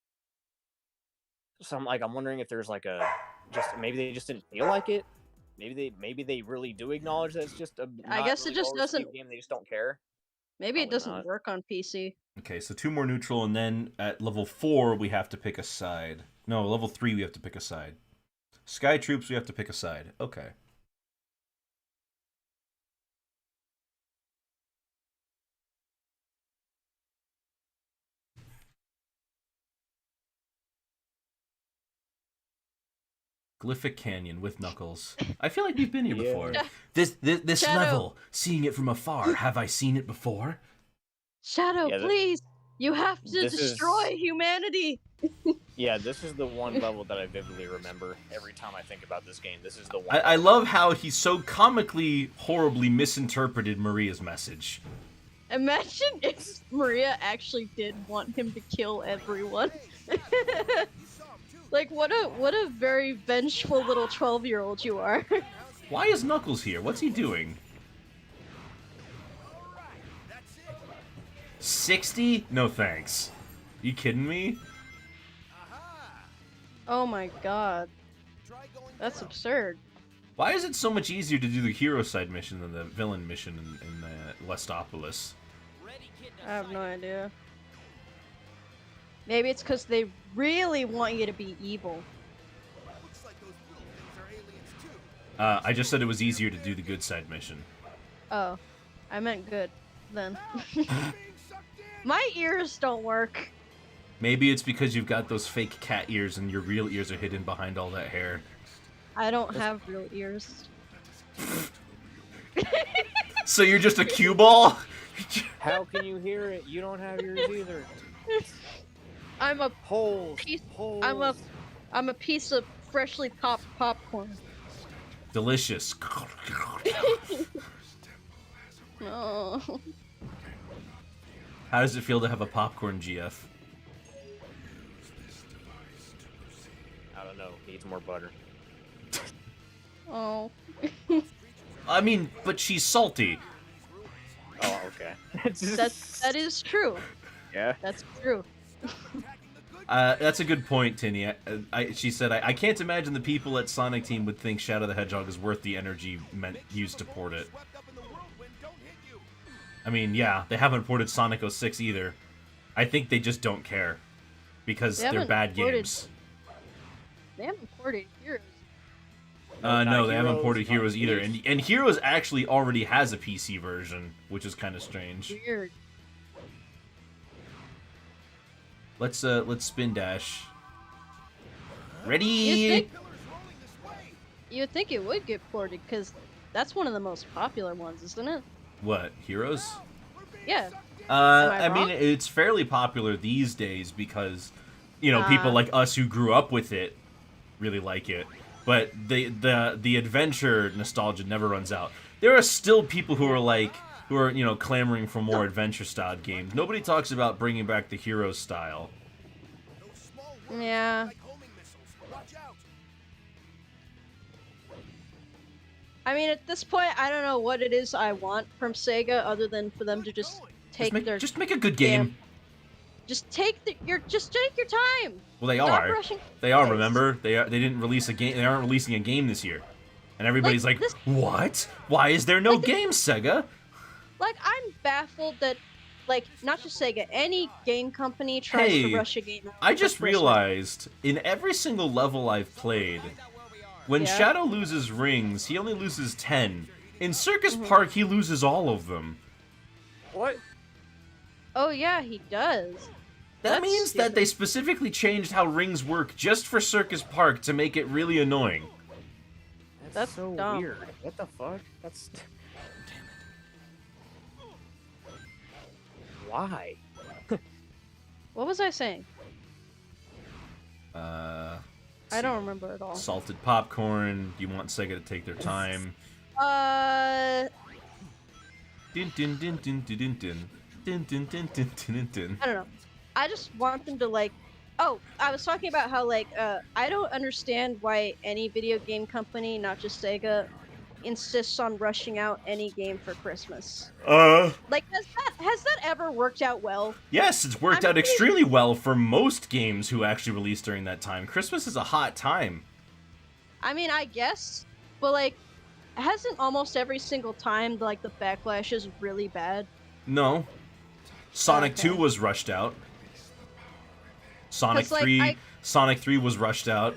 So I'm wondering if there's like maybe they just didn't feel like it. Maybe they really do acknowledge that it's just a. I guess it just doesn't. Game. They just don't care. Maybe it Probably doesn't not. work on PC. Okay, so 2 more neutral, and then at level 4 we have to pick a side. No, level 3 we have to pick a side. Sky Troops we have to pick a side. Okay. Glyphic Canyon with Knuckles. I feel like we've been here Yeah. before. This Shadow. level, seeing it from afar, have I seen it before? Shadow, Yeah, please! You have to this destroy humanity! Yeah, this is the one level that I vividly remember every time I think about this game. This is the one. I love how he so comically, horribly misinterpreted Maria's message. Imagine if Maria actually did want him to kill everyone. Like, what a very vengeful little 12-year-old you are. Why is Knuckles here? What's he doing? 60? No thanks. You kidding me? Oh my god. That's absurd. Why is it so much easier to do the hero side mission than the villain mission in Westopolis? I have no idea. Maybe it's because they really want you to be evil. I just said it was easier to do the good side mission. Oh, I meant good, then. My ears don't work. Maybe it's because you've got those fake cat ears and your real ears are hidden behind all that hair. I don't have real ears. So you're just a cue ball? How can you hear it? You don't have yours either. I'm a Holes. piece. Holes. I'm a piece of freshly popped popcorn. Delicious. Oh. How does it feel to have a popcorn GF? I don't know. Needs more butter. Oh. I mean, but she's salty. Oh, okay. That is true. Yeah. That's true. That's a good point, Tinny. She said, I can't imagine the people at Sonic Team would think Shadow the Hedgehog is worth the energy used to port it. I mean, yeah, they haven't ported Sonic 06 either. I think they just don't care. Because they're bad games. They haven't ported Heroes. No, they haven't ported Heroes, Heroes either. And Heroes actually already has a PC version, which is kind of strange. Weird. Let's spin dash. Ready? You'd think it would get ported, because that's one of the most popular ones, isn't it? What, Heroes? Yeah. I wrong? mean, it's fairly popular these days because, you know, people like us who grew up with it really like it. But the adventure nostalgia never runs out. There are still people who are, you know, clamoring for more adventure-style games. Nobody talks about bringing back the Heroes style. Yeah. I mean, at this point, I don't know what it is I want from Sega other than for them to just take Just make a good game. Just take your time. Well, they Stop are. rushing They are. things. Remember, they didn't release a game. They aren't releasing a game this year, and everybody's like, this- "What? Why is there no game, Sega?" Like, I'm baffled that, like, not just Sega, any game company tries to rush a game out. I for just Christmas. realized in every single level I've played, when Yeah? Shadow loses rings, he only loses 10. In Circus Mm-hmm. Park, he loses all of them. What? Oh yeah, he does. That That's means that stupid. they specifically changed how rings work just for Circus Park to make it really annoying. That's so dumb. weird. What the fuck? That's. Why? What was I saying? Uh, I don't remember at all. salted popcorn. Do you want Sega to take their time? Dun dun dun dun dun dun dun. Dun dun dun dun dun dun. I don't know. I just want them to, like... Oh, I was talking about how, like, I don't understand why any video game company, not just Sega, insists on rushing out any game for Christmas. Like, Has that ever worked out well? yes, it's worked out extremely well for most games who actually released during that time. Christmas is a hot time. I mean, I guess, but, like, hasn't almost every single time, like, the backlash is really bad? No. Sonic 2 was rushed out. Sonic 3 Sonic 3 was rushed out.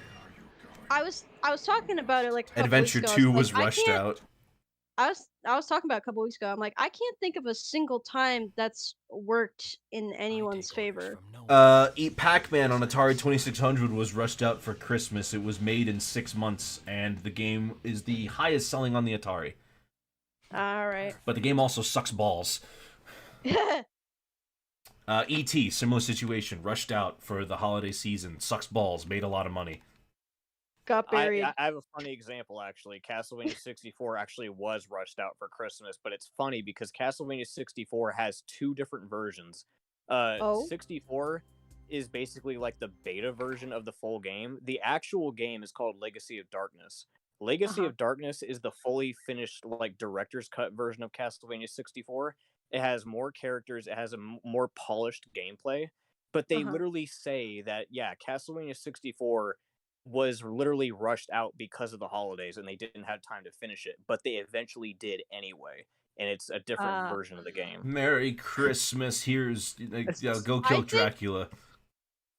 I was talking about it like a couple Adventure weeks ago. 2 was rushed out. I was talking about it a couple weeks ago. I'm like, I can't think of a single time that's worked in anyone's favor. Eat Pac-Man on Atari 2600 was rushed out for Christmas. It was made in 6 months, and the game is the highest selling on the Atari. All right. But the game also sucks balls. E.T., similar situation, rushed out for the holiday season, sucks balls, made a lot of money. Got buried. I have a funny example, actually. Castlevania 64 actually was rushed out for Christmas, but it's funny because Castlevania 64 has 2 different versions. 64 is basically like the beta version of the full game. The actual game is called Legacy of Darkness. Legacy of Darkness is the fully finished, like, director's cut version of Castlevania 64. It has more characters, it has a more polished gameplay, but they literally say that, yeah, Castlevania 64 was literally rushed out because of the holidays and they didn't have time to finish it, but they eventually did anyway, and it's a different version of the game. Merry Christmas, here's go kill Dracula.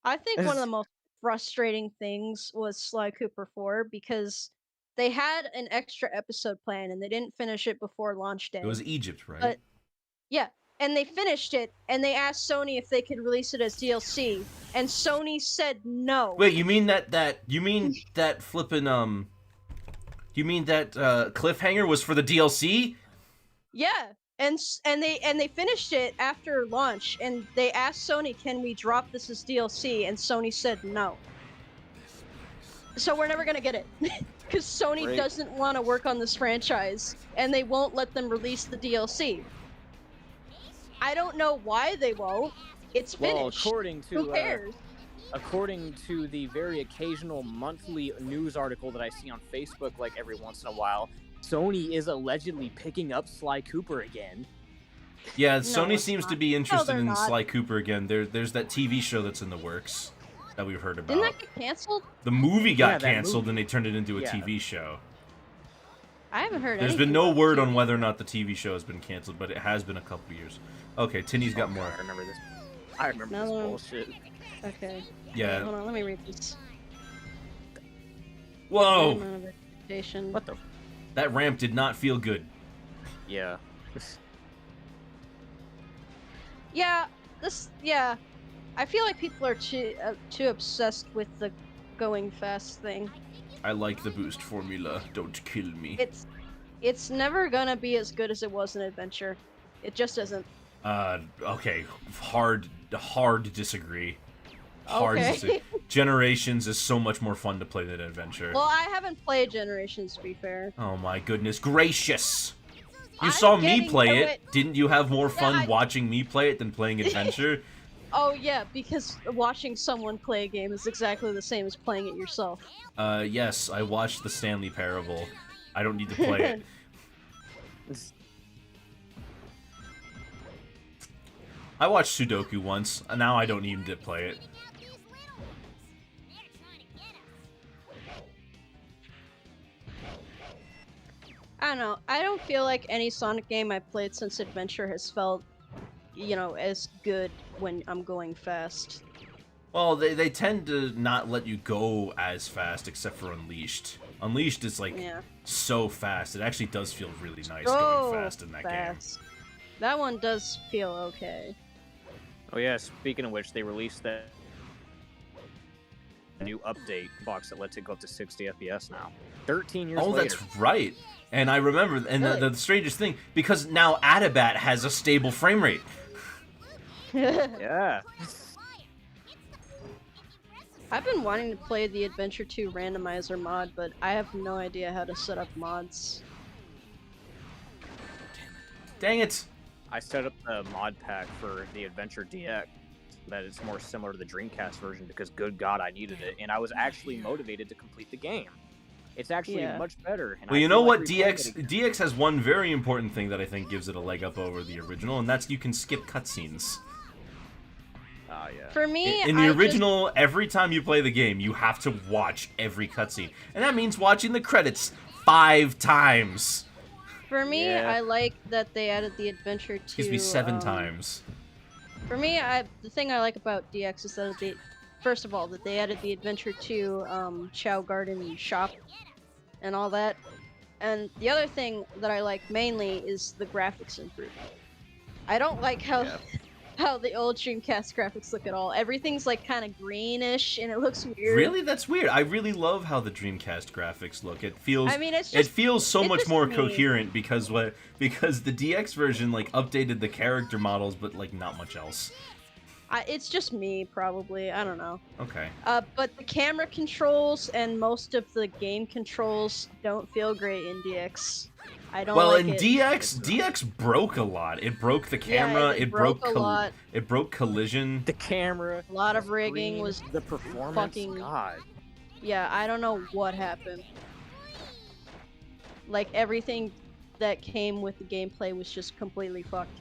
I think one of the most frustrating things was Sly Cooper 4 because they had an extra episode plan and they didn't finish it before launch day. It was Egypt, right? But, yeah, and they finished it, and they asked Sony if they could release it as DLC, and Sony said no. Wait, you mean that flippin' you mean that cliffhanger was for the DLC? Yeah, and they finished it after launch, and they asked Sony, "Can we drop this as DLC?" And Sony said no. So we're never gonna get it, because Sony doesn't want to work on this franchise, and they won't let them release the DLC. I don't know why they won't. It's finished. Well, according to who cares? According to the very occasional monthly news article that I see on Facebook, like every once in a while, Sony is allegedly picking up Sly Cooper again. Yeah, Sony seems to be interested in not. Sly Cooper again. There's that TV show that's in the works that we've heard about. Didn't that get canceled? The movie got canceled and they turned it into a TV show. I haven't heard There's been no word on whether or not the TV show has been canceled, but it has been a couple years. Okay, Tinny's got more. I remember this. I remember this bullshit. Okay. Yeah. Hold on, let me read this. Whoa! What the? That ramp did not feel good. Yeah. Yeah. Yeah. I feel like people are too obsessed with the going fast thing. I like the boost formula. Don't kill me. It's never gonna be as good as it was in Adventure. It just isn't. Okay. Hard to disagree. Okay. Generations is so much more fun to play than Adventure. Well, I haven't played Generations, to be fair. Oh my goodness gracious! You saw me play it. Didn't you have more fun watching me play it than playing Adventure? Oh yeah, because watching someone play a game is exactly the same as playing it yourself. Yes, I watched the Stanley Parable. I don't need to play it. I watched Sudoku once, and now I don't need to play it. I don't know. I don't feel like any Sonic game I've played since Adventure has felt, you know, as good when I'm going fast. Well, they tend to not let you go as fast, except for Unleashed. Unleashed is, like, so fast. It actually does feel really nice going fast in that game. That one does feel okay. Oh yeah, speaking of which, they released that new update box that lets it go up to 60 FPS now. 13 years later. Oh, that's right. And I remember, and the strangest thing, because now Adabat has a stable frame rate. Yeah. I've been wanting to play the Adventure 2 randomizer mod, but I have no idea how to set up mods. Dang it! I set up a mod pack for the Adventure DX that is more similar to the Dreamcast version because, good God, I needed it, and I was actually motivated to complete the game. It's actually much better. And well, you know what? DX has one very important thing that I think gives it a leg up over the original, and that's you can skip cutscenes. Oh, yeah. For me, in the original, every time you play the game, you have to watch every cutscene, and that means watching the credits 5 times. For me, Yeah. I like that they added the adventure to. Excuse me, 7 times. For me, the thing I like about DX is that first of all, that they added the adventure to Chow Garden Shop and all that. And the other thing that I like mainly is the graphics improvement. I don't like how how the old Dreamcast graphics look at all. Everything's like kind of greenish and it looks weird. Really? That's weird. I really love how the Dreamcast graphics look. It feels it feels so much more me. coherent because the DX version like updated the character models but like not much else. It's just me, probably. I don't know. Okay. But the camera controls and most of the game controls don't feel great in DX. I don't like it. DX broke a lot. It broke the camera. Yeah, it broke a lot. It broke collision. The camera. A lot of the rigging screen, was the performance. fucking. God. Yeah, I don't know what happened. Like everything that came with the gameplay was just completely fucked.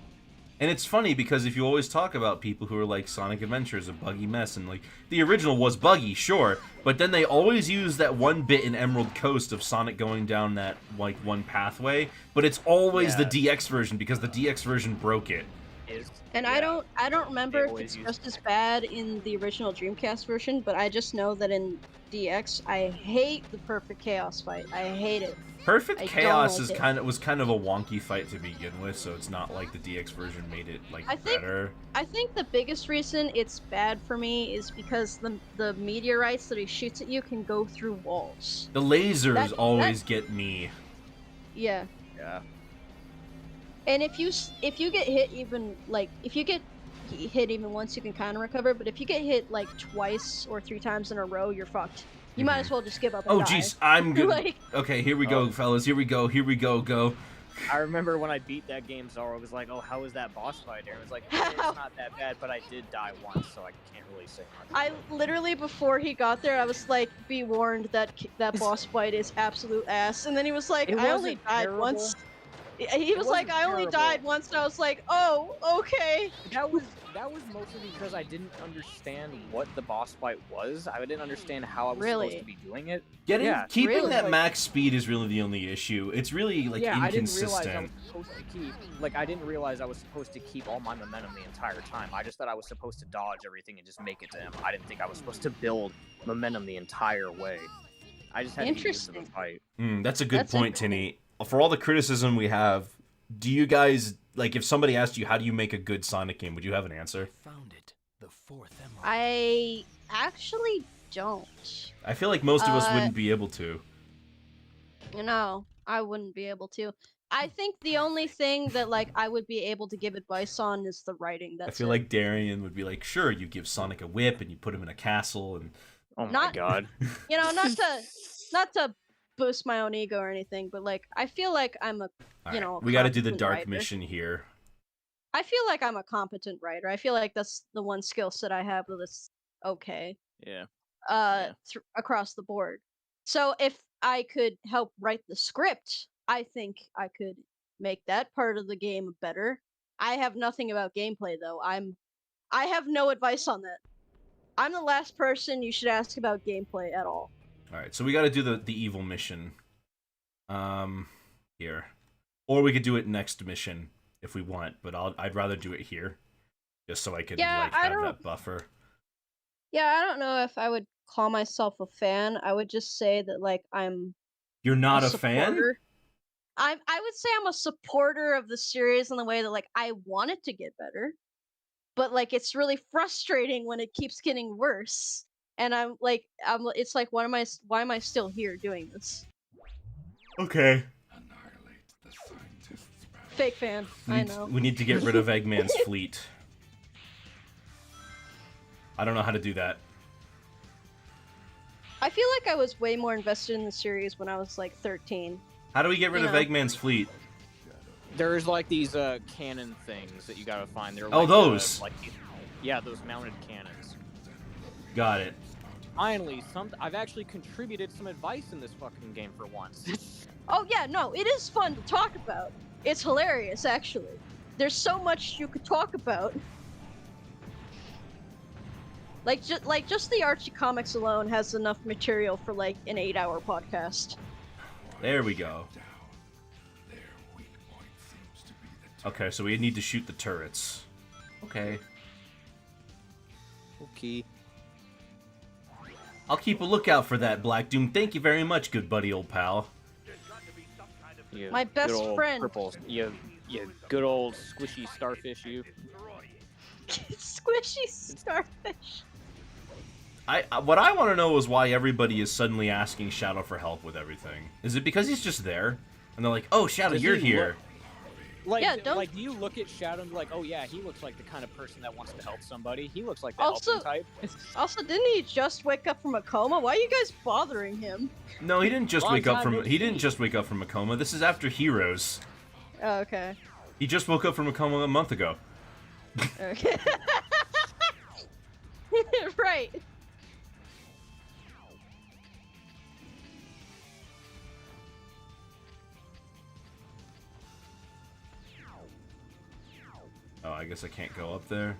And it's funny because if you always talk about people who are like Sonic Adventure is a buggy mess, and like the original was buggy, sure, but then they always use that one bit in Emerald Coast of Sonic going down that like one pathway, but it's always the DX version because the DX version broke it. And I don't remember if it's just as bad in the original Dreamcast version, but I just know that in DX I hate the Perfect Chaos fight. I hate it. Perfect Chaos was kind of a wonky fight to begin with, so it's not like the DX version made it like better. I think the biggest reason it's bad for me is because the meteorites that he shoots at you can go through walls. The lasers always get me. Yeah. Yeah. And if you get hit even like if you get hit even once, you can kind of recover, but if you get hit like twice or 3 times in a row, you're fucked. You might as well just give up and die. Oh jeez, I'm good. Like, okay, here we go, fellas. Here we go. Here we go. Go. I remember when I beat that game, Zara was like, "Oh, how was that boss fight?" There, it was like, "It's not that bad," but I did die once, so I can't really say much. I literally before he got there, I was like, "Be warned that boss fight is absolute ass." And then he was like, "I only died once." He was like, "I only died once," and I was like, "Oh, okay." That was mostly because I didn't understand what the boss fight was. I didn't understand how I was supposed to be doing it. Keeping that max speed is really the only issue. It's really like inconsistent. I didn't realize I was supposed to keep all my momentum the entire time. I just thought I was supposed to dodge everything and just make it to him. I didn't think I was supposed to build momentum the entire way. I just had to get used to the fight. That's a good point, Tinny. For all the criticism we have, do you guys, like, if somebody asked you how do you make a good Sonic game, would you have an answer? Found it. The 4th emerald. I actually don't. I feel like most of us wouldn't be able to. No, I wouldn't be able to. I think the only thing that like I would be able to give advice on is the writing. I feel like Darian would be like, sure, you give Sonic a whip and you put him in a castle and. Oh my god. You know, not to boost my own ego or anything, but like I feel like I'm we got to do the dark writer. mission here. I feel like I'm a competent writer. I feel like that's the one skill set I have that's okay. Yeah. Across the board. So if I could help write the script, I think I could make that part of the game better. I have nothing about gameplay though. I have no advice on that. I'm the last person you should ask about gameplay at all. All right, so we got to do the evil mission. Here, or we could do it next mission if we want, but I'd rather do it here, just so I can have that buffer. Yeah, I don't know if I would call myself a fan. I would just say that like I'm. You're not a fan? I would say I'm a supporter of the series in the way that like I want it to get better, but like it's really frustrating when it keeps getting worse. And it's like, why am I still here doing this? Okay. Fake fan, I know. We need to get rid of Eggman's fleet. I don't know how to do that. I feel like I was way more invested in the series when I was like 13. How do we get rid of Eggman's fleet? There's like these cannon things that you gotta find. They're like, those mounted cannons. Got it. Finally, I've actually contributed some advice in this fucking game for once. Oh yeah, no, it is fun to talk about. It's hilarious, actually. There's so much you could talk about. Like just the Archie comics alone has enough material for like an 8-hour podcast. There we go. Okay, so we need to shoot the turrets. Okay. Okay. I'll keep a lookout for that, Black Doom. Thank you very much, good buddy, old pal. You My best good old friend. Purple, you good old squishy starfish, you. Squishy starfish. What I want to know is why everybody is suddenly asking Shadow for help with everything. Is it because he's just there? And they're like, oh, Shadow, Does you're he here. Like, Yeah, don't- like, do you look at Shadow and be like, oh yeah, he looks like the kind of person that wants to help somebody. He looks like the Also- helping type. Also, didn't he just wake up from a coma? Why are you guys bothering him? No, he didn't just Long wake up time from no he didn't see. just wake up from a coma. This is after Heroes. Oh, okay. He just woke up from a coma a month ago. Okay. Right. Oh, I guess I can't go up there.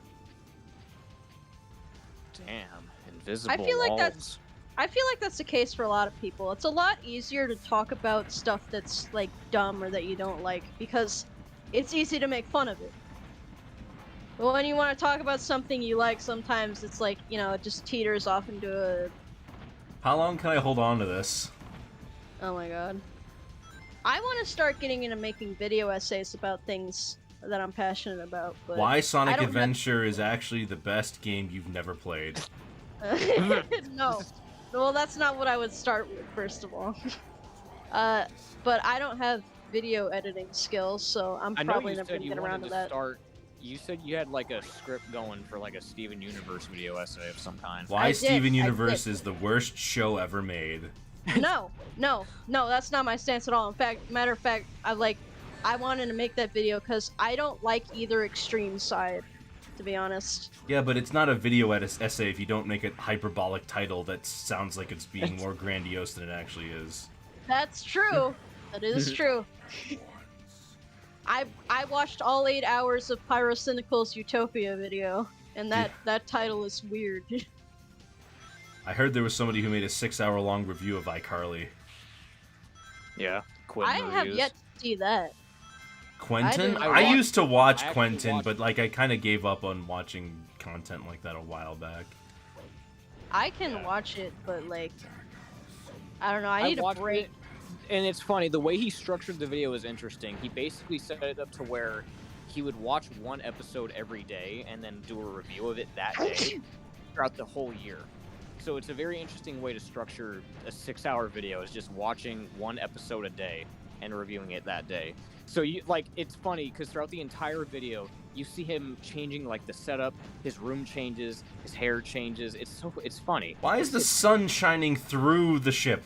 Damn, invisible I feel like walls. that's the case for a lot of people. It's a lot easier to talk about stuff that's like dumb or that you don't like because it's easy to make fun of it. But when you want to talk about something you like, sometimes it's like, you know, it just teeters off into a... How long can I hold on to this? Oh my god. I want to start getting into making video essays about things that I'm passionate about, but... Why Sonic I don't Adventure is actually the best game you've never played. No. Well, that's not what I would start with, first of all. But I don't have video editing skills, so I'm I know probably you never said gonna you get around wanted to to that. start. You said you had like a script going for like a Steven Universe video essay of some kind. Why I did, Steven I Universe did. is the worst show ever made. No, that's not my stance at all. In fact, matter of fact, I wanted to make that video because I don't like either extreme side, to be honest. Yeah, but it's not a video essay if you don't make a hyperbolic title that sounds like it's being more grandiose than it actually is. That's true. That is true. I watched all 8 hours of Pyrocynical's Utopia video, and that title is weird. I heard there was somebody who made a 6-hour-long review of iCarly. Yeah, Quinn I have reviews. yet to see that. Quentin? I I watched- used to watch I actually Quentin, watched- but like I kind of gave up on watching content like that a while back. I can watch it, but like, I don't know. I need a watched break. it, and it's funny, the way he structured the video is interesting. He basically set it up to where he would watch one episode every day and then do a review of it that day throughout the whole year. So it's a very interesting way to structure a 6-hour video, is just watching one episode a day and reviewing it that day. So you like, it's funny because throughout the entire video you see him changing like the setup, his room changes, his hair changes. It's funny. Why is the sun shining through the ship?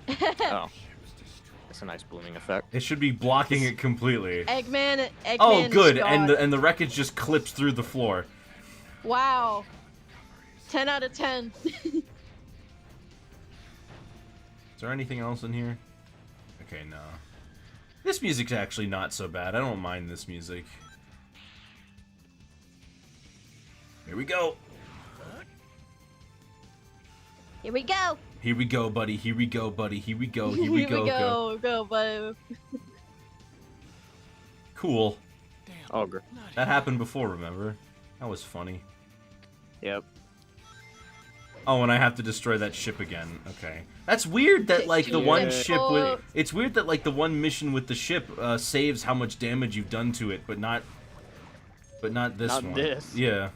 Oh, that's a nice blooming effect. It should be blocking it completely. Eggman. Oh, is good, God. and the wreckage just clips through the floor. Wow. 10 out of 10. Is there anything else in here? Okay, no. This music's actually not so bad. I don't mind this music. Here we go. Here we go. Here we go, buddy. Here we go, buddy. Here we go. Here we go. Go, buddy. Cool. Damn. Oh, great. That happened before, remember? That was funny. Yep. Oh, and I have to destroy that ship again. Okay. That's weird that, like, the one Yeah. ship with... It's weird that, like, the one mission with the ship saves how much damage you've done to it, but not... But not this Not one. this. Yeah.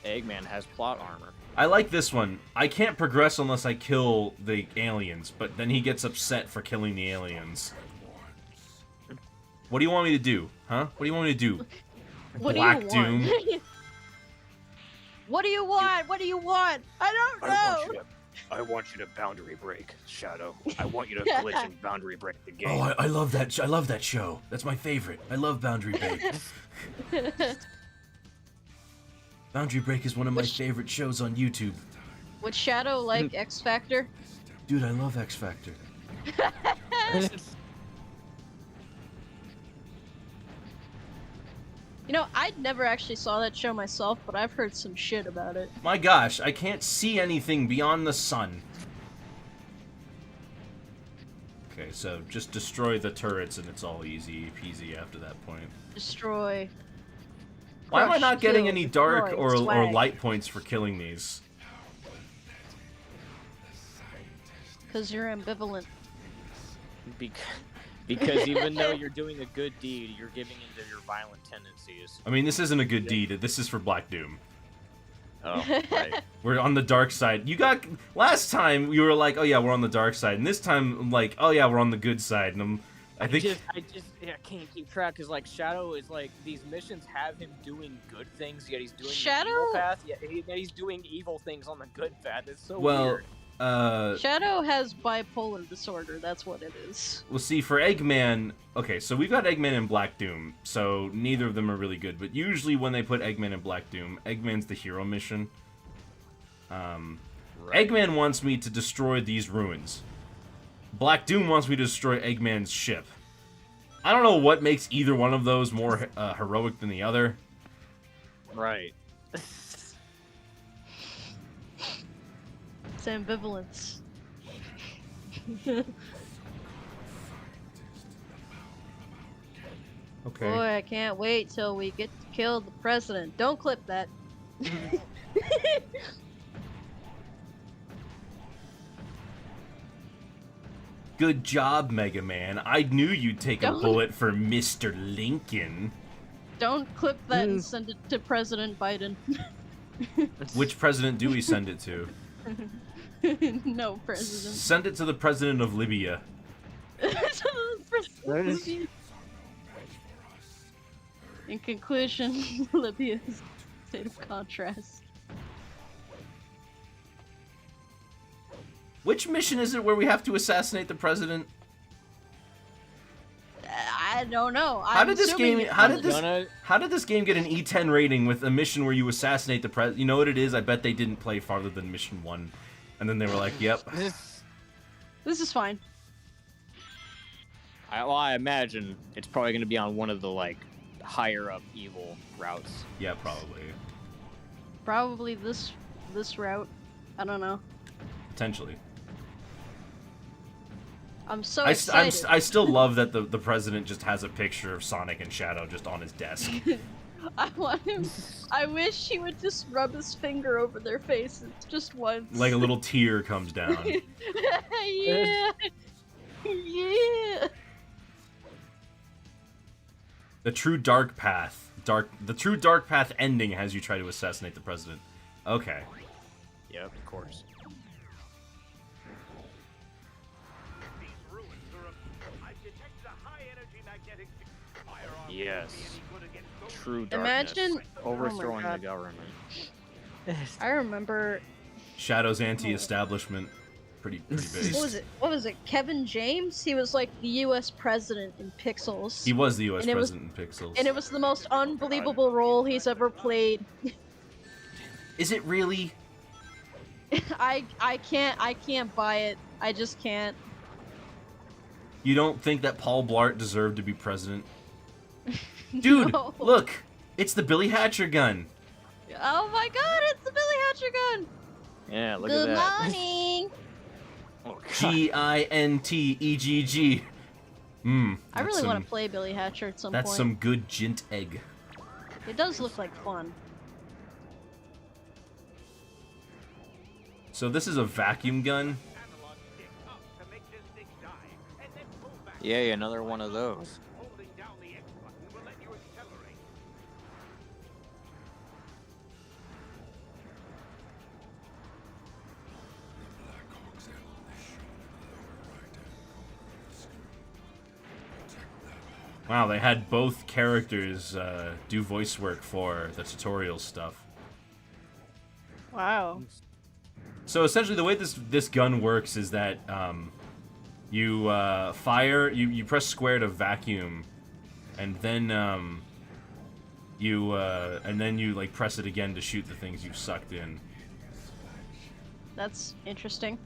Eggman has plot armor. I like this one. I can't progress unless I kill the aliens, but then he gets upset for killing the aliens. What do you want me to do? Huh? What do you want me to do? What Black do you Doom? want? What do you want? What do you want? I don't know. I want you to boundary break, Shadow. I want you to glitch and boundary break the game. Oh, I love that. I love that show. That's my favorite. I love Boundary Break. Boundary Break is one of my favorite shows on YouTube. Would Shadow like X Factor? Dude, I love X Factor. You know, I never actually saw that show myself, but I've heard some shit about it. My gosh, I can't see anything beyond the sun. Okay, so just destroy the turrets and it's all easy peasy after that point. Destroy. Why am I Crush, not getting kill, any dark destroy, or swag. light points for killing these? Because you're ambivalent. Because even though you're doing a good deed, you're giving into your violent tendencies. I mean, this isn't a good deed. This is for Black Doom. Oh, right. We're on the dark side. Last time you were like, oh yeah, we're on the dark side, and this time I'm like, oh yeah, we're on the good side. And I can't keep track because like Shadow is like these missions have him doing good things, yet he's doing the evil path. Yet he's doing evil things on the good path. It's so weird. Shadow has bipolar disorder. That's what it is. Well, see, for Eggman, okay, so we've got Eggman and Black Doom, so neither of them are really good. But usually when they put Eggman and Black Doom, Eggman's the hero mission. Right. Eggman wants me to destroy these ruins. Black Doom wants me to destroy Eggman's ship. I don't know what makes either one of those more heroic than the other. Right. It's ambivalence. Okay. Boy, I can't wait till we get to kill the president. Don't clip that. Good job, Mega Man. I knew you'd take a bullet for Mr. Lincoln. Don't clip that and send it to President Biden. Which president do we send it to? No president. Send it to the president of Libya. In conclusion, Libya is a state of contrast. Which mission is it where we have to assassinate the president? I don't know. How did this game get an E10 rating with a mission where you assassinate the president? You know what it is? I bet they didn't play farther than mission 1. And then they were like, yep. This is fine. I imagine it's probably going to be on one of the, like, higher up evil routes. Yeah, probably. Probably this route. I don't know. Potentially. I'm so excited. I still love that the president just has a picture of Sonic and Shadow just on his desk. I want him. I wish he would just rub his finger over their faces just once. Like a little tear comes down. Yeah. Yeah. The true dark path. The true dark path ending has you try to assassinate the president. Okay. Yep, of course. Yes. True darkness. Imagine overthrowing the government. I remember Shadow's anti-establishment. Pretty big. What was it? Kevin James? He was like the U.S. president in Pixels. He was the U.S. president in Pixels. And it was the most unbelievable role he's ever played. Is it really? I can't buy it. I just can't. You don't think that Paul Blart deserved to be president? Dude, No. look! It's the Billy Hatcher gun! Oh my god, it's the Billy Hatcher gun! Yeah, look Good at that. morning! Oh, God. G-I-N-T-E-G-G. I really want to play Billy Hatcher at some point. That's some good gint egg. It does look like fun. So this is a vacuum gun? Yeah, another one of those. Wow, they had both characters do voice work for the tutorial stuff. Wow. So essentially the way this gun works is that you fire, you press square to vacuum, and then you like press it again to shoot the things you've sucked in. That's interesting.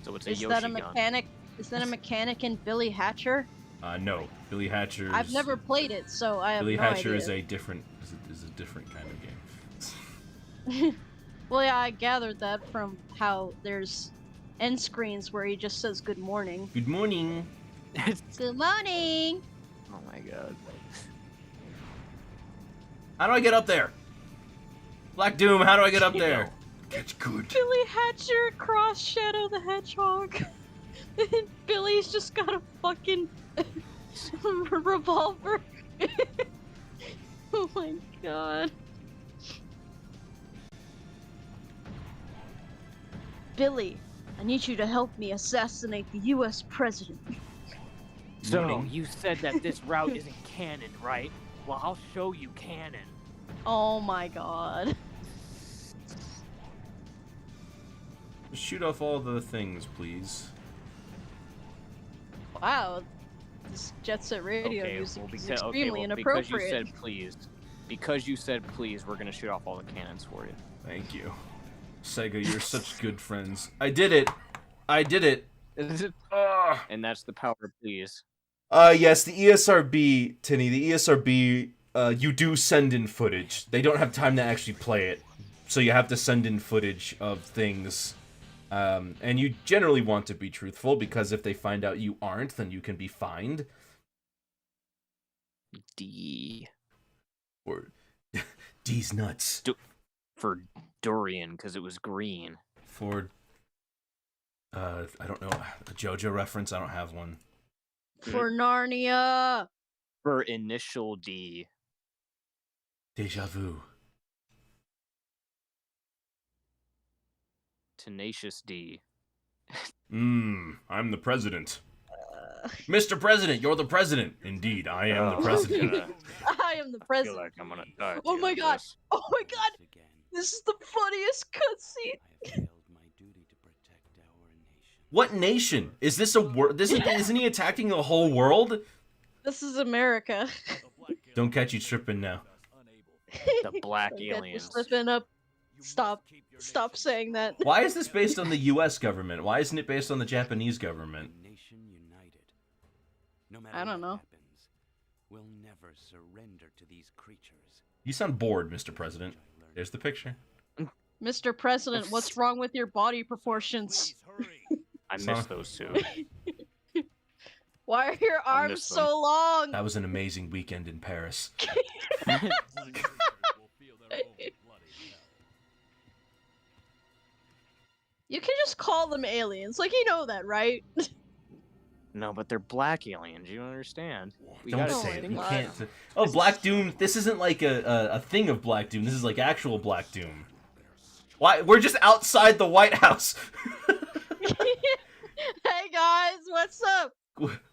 So it's a Is Yoshi that a gun. mechanic? Is that a mechanic in Billy Hatcher? No, Billy Hatcher. I've never played it, so I have Billy no Hatcher idea. is a different kind of game. Well, yeah, I gathered that from how there's end screens where he just says good morning. Good morning. Good morning. Oh my god. How do I get up there? Black Doom, how do I get up there? That's good. Billy Hatcher cross Shadow the Hedgehog. And Billy's just got a fucking revolver. Oh my god. Billy, I need you to help me assassinate the US president. So, you said that this route isn't canon, right? Well, I'll show you canon. Oh my god. Shoot off all the things, please. Wow. This Jet Set Radio Okay, music well, is extremely inappropriate. Because you said please, we're gonna shoot off all the cannons for you. Thank you. Sega, you're such good friends. I did it! I did it! And that's the power of please. Yes, the ESRB, Tinny, the ESRB, you do send in footage. They don't have time to actually play it. So you have to send in footage of things. And you generally want to be truthful, because if they find out you aren't, then you can be fined. D. Or D's nuts. For durian, because it was green. For, I don't know, a JoJo reference? I don't have one. For Narnia. For initial D. Deja vu. Tenacious D. I'm the president. Mr. President, you're the president. Indeed, I am the president. I am the I feel president. like I'm gonna die. Oh my god. This. Oh my god. This is the funniest cutscene. What nation? Is this a world? Isn't he attacking the whole world? This is America. Don't catch you tripping now. The black Don't get you aliens. slipping up. Stop saying that. Why is this based on the U.S. government? Why isn't it based on the Japanese government? I don't know. We'll never surrender to these creatures. You sound bored, Mr. President. There's the picture. Mr. President, what's wrong with your body proportions? I miss those two. Why are your arms miss them. so long? That was an amazing weekend in Paris. You can just call them aliens. Like, you know that, right? No, but they're black aliens. You don't understand. We Don't gotta say say it. it. You can't. Oh, Black Doom. This isn't like a thing of Black Doom. This is like actual Black Doom. Why? We're just outside the White House. Hey guys, what's up?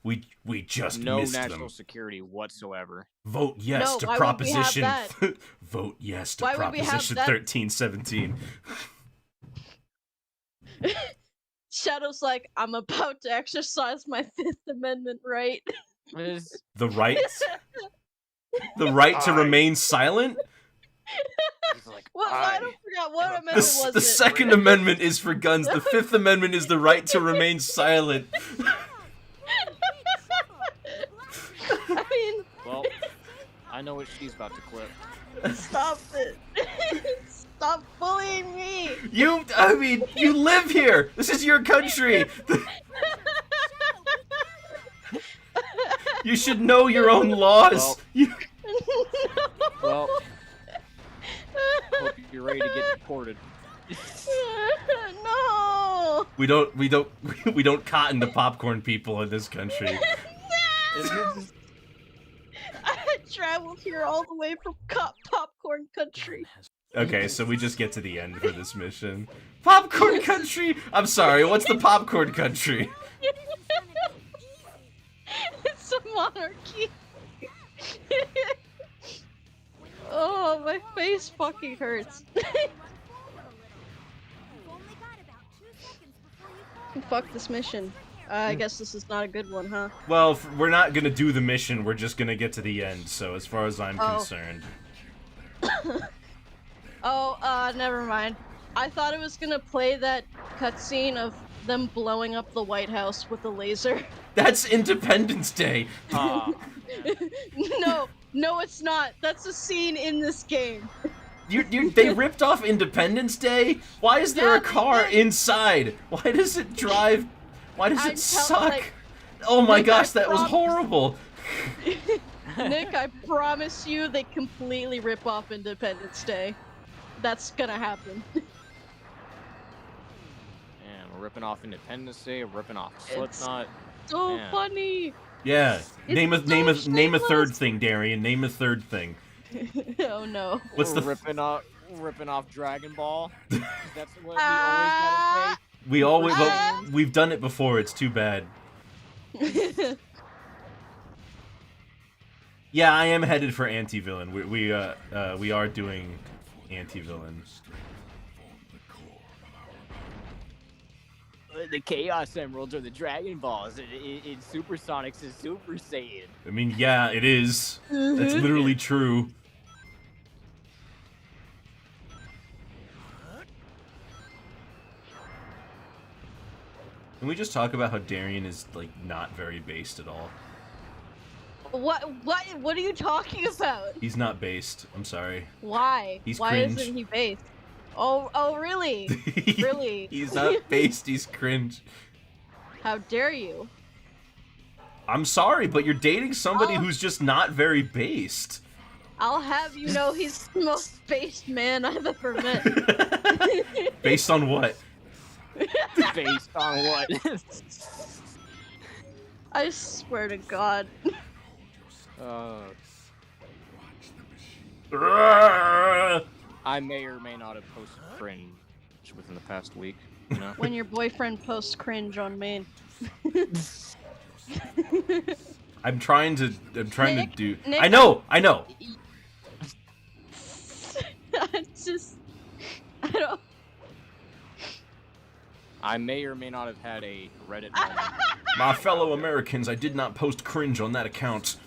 We just No missed national them. security whatsoever. Vote yes No, to why would we have Proposition. that? Vote yes to Why would we have Proposition that? 1317. Shadow's like, I'm about to exercise my Fifth Amendment right. The right. The right to remain silent. Like, Well, I don't forget what amendment was The it? Second Amendment is for guns. The Fifth Amendment is the right to remain silent. I mean, well, I know what she's about to clip. stop it. Stop bullying me. You live here. This is your country. You should know your own laws. Well, hope you're ready to get deported. No. We don't cotton to popcorn people in this country. I traveled here all the way from popcorn country. Okay, so we just get to the end for this mission. Popcorn country. I'm sorry. What's the popcorn country? It's a monarchy. Oh, my face fucking hurts. Fuck this mission. I guess this is not a good one, huh? Well, we're not gonna do the mission. We're just gonna get to the end. So as far as I'm concerned. Oh, never mind. I thought it was gonna play that cutscene of them blowing up the White House with a laser. That's Independence Day. No, it's not. That's a scene in this game. They ripped off Independence Day? Why is there a car inside? Why does it drive? Why does it suck? Oh my gosh, that was horrible. Nick, I promise you they completely rip off Independence Day. That's gonna happen. And we're ripping off Independence Day, we're ripping off Slipknot. So funny. Yeah. Name a shameless. third thing, Darian. Name a third thing. Oh no. What's the ripping off Dragon Ball? That's what we always gotta say. We've done it before. It's too bad. Yeah, I am headed for anti-villain. We are doing anti-villain. The Chaos Emeralds are the Dragon Balls. In Supersonics is Super Saiyan. I mean, yeah, it is. That's literally true. Can we just talk about how Darian is, like, not very based at all? What are you talking about? He's not based. I'm sorry. Why? He's Why cringe. isn't he based? Oh, really? Really? He's not based, he's cringe. How dare you? I'm sorry, but you're dating somebody who's just not very based. I'll have you know he's the most based man I've ever met. Based on what? Based on what? I swear to God. I may or may not have posted cringe within the past week. You know? When your boyfriend posts cringe on main. I'm trying to do. Nick, I know. I don't. I may or may not have had a Reddit moment. My fellow Americans, I did not post cringe on that account.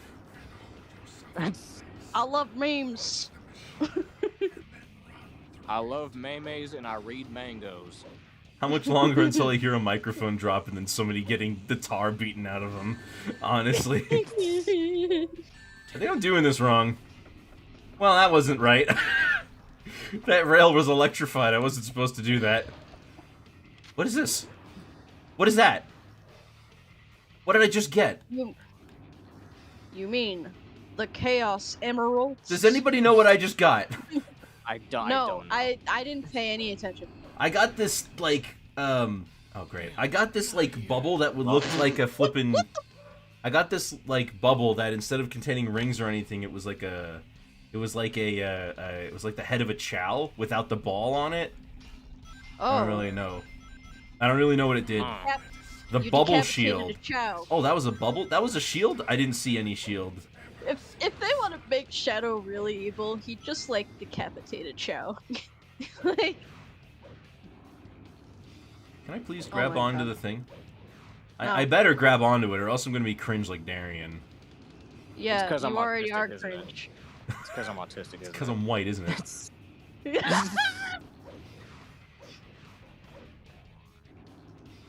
I love memes. I love memes and I read mangoes. How much longer until I hear a microphone drop and then somebody getting the tar beaten out of them? Honestly. I think I'm doing this wrong. Well, that wasn't right. That rail was electrified. I wasn't supposed to do that. What is this? What is that? What did I just get? You mean the Chaos Emeralds? Does anybody know what I just got? I don't No, know. I didn't pay any attention. I got this, like, oh great. I got this, like, bubble that would look like a flippin'... I got this, like, bubble that instead of containing rings or anything, it was like a... It was like it was like the head of a chow without the ball on it. Oh. I don't really know. I don't really know what it did. The You bubble decapitated shield. a Chow. Oh, that was a bubble? That was a shield? I didn't see any shield. If they want to make Shadow really evil, he just like decapitated Chow. Like. Can I please grab my onto God. the thing? No. I better grab onto it, or else I'm gonna be cringe like Darian. Yeah, It's 'cause you I'm already autistic, are isn't it? cringe. It's because I'm autistic, isn't Because it? I'm white, isn't it?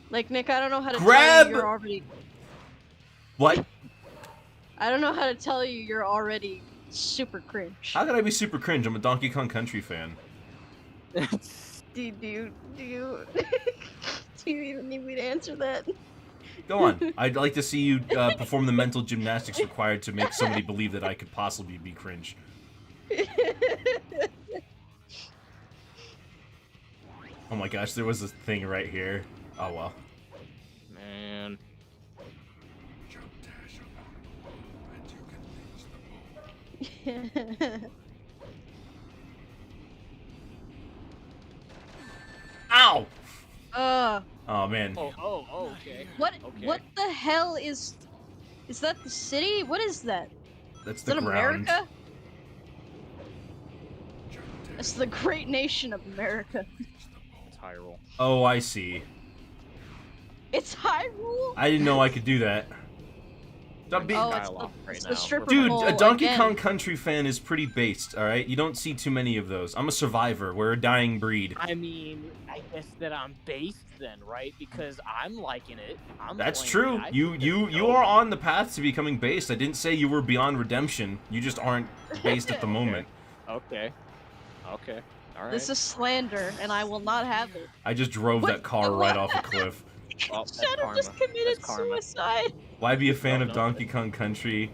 Like Nick, I don't know how to Grab! tell you you're already. What? I don't know how to tell you you're already super cringe. How could I be super cringe? I'm a Donkey Kong Country fan. Do you do you even need me to answer that? Go on. I'd like to see you perform the mental gymnastics required to make somebody believe that I could possibly be cringe. Oh my gosh, there was a thing right here. Oh well. Man. Ow! Uh, Oh man. Oh, okay. what Okay. what the hell is that the city? What is that? That's Is the that ground. America? It's the great nation of America. It's Hyrule. Oh, I see. It's Hyrule? I didn't know I could do that. Don't be- Oh, dialogue it's right the now. stripper Dude, pole a Donkey again. Kong Country fan is pretty based, alright? You don't see too many of those. I'm a survivor. We're a dying breed. I mean, I guess that I'm based then, right? Because I'm liking it. That's playing true. it. I You think you it's you dope. are on the path to becoming based. I didn't say you were beyond redemption. You just aren't based at the moment. Okay. Okay. All right. This is slander, and I will not have it. I just drove that car right off a cliff. Well, that's Shadow karma. just committed That's karma. suicide. Why be a fan Oh, of no. Donkey Kong Country,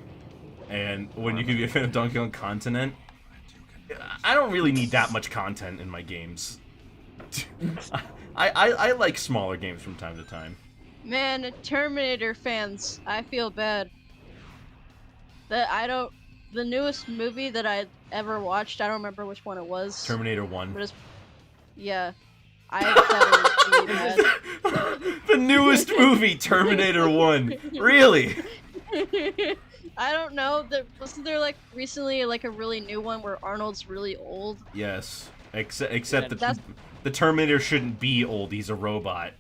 and when you can be a fan of Donkey Kong Continent? I don't really need that much content in my games. I like smaller games from time to time. Man, Terminator fans, I feel bad. The newest movie that I ever watched, I don't remember which one it was. Terminator 1. But yeah. I thought it was really bad. The newest movie, Terminator 1. Really? I don't know. Wasn't there like recently like a really new one where Arnold's really old? Yes. Except Yeah, that the Terminator shouldn't be old. He's a robot.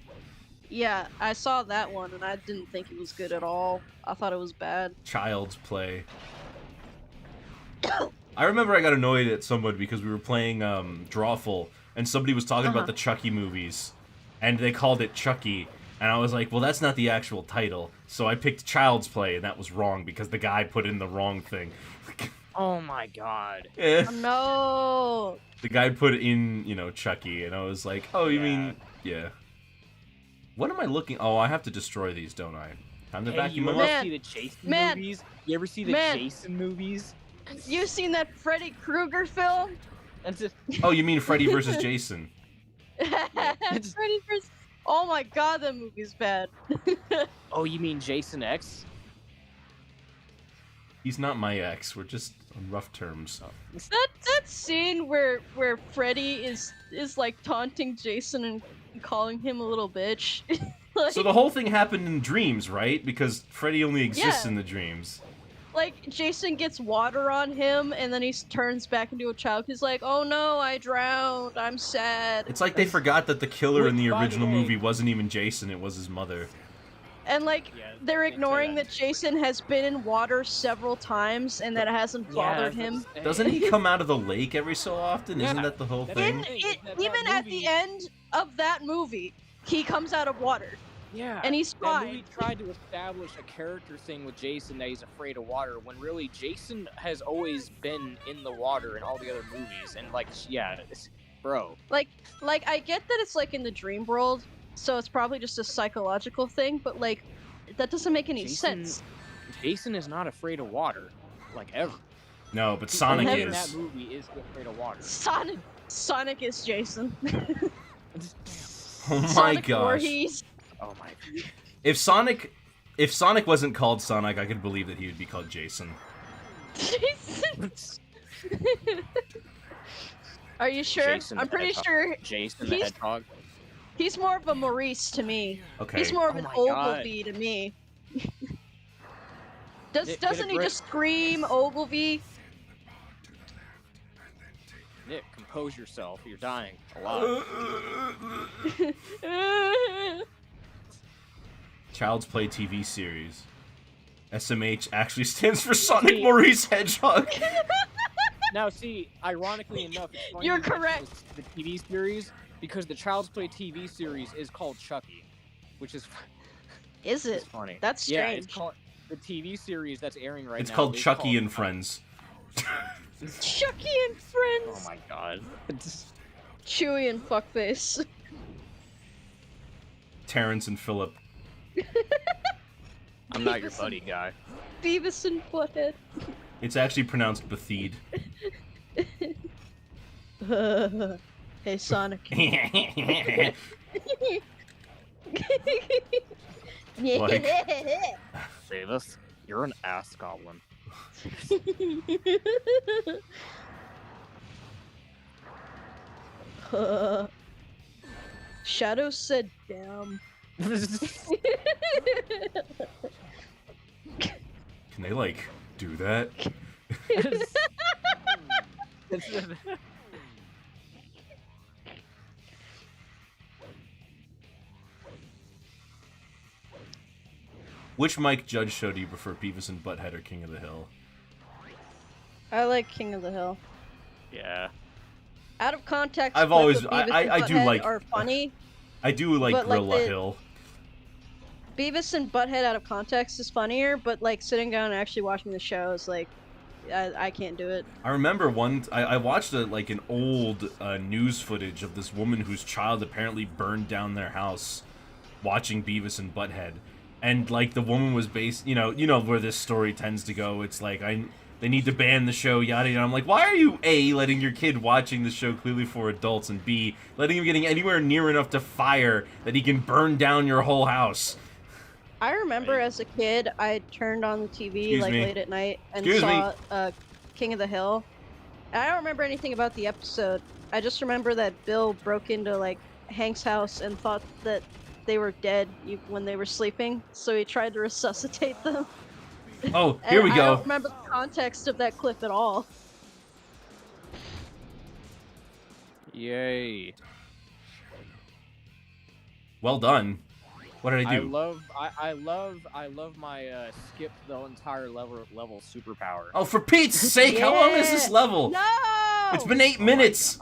Yeah, I saw that one and I didn't think it was good at all. I thought it was bad. Child's Play. I remember I got annoyed at someone because we were playing Drawful, and somebody was talking about the Chucky movies, and they called it Chucky, and I was like, well, that's not the actual title. So I picked Child's Play, and that was wrong because the guy put in the wrong thing. Oh my god. Eh. Oh, no. The guy put in, you know, Chucky, and I was like, oh, you mean, yeah. What am I looking? Oh, I have to destroy these, don't I? Time to Hey, vacuum you them ever up. see the Jason Man. movies? You ever see the Man. Jason movies? You seen that Freddy Krueger film? That's just... Oh, you mean Freddy versus Jason? Freddy vs. Oh my god, that movie's bad. Oh, you mean Jason X? He's not my ex. We're just on rough terms. That scene where Freddy is like taunting Jason and calling him a little bitch. Like, So the whole thing happened in dreams, right? Because Freddy only exists Yeah. in the dreams. like Jason gets water on him and then he turns back into a child. He's like, "Oh no, I drowned. I'm sad." It's like they forgot that the killer in the Which, by the original way- movie wasn't even Jason, it was his mother. And like Yeah, they're can't say ignoring that. that Jason has been in water several times and that it hasn't bothered him. Doesn't he come out of the lake every so often? Isn't Yeah. that the whole That's thing? it. That Even at movie- the end of that movie, he comes out of water Yeah. and he's That fine. movie tried to establish a character thing with Jason that he's afraid of water, when really Jason has always been in the water in all the other movies. And like, yeah, bro. Like I get that it's like in the dream world, so it's probably just a psychological thing, but like that doesn't make any Jason- sense. Jason is not afraid of water, like ever. No, but Sonic Never In is. that movie is afraid of water. Sonic is Jason. Oh my Sonic gosh. Voorhees. Oh my. If Sonic wasn't called Sonic, I could believe that he would be called Jason. Jason. Are you sure? Jason I'm the pretty Hedgehog. sure Jason the He's- Hedgehog. he's more of a Maurice to me. Okay. He's more of Oh an my God. Ogilvy to me. Get a Doesn't he grip. just scream Ogilvy? Nick, compose yourself. You're dying a lot. Child's Play TV series. SMH actually stands for Sonic See- Maurice Hedgehog. Now, see, ironically enough, it's funny You're you mention correct. The TV series, because the Child's Play TV series is called Chucky, which is Is it? funny. That's Yeah, strange. it's called the TV series that's airing right It's now. called is Chucky called and Friends. Chucky and Oh Friends. my god. Chewy and Fuckface. Terrence and Philip. I'm not your buddy, guy. Beavis and Butthead. It's actually pronounced Bethede. Hey, Sonic. Like- Save us. You're an ass goblin. Shadow said, "Damn." Can they, like, do that? Which Mike Judge show do you prefer, Beavis and Butthead or King of the Hill? I like King of the Hill. Yeah. Out of context, I've clips always- of Beavis I and do Butthead like- are funny. I do like But, like, Gorilla the- Hill. Beavis and Butthead out of context is funnier, but like sitting down and actually watching the show is like I can't do it. I remember I watched an old news footage of this woman whose child apparently burned down their house watching Beavis and Butthead. And, like, the woman was based, you know where this story tends to go. It's like, they need to ban the show, yada yada. I'm like, why are you, A, letting your kid watching the show clearly for adults, and B, letting him getting anywhere near enough to fire that he can burn down your whole house? I remember as a kid, I turned on the TV late at night and saw King of the Hill. And I don't remember anything about the episode. I just remember that Bill broke into like Hank's house and thought that they were dead when they were sleeping, so he tried to resuscitate them. Oh, here we go. I don't remember the context of that clip at all. Yay. Well done. What did I do? I love my skip the entire level superpower. Oh, for Pete's sake, how long is this level? No! It's been 8 minutes.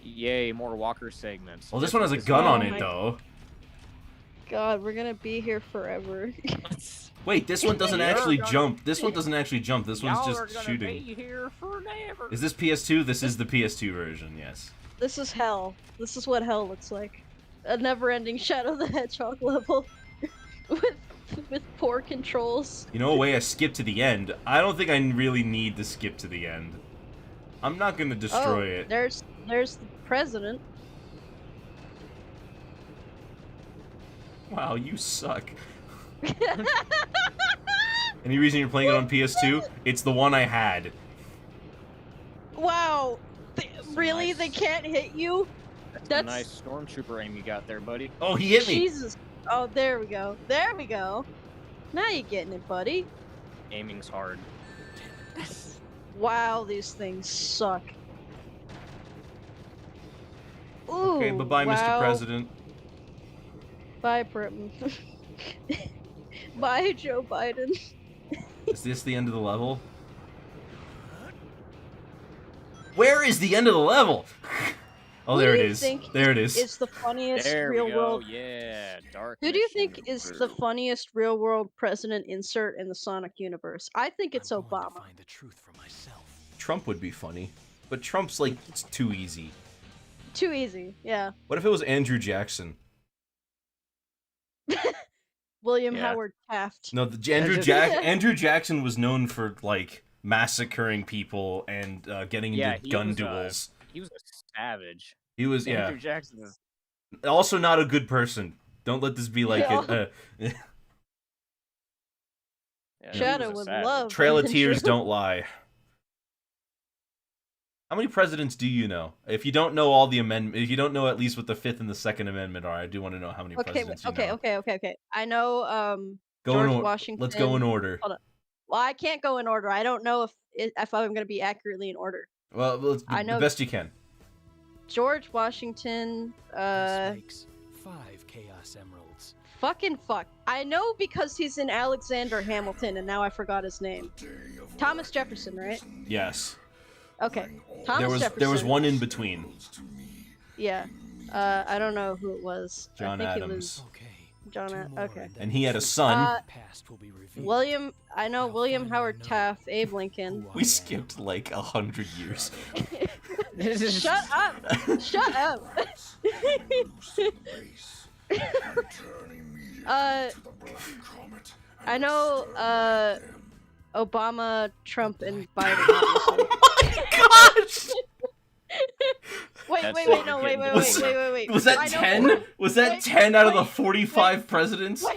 Yay, more Walker segments. Well, this one has a gun on it, though. God, we're gonna be here forever. Wait, this one doesn't actually jump. This one doesn't actually jump. This one's just shooting. Be here forever. Is this PS2? This is the PS2 version, yes. This is hell. This is what hell looks like. A never-ending Shadow the Hedgehog level with poor controls. You know, a way I skip to the end. I don't think I really need to skip to the end. I'm not gonna destroy it. There's the president. Wow, you suck. Any reason you're playing it on PS2? It's the one I had. Wow. Really? Nice. They can't hit you? That's a nice stormtrooper aim you got there, buddy. Oh, he hit me. Jesus. Oh, there we go. There we go. Now you're getting it, buddy. Aiming's hard. Wow, these things suck. Ooh, okay, bye-bye, wow. Mr. President. Bye, Britain. Bye, Joe Biden. Is this the end of the level? Where is the end of the level? Oh, there it is. There it is. It's the funniest real world. Yeah, dark. Who do you think is the funniest real world president insert in the Sonic universe? I think it's Obama. Find the truth for myself. Trump would be funny, but Trump's like it's too easy. Too easy, yeah. What if it was Andrew Jackson? William Howard Taft. No, Andrew Jackson was known for like massacring people and getting into gun duels. He was a savage. He was, Andrew Jackson is also not a good person. Don't let this be like Shadow would love. Trail of Tears don't lie. How many presidents do you know? If you don't know all the amendments, if you don't know at least what the 5th and the 2nd Amendment are, I do want to know how many presidents you know. Okay. I know George Washington. Let's go in order. Hold on. Well, I can't go in order. I don't know if I'm going to be accurately in order. Well, I know the best you can. George Washington. This makes 5 Chaos Emeralds. Fucking fuck. I know because he's in Alexander Hamilton, and now I forgot his name. Thomas Jefferson, right? Yes. Okay. Jefferson. There was one in between. Yeah. I don't know who it was. John I think Adams. It was John. Okay. And he had a son. William Howard Taft, Abe Lincoln. We skipped like 100 years. Shut up! Shut up! I know Obama, Trump, and Biden. Oh my gosh! Wait. Was that 10? Was that 10 out of the 45 presidents? Wait,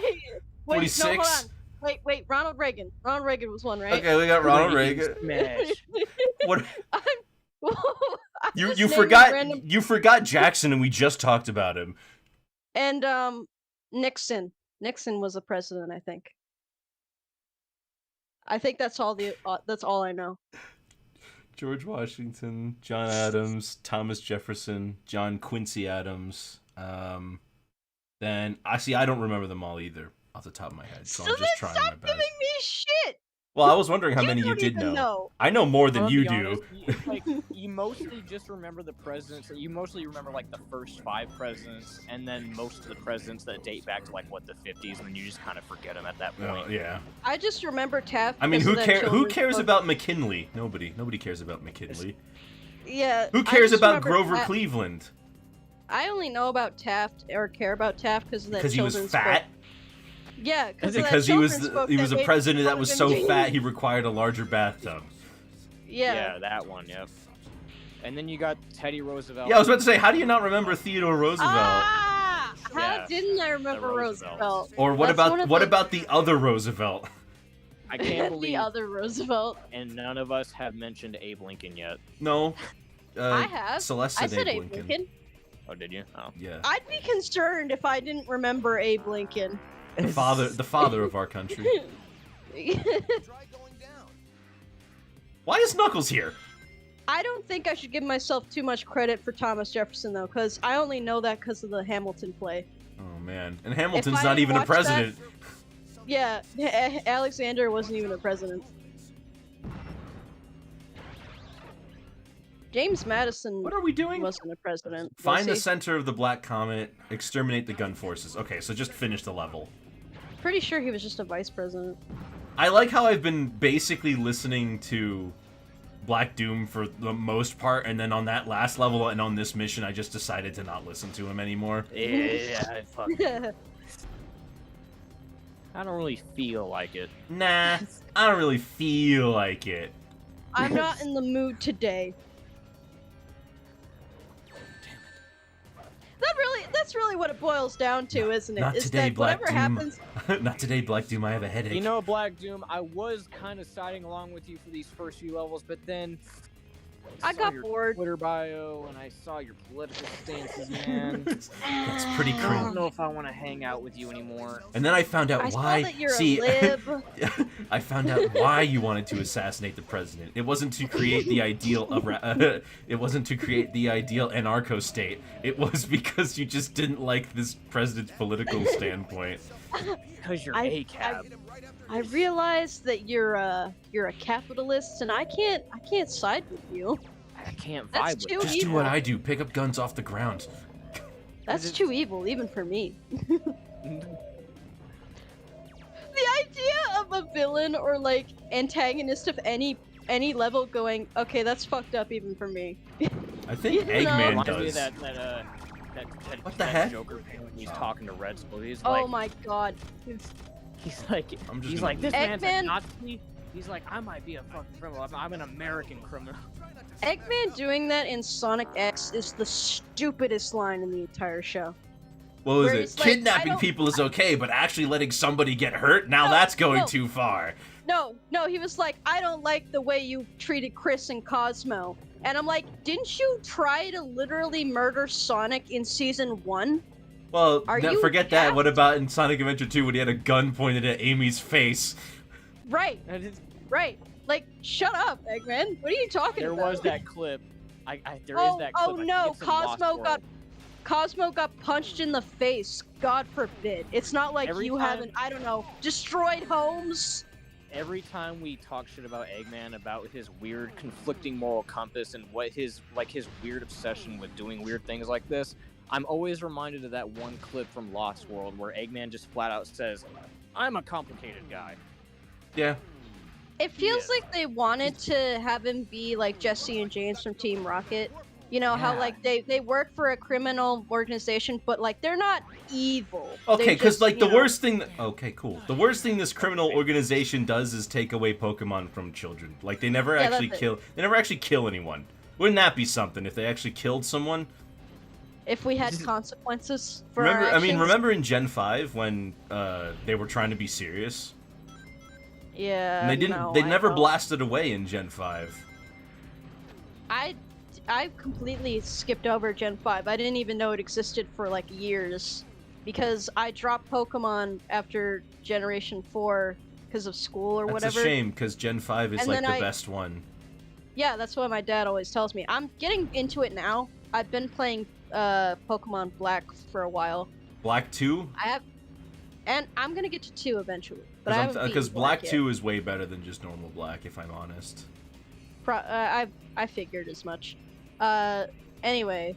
46? No, hold on. Wait, Ronald Reagan. Ronald Reagan was one, right? Okay, we got Ronald Reagan. What? You forgot Jackson, and we just talked about him. And Nixon. Nixon was a president, I think. I think that's all I know. George Washington, John Adams, Thomas Jefferson, John Quincy Adams. Then I don't remember them all either off the top of my head. So I'm just trying my best. Stop giving me shit. Well, I was wondering how You many you don't did even know. I know more than I'm gonna you be do. honest, like you mostly just remember the presidents. You mostly remember like the first 5 presidents, and then most of the presidents that date back to like what the 50s, and then you just kind of forget them at that point. Yeah. I just remember Taft. I mean, because who of that Who children's cares book. about McKinley? Nobody cares about McKinley. Yeah. Who I cares just about remember Grover Taft- Cleveland? I only know about Taft or care about Taft because of that Because he was children's fat. book. Yeah, Because he he was a made president that fun was of so him. fat he required a larger bathtub. Yeah. that one. Yep. And then you got Teddy Roosevelt. Yeah, I was about to say, how do you not remember Theodore Roosevelt? Ah! How Yeah, didn't I remember the Roosevelts. Roosevelt? Or what That's one of about the other Roosevelt? I can't believe the other Roosevelt? and none of us have mentioned Abe Lincoln yet. No. I have. Celeste I said said Abe Abe Lincoln. Lincoln. Oh, did you? Oh. Yeah. I'd be concerned if I didn't remember Abe Lincoln. The father of our country. Why is Knuckles here? I don't think I should give myself too much credit for Thomas Jefferson though, because I only know that because of the Hamilton play. Oh man. And Hamilton's I not even a watched that- president. Yeah, Alexander wasn't even a president. James Madison What are we doing? wasn't a president. was Find the he? center of the Black Comet, exterminate the gun forces. Okay, so just finish the level. Pretty sure he was just a vice president. I like how I've been basically listening to Black Doom for the most part, and then on that last level and on this mission, I just decided to not listen to him anymore. Yeah, fuck. I don't really feel like it. Nah, I don't really feel like it. I'm not in the mood today. That's really what it boils down to, isn't it? Not Is today, that Black whatever Doom. happens. Not today, Black Doom. I have a headache. You know, Black Doom, I was kind of siding along with you for these first few levels, but then I saw got your bored. Twitter bio, and I saw your political stances, man. That's pretty I cringe. don't know if I want to hang out with you anymore. And then I found out I why. saw that you're See, a lib. I found out why you wanted to assassinate the president. It wasn't to create the ideal of it wasn't to create the ideal anarcho state. It was because you just didn't like this president's political standpoint. Because you're I- a cab. I realized that you're a capitalist, and I can't side with you. I can't That's vibe too with Just that. do what I do. Pick up guns off the ground. That's too evil, even for me. The idea of a villain or like antagonist of any level going, okay, that's fucked up even for me. I think You know- Eggman Reminds me does. of that What the that heck? Joker painting when he's talking to Red Skull. He's Oh like, my god. he's like, I'm just he's gonna- like, this man's a Eggman- Nazi. He's like, I might be a fucking criminal. I'm an American criminal. Eggman doing that in Sonic X is the stupidest line in the entire show. What was where it? he's like, I Kidnapping don't- people is okay, but actually letting somebody get hurt? Now No, that's going no. too far. No, he was like, I don't like the way you treated Chris and Cosmo. And I'm like, didn't you try to literally murder Sonic in season 1? Well, Are you forget that. daft? What about in Sonic Adventure 2 when he had a gun pointed at Amy's face? Right, And it's- right. Like, shut up, Eggman. What are you talking there about? was that clip. There is Oh, that clip. oh I think no, it's in Lost World. Cosmo got punched in the face. God forbid. It's not like Every you time- haven't, I don't know, destroyed homes. Every time we talk shit about Eggman, about his weird conflicting moral compass and what his weird obsession with doing weird things like this, I'm always reminded of that one clip from Lost World where Eggman just flat out says, I'm a complicated guy. Yeah. It feels Yeah. like they wanted to have him be like Jesse and James from Team Rocket. You know, how Yeah. like they work for a criminal organization, but like they're not evil. Okay, They because just, like you the know- worst thing. Okay, cool. The worst thing this criminal organization does is take away Pokemon from children. Like they never Yeah, actually that's it. kill. They never actually kill anyone. Wouldn't that be something if they actually killed someone? If we had consequences for Remember, our I mean, actions. remember in Gen 5 when they were trying to be serious? Yeah. And they didn't. no, they I never don't. blasted away in Gen 5. I completely skipped over Gen 5. I didn't even know it existed for like years because I dropped Pokemon after Generation 4 because of school or That's whatever. a shame because Gen 5 is And like then the best one. Yeah, that's what my dad always tells me. I'm getting into it now. I've been playing Pokemon Black for a while. Black 2. I have And I'm gonna get to 2 eventually, but I haven't Because beaten Black yet. 2 is way better than just normal Black, if I'm honest. I figured as much. Anyway.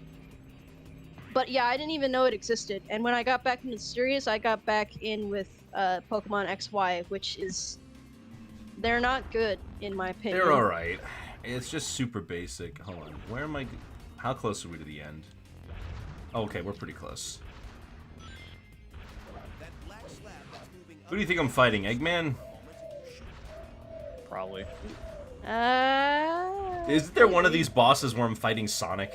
But yeah, I didn't even know it existed. And when I got back into the series, I got back in with Pokemon XY, which is... They're not good, in my opinion. They're alright. It's just super basic. Hold on. Where am I... How close are we to the end? Oh, okay, we're pretty close. Who do you think I'm fighting? Eggman? Probably. Isn't there one of these bosses where I'm fighting Sonic?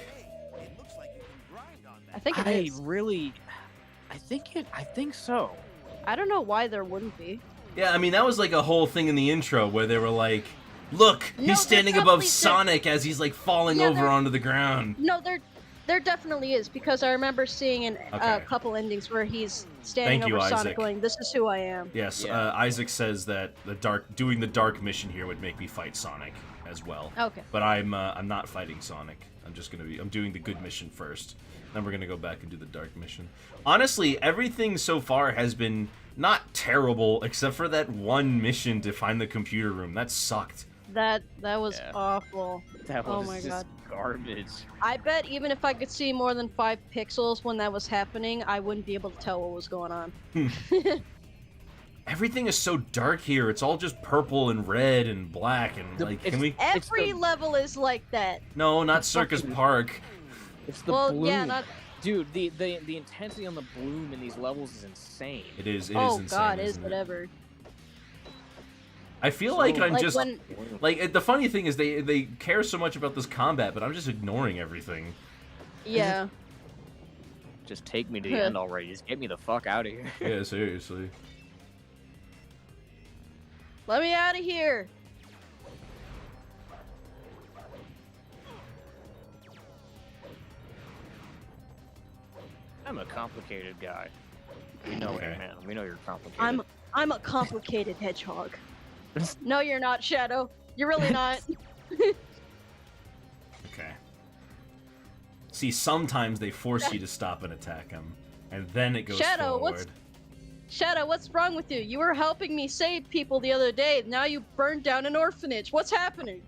I think it is. I think so. I don't know why there wouldn't be. Yeah, I mean, that was like a whole thing in the intro where they were like, look, No, he's standing above definitely- Sonic as he's like falling Yeah, over there- onto the ground. No, there definitely is, because I remember seeing in a Okay. couple endings where he's standing Thank you, over Sonic Isaac. going, "This is who I am." Yes, Yeah. Isaac says that doing the dark mission here would make me fight Sonic as well. Okay. But I'm not fighting Sonic. I'm doing the good mission first. Then we're gonna go back and do the dark mission. Honestly, everything so far has been not terrible, except for that one mission to find the computer room. That sucked. That was Yeah. awful. That Oh was my just God. garbage. I bet even if I could see more than 5 pixels when that was happening, I wouldn't be able to tell what was going on. Everything is so dark here. It's all just purple and red and black and like. Can we? Every the- level is like that. No, not Circus Park. It's the Well, bloom. yeah, not. Dude, the intensity on the bloom in these levels is insane. It is. It Oh is insane. God, is isn't it? whatever. I feel like I'm Like just when- like the funny thing is they care so much about this combat, but I'm just ignoring everything. Yeah. Just take me to the end already. Just get me the fuck out of here. Yeah, seriously. Let me out of here. I'm a complicated guy. We know Okay. it, man. We know you're complicated. I'm a complicated hedgehog. No, you're not, Shadow. You're really not. Okay. See, sometimes they force you to stop and attack them, and then it goes Shadow, forward. Shadow, what's wrong with you? You were helping me save people the other day. Now you burned down an orphanage. What's happening?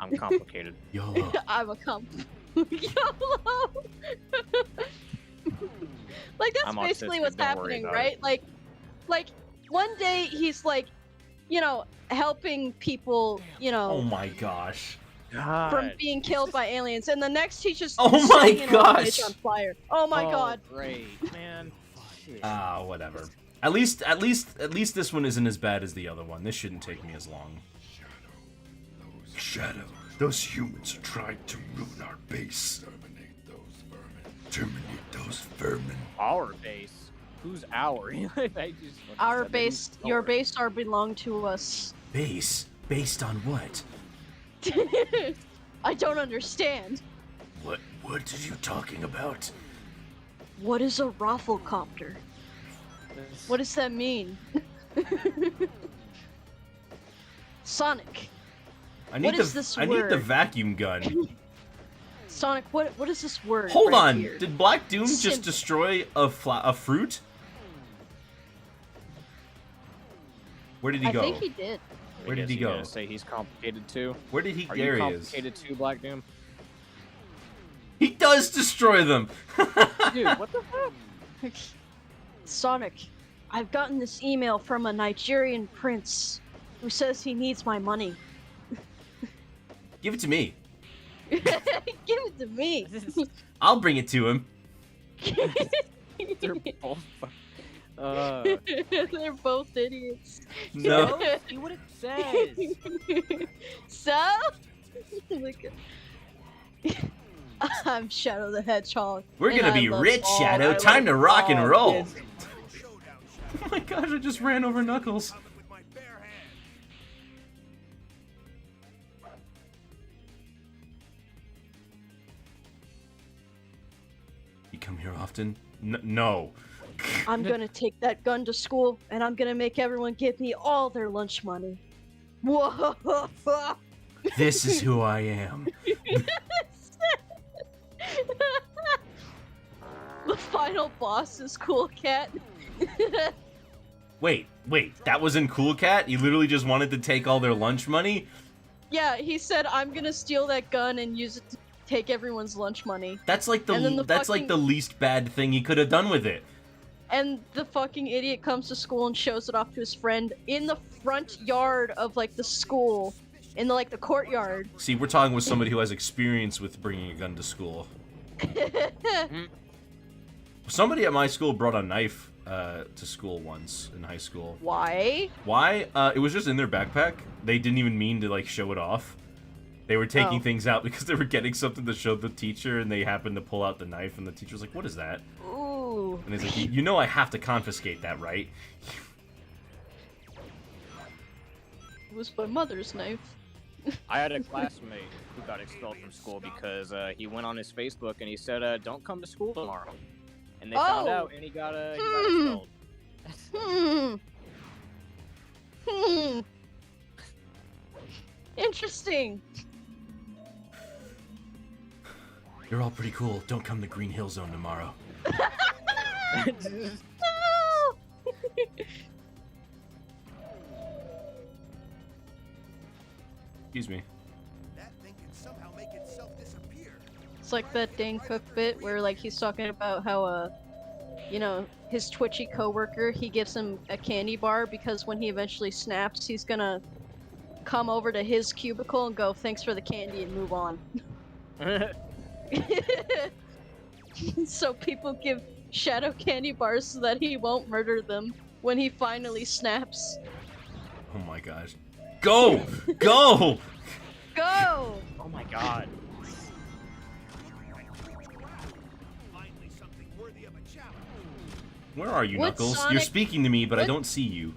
I'm complicated. YOLO. I'm a YOLO. Like that's I'm basically autistic, what's don't worry happening, about right? Like one day he's like, helping people, Oh my gosh. from being killed by aliens, and the next he's just Oh my setting an orphanage gosh. on fire. Oh my God. Great, man. Shit. Ah, whatever. At least this one isn't as bad as the other one. This shouldn't take me as long. Shadow, those humans are trying to ruin our base. Terminate those vermin. Terminate those vermin. Our base. Who's our? I just fucking Our said that. base, Who's your our? base are belong to us. Base? Based on what? I don't understand. What are you talking about? What is a rafflecopter? What does that mean? Sonic. What is this I need the word? vacuum gun. Sonic, what is this word? Hold right on. here? Did Black Doom just Simple. destroy a fruit? Where did he I go? think he did. Where did he You go? gonna say he's complicated too? Where did he? Are There you he is. complicated too, Black Doom? He does destroy them. Dude, what the fuck? Sonic, I've gotten this email from a Nigerian prince who says he needs my money. Give it to me. Give it to me. I'll bring it to him. They're both. They're both idiots. No. See what it says. So? Look at... I'm Shadow the Hedgehog. We're and gonna I be love rich, all- Shadow. I Time to love rock and all roll. kids. Oh my gosh! I just ran over Knuckles. You come here often? No. I'm gonna take that gun to school, and I'm gonna make everyone give me all their lunch money. Whoa! This is who I am. The final boss is Cool Cat. Wait, that was in Cool Cat? You literally just wanted to take all their lunch money? Yeah, he said, I'm gonna steal that gun and use it to take everyone's lunch money. That's like the like the least bad thing he could have done with it. And the fucking idiot comes to school and shows it off to his friend in the front yard of, like, the school. In the, like, the courtyard. See, we're talking with somebody who has experience with bringing a gun to school. Somebody at my school brought a knife to school once in high school. Why? Why? It was just in their backpack. They didn't even mean to, like, show it off. They were taking things out because they were getting something to show the teacher, and they happened to pull out the knife, and the teacher was like, what is that? Ooh. And he's like, you know I have to confiscate that, right? It was my mother's knife. I had a classmate who got expelled from school because he went on his Facebook and he said, don't come to school tomorrow. And they found out, and he got expelled. Interesting. You're all pretty cool. Don't come to Green Hill Zone tomorrow. Excuse me. That thing can somehow make itself disappear. It's like that Dane Cook bit where, like, he's talking about how, you know, his twitchy coworker, he gives him a candy bar because when he eventually snaps, he's gonna come over to his cubicle and go, thanks for the candy, and move on. So people give Shadow candy bars so that he won't murder them when he finally snaps. Oh my gosh. Go! Go! Go! Oh my god. Finally, something worthy of a challenge. Where are you, Would Knuckles? Sonic- You're speaking to me, but I would- don't see you.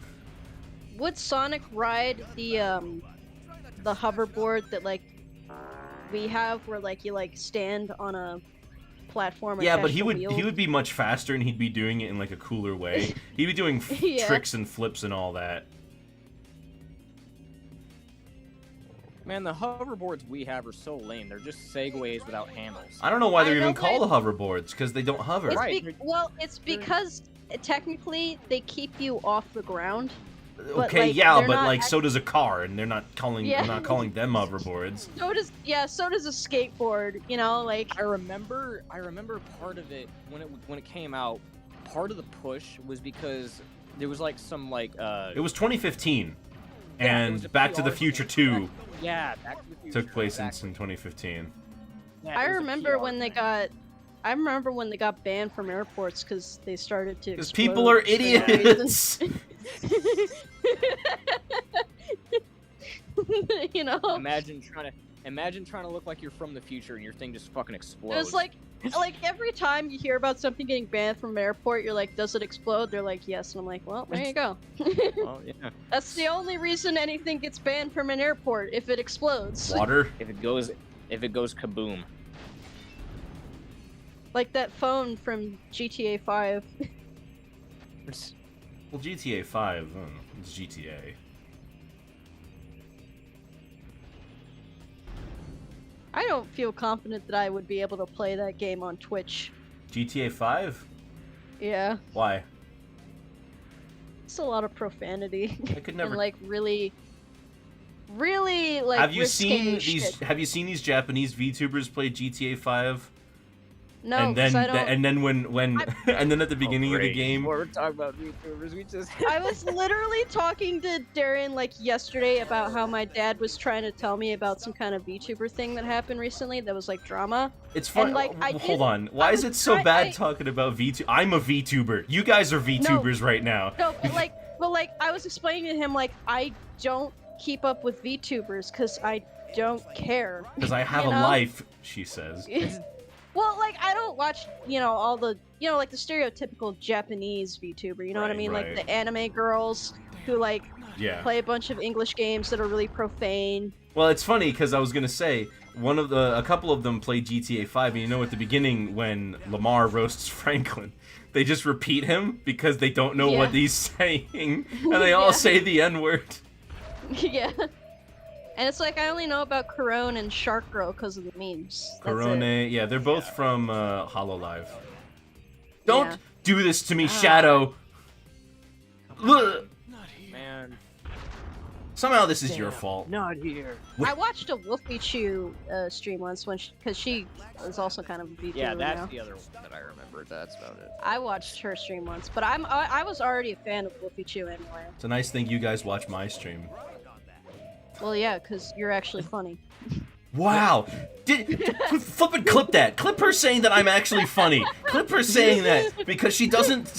Would Sonic ride the hoverboard that, like, we have where, like, you, like, stand on a platform? Yeah, but attached he to would wheels? he would be much faster, and he'd be doing it in like a cooler way. He'd be doing Yeah. tricks and flips and all that. Man, the hoverboards we have are so lame. They're just segways without handles. I don't know why they're I know even called hoverboards, because they don't hover. It's Right. well, it's because technically they keep you off the ground. but, Okay, like, yeah, they're but not like so does a car, and they're not calling Yeah. I'm not calling them hoverboards. So does a skateboard. You know, like I remember part of it when it came out. Part of the push was because there was like some like It was 2015, Yeah, it and was a Back to the PR Future thing. 2 Back to the Future took place in exactly. 2015. Yeah, I it was a remember PR when they thing. got. I remember when they got banned from airports because they started to. Because explode people are for no idiots. reason. You know, Imagine trying to look like you're from the future and your thing just fucking explodes. it was like every time you hear about something getting banned from an airport, you're like, "Does it explode?" They're like, "Yes," and I'm like, "Well, there you go." well, yeah. That's the only reason anything gets banned from an airport, if it explodes. Water. If it goes kaboom. Like that phone from GTA 5. Well, GTA 5, it's GTA. I don't feel confident that I would be able to play that game on Twitch. GTA 5? Yeah, Why? it's a lot of profanity. I could never. And like really like have you risque seen these? shit. Have you seen these Japanese VTubers play GTA 5? No, and 'cause then I don't. and then when and then at the beginning of the game, We're talking about YouTubers. We just I was literally talking to Darren like yesterday about how my dad was trying to tell me about some kind of VTuber thing that happened recently that was like drama. it's fun. and, like, I Hold did- on, why I is was it so try- bad I- talking about VTuber? I'm a VTuber. You guys are VTubers right now. No, but like I was explaining to him like I don't keep up with VTubers because I don't care. Because I have You a know? life, she says. Well, like I don't watch, all the, like the stereotypical Japanese VTuber. You know what I Right, mean? right. Like the anime girls who like Yeah. play a bunch of English games that are really profane. Well, it's funny because I was gonna say a couple of them play GTA 5, and you know, at the beginning when Lamar roasts Franklin, they just repeat him because they don't know what Yeah. he's saying, and they all Yeah. say the N-word. Yeah. And it's like I only know about Corone and Shark Girl because of the memes. That's it. Corone, yeah, they're both from Hololive. Don't Yeah. do this to me, Shadow. Ugh. Not here. Man, Somehow this is your damn, fault. Not here. I watched a Wolfie Chew stream once because she was also kind of a VTuber. Yeah, that's now. the other one that I remember. That's about it. I watched her stream once, but I was already a fan of Wolfie Chew anyway. It's a nice thing you guys watch my stream. Well, yeah, because you're actually funny. Wow! Flippin' clip that. Clip her saying that I'm actually funny. Clip her saying that because she doesn't.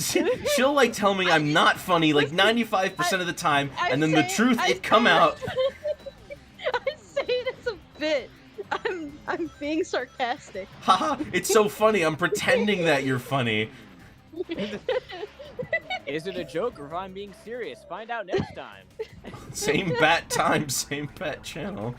She'll like tell me I'm not funny like 95% of the time, and then the truth it come out. I say it as a bit. I'm being sarcastic. Haha! It's so funny. I'm pretending that you're funny. Is it a joke or if I'm being serious? Find out next time. Same bat time, same bat channel.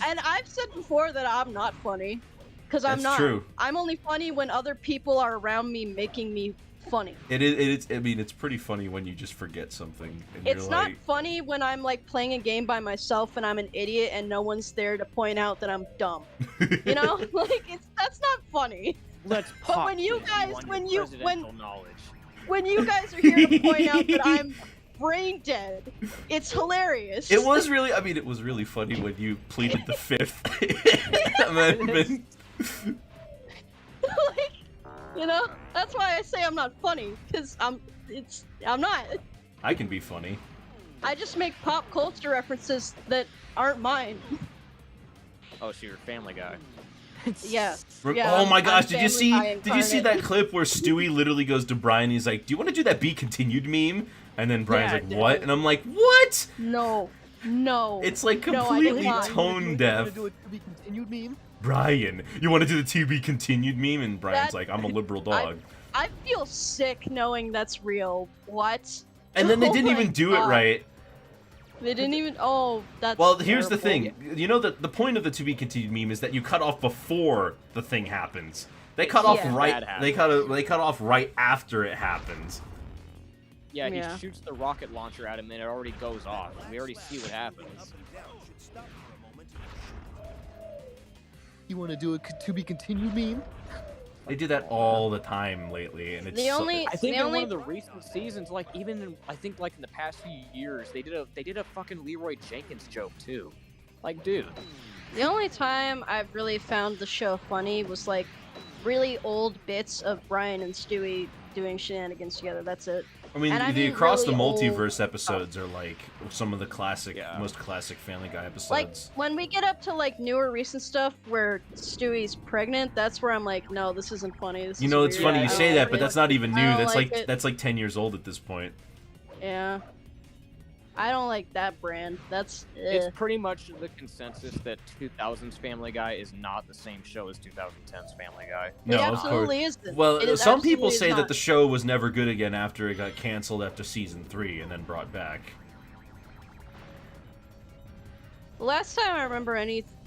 And I've said before that I'm not funny, because I'm That's not. true. I'm only funny when other people are around me making me funny. It is. I mean, it's pretty funny when you just forget something. And It's you're not like, funny when I'm like playing a game by myself and I'm an idiot and no one's there to point out that I'm dumb. You know, like that's not funny. Let's But pop when you quiz guys, on when your you presidential knowledge. when you guys are here to point out that I'm brain dead, it's hilarious. It was really. I mean, it was really funny when you pleaded the fifth amendment. like, you know, that's why I say I'm not funny, because I'm not. I can be funny. I just make pop culture references that aren't mine. Oh, so you're a Family Guy. Yeah. Oh my gosh! I'm Did you see? Family Guy Did you see that incarnate. clip where Stewie literally goes to Brian? And he's like, "Do you want to do that be continued meme?" And then Brian's Yeah, like, I did. "What?" And I'm like, "What?" No. It's like No, I did completely not. tone deaf. Do a to be continued meme? Brian, you want to do the to be continued meme? And Brian's That- like, "I'm a liberal dog." I feel sick knowing that's real. What? And then they Oh didn't my even do it God. right. They didn't even. Oh, that's. Well, here's the terrible. thing. You know that the point of the to be continued meme is that you cut off before the thing happens. They cut off Yeah. right. That They cut off right after it happens. Yeah, he Yeah. shoots the rocket launcher at him and it already goes off. We already see what happens. You want to do a to be continued meme? They do that all the time lately, and it's The so- only. I think the in only. one of the recent seasons, like even in, I think like in the past few years, they did a fucking Leroy Jenkins joke too. Like, dude, The only time I've really found the show funny was like really old bits of Brian and Stewie doing shenanigans together. That's it. I mean, and I the mean across the really old multiverse episodes are like some of the classic, Yeah. most classic Family Guy episodes. Like when we get up to like newer recent stuff where Stewie's pregnant, that's where I'm like, no, this isn't funny. This You is know, it's weird. funny I you don't say that, like but it." that's not even new. I don't That's like like it. that's like 10 years old at this point. Yeah. I don't like that brand. That's it's pretty much the consensus that 2000's Family Guy is not the same show as 2010's Family Guy. No, it of absolutely course. isn't. Well, It is some people absolutely say that not. the show was never good again after it got canceled after season 3 and then brought back. The last time I remember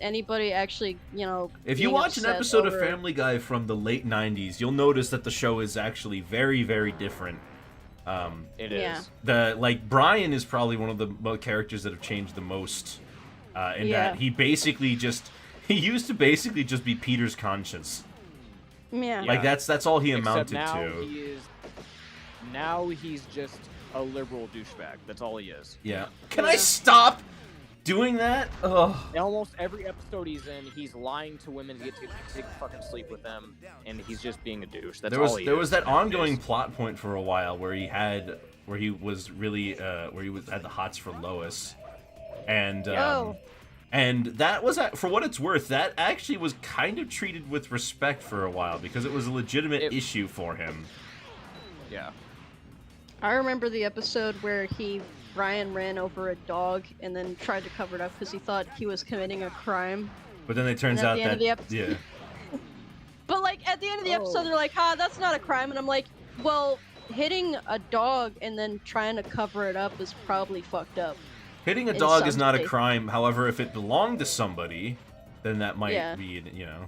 anybody actually, you know, If you being watch an upset episode of over- Family Guy from the late 90s, you'll notice that the show is actually very, very different. It is. Yeah. Brian is probably one of the characters that have changed the most. In Yeah. that he used to basically just be Peter's conscience. Yeah. Like that's all he Except amounted now to. now he's just a liberal douchebag. That's all he is. Yeah. Can I stop doing that? Ugh. Almost every episode he's in, he's lying to women to get to fucking sleep with them, and he's just being a douche. That's all he There is was that nowadays. ongoing plot point for a while where he was really had the hots for Lois, and Oh. and that was for what it's worth, that actually was kind of treated with respect for a while because it was a legitimate issue for him. Yeah. I remember the episode where Brian ran over a dog and then tried to cover it up because he thought he was committing a crime. But then it turns And at out the end that of the episode- yeah. But like at the end of the Oh. episode, they're like, "Ha, that's not a crime," and I'm like, "Well, hitting a dog and then trying to cover it up is probably fucked up." Hitting a in dog some is not a cases. crime. However, if it belonged to somebody, then that might Yeah. be, you know.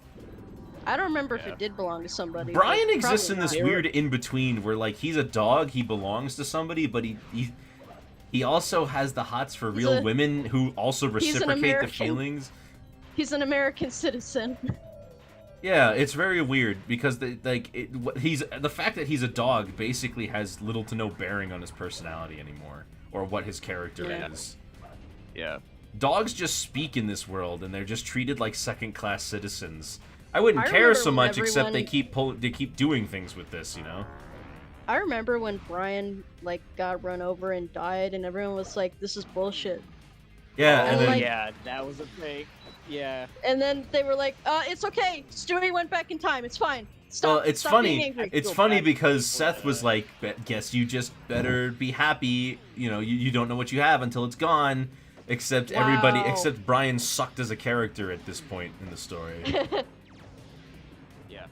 I don't remember if Yeah. it did belong to somebody. Brian but exists in probably this not. weird in between where like he's a dog, he belongs to somebody, but he also has the hots for He's real a- women who also he's an reciprocate the American. feelings. He's an American citizen. Yeah, it's very weird because the fact that he's a dog basically has little to no bearing on his personality anymore or what his character is. Yeah. Dogs just speak in this world and they're just treated like second-class citizens. I wouldn't care remember so when much except everyone- they keep doing things with this, you know. I remember when Brian like got run over and died, and everyone was like, "This is bullshit." Yeah, and And, then like- yeah, that was a fake. Yeah. And then they were like, "It's okay. Stewie went back in time. It's fine. Stop." well, it's stop being funny. angry." It's Feel funny bad because for Seth people was that- like, "Guess you just better be happy. You know, you don't know what you have until it's gone." Except everybody, Wow. except Brian sucked as a character at this point in the story. Yeah.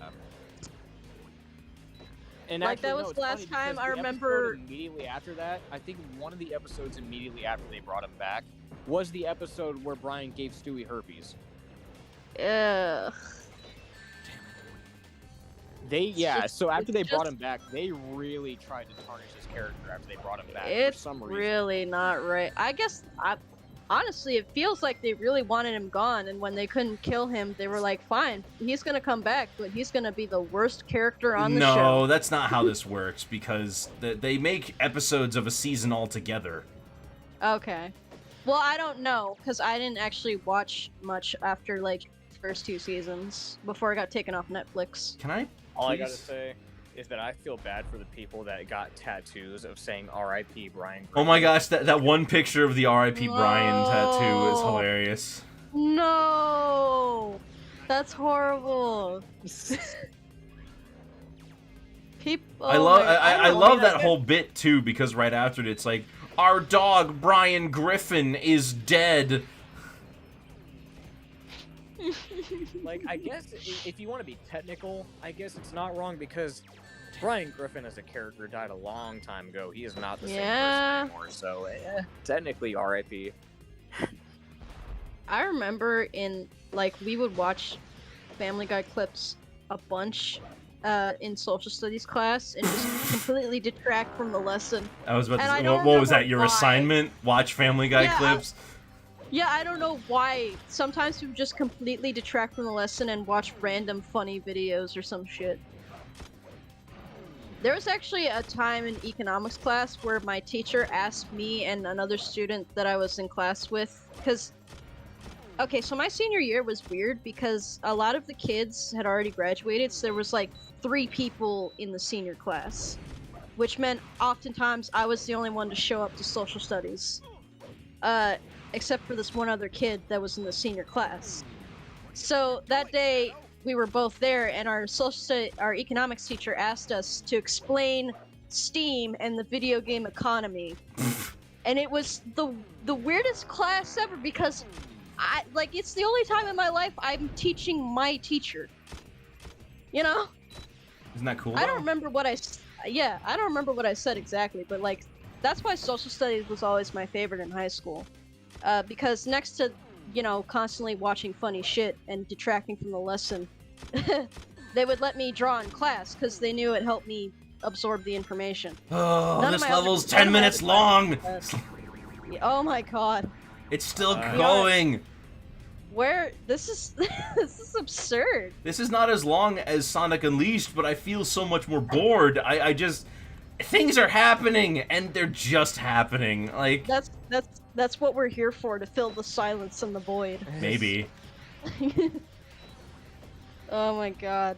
And Like, actually, that no, was it's the last funny time because I the episode remember- immediately after that. I think one of the episodes immediately after they brought him back was the episode where Brian gave Stewie herpes. Ugh. So after it's they brought just- him back, they really tried to tarnish his character after they brought him back It's for some reason. really not right. I guess, honestly, it feels like they really wanted him gone, and when they couldn't kill him, they were like, "Fine, he's gonna come back, but he's gonna be the worst character on the show." No, that's not how this works because they make episodes of a season altogether. Okay. Well, I don't know, because I didn't actually watch much after, like, the first 2 seasons, before I got taken off Netflix. Can I? All I gotta please? say is that I feel bad for the people that got tattoos of saying "R.I.P. Brian." Oh my gosh, that one picture of the R.I.P. Brian tattoo is No. hilarious. No! That's horrible. People. I love I don't love know. that whole bit too because right after it it's like our dog Brian Griffin is dead. Like, I guess if you want to be technical, I guess it's not wrong because Brian Griffin as a character died a long time ago. He is not the same Yeah. person anymore. So, technically, R.I.P. I remember we would watch Family Guy clips a bunch in social studies class and just completely detract from the lesson. I was about to And I say, don't what was remember that? Your why. assignment? Watch Family Guy Yeah, clips? Yeah, I don't know why. Sometimes we would just completely detract from the lesson and watch random funny videos or some shit. There was actually a time in economics class where my teacher asked me and another student that I was in class with, because... Okay, so my senior year was weird because a lot of the kids had already graduated, so there was like 3 people in the senior class. Which meant oftentimes I was the only one to show up to social studies. Except for this one other kid that was in the senior class. So that day, we were both there, and our economics teacher asked us to explain Steam and the video game economy. And it was the weirdest class ever because it's the only time in my life I'm teaching my teacher. You know? Isn't that cool? I don't though? remember what I don't remember what I said exactly, but like that's why social studies was always my favorite in high school. Because next to, constantly watching funny shit and detracting from the lesson, they would let me draw in class because they knew it helped me absorb the information. Oh, None of this my other- level's none 10 of my minutes other long. classes, oh my god. It's still Yeah. going. Where this is this is absurd. This is not as long as Sonic Unleashed, but I feel so much more bored. I just things are happening and they're just happening. Like That's what we're here for, to fill the silence and the void. maybe. Oh my god.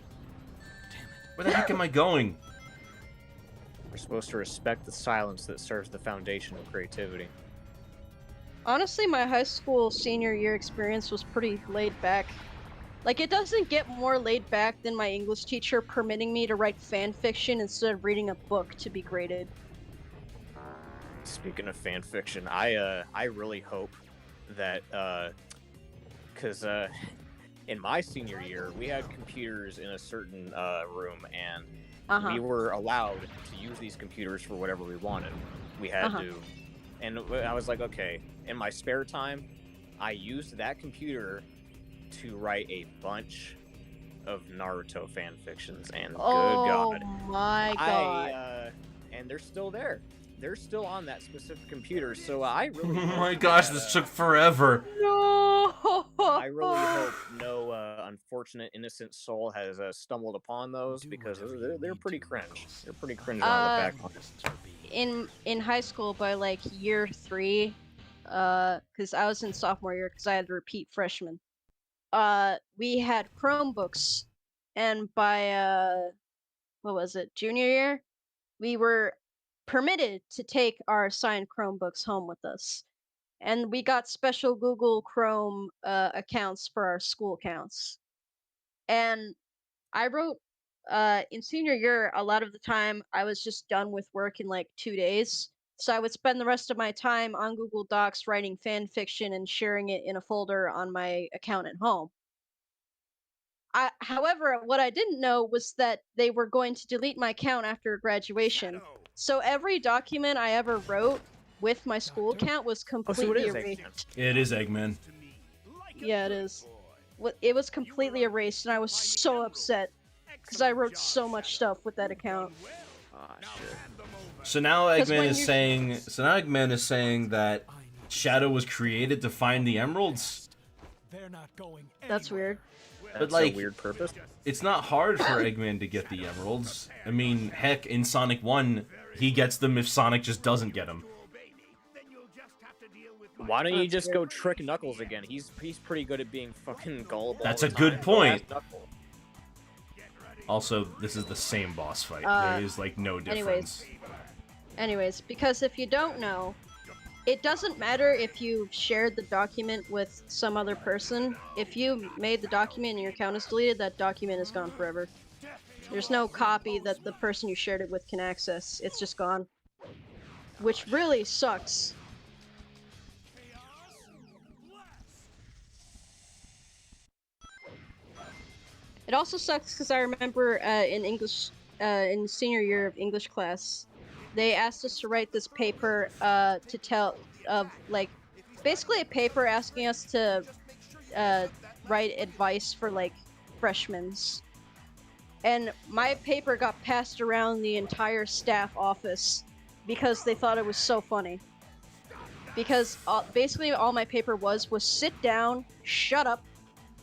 Where the heck am I going? We're supposed to respect the silence that serves the foundation of creativity. Honestly, my high school senior year experience was pretty laid back. Like, it doesn't get more laid back than my English teacher permitting me to write fan fiction instead of reading a book to be graded. Speaking of fan fiction, I really hope that because in my senior year we had computers in a certain room and we were allowed to use these computers for whatever we wanted. We had to, and I was like, okay. In my spare time, I used that computer to write a bunch of Naruto fan fictions, and good God, My god. and they're still there. They're still on that specific computer, so I Oh really. my hope gosh, that, this took forever. No. I really hope no unfortunate innocent soul has stumbled upon those, because they're pretty cringe. They're pretty cringe when I look back on it. In high school by like year 3, because I was in sophomore year because I had to repeat freshman. We had Chromebooks, and by what was it, junior year, we were permitted to take our assigned Chromebooks home with us, and we got special Google Chrome accounts for our school accounts. And I wrote in senior year, a lot of the time I was just done with work in like 2 days. So I would spend the rest of my time on Google Docs writing fan fiction and sharing it in a folder on my account at home. However, what I didn't know was that they were going to delete my account after graduation. So every document I ever wrote with my school account was completely erased. It is Eggman. Yeah, it is. It was completely erased, and I was so upset because I wrote so much stuff with that account. So now Eggman is saying. So now Eggman is saying that Shadow was created to find the emeralds. That's weird. But like, a weird purpose. It's not hard for Eggman to get the emeralds. I mean, heck, in Sonic 1, he gets them if Sonic just doesn't get them. Why don't you just go trick Knuckles again? He's pretty good at being fucking gullible. That's a good point. Also, this is the same boss fight. There is like no difference. Anyways, because if you don't know, it doesn't matter if you shared the document with some other person. If you made the document and your account is deleted, that document is gone forever. There's no copy that the person you shared it with can access. It's just gone. Which really sucks. It also sucks because I remember in English, in senior year of English class, they asked us to write this paper to tell of like basically a paper asking us to write advice for like freshmen. And my paper got passed around the entire staff office because they thought it was so funny. Because basically all my paper was sit down, shut up,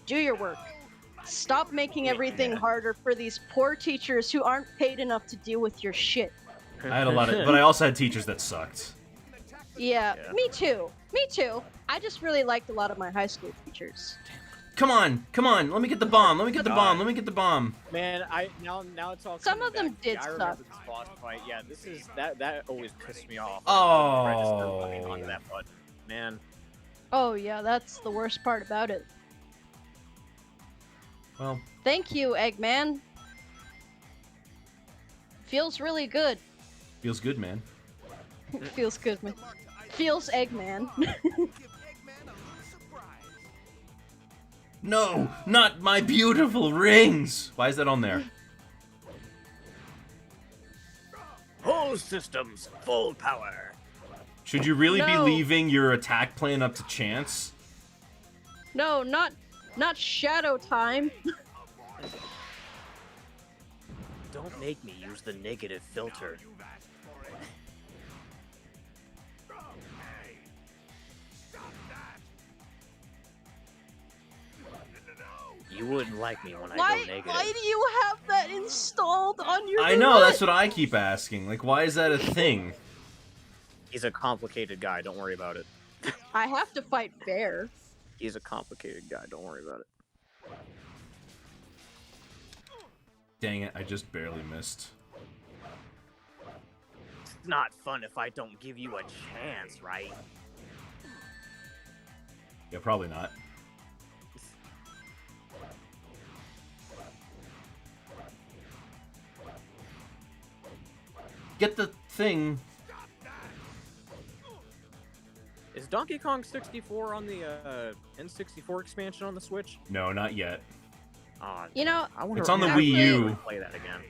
do your work. Stop making everything harder for these poor teachers who aren't paid enough to deal with your shit. I had a lot of, but I also had teachers that sucked. Yeah, me too. Me too. I just really liked a lot of my high school teachers. Come on, let me get the bomb, let me get the bomb, let me get the bomb. Man, now it's all. Some of them did I suck. remember this boss fight. Yeah, this is that always pissed me off. Oh. Onto that button, man. Oh yeah, that's the worst part about it. Well. Thank you, Eggman. Feels really good. Feels good, man. Feels good, man. Feels Eggman. No, not my beautiful rings! Why is that on there? Whole systems full power. Should you really be leaving your attack plan up to chance? No, not shadow time. Don't make me use the negative filter. You wouldn't like me when I go negative. Why do you have that installed on your I know, that's what I keep asking. Like, why is that a thing? He's a complicated guy, don't worry about it. I have to fight Bear. He's a complicated guy, don't worry about it. Dang it, I just barely missed. It's not fun if I don't give you a chance, right? Yeah, probably not. Get the thing. Is Donkey Kong 64 on the N64 expansion on the Switch? No, not yet. You know, it's on the Wii U. Play that again.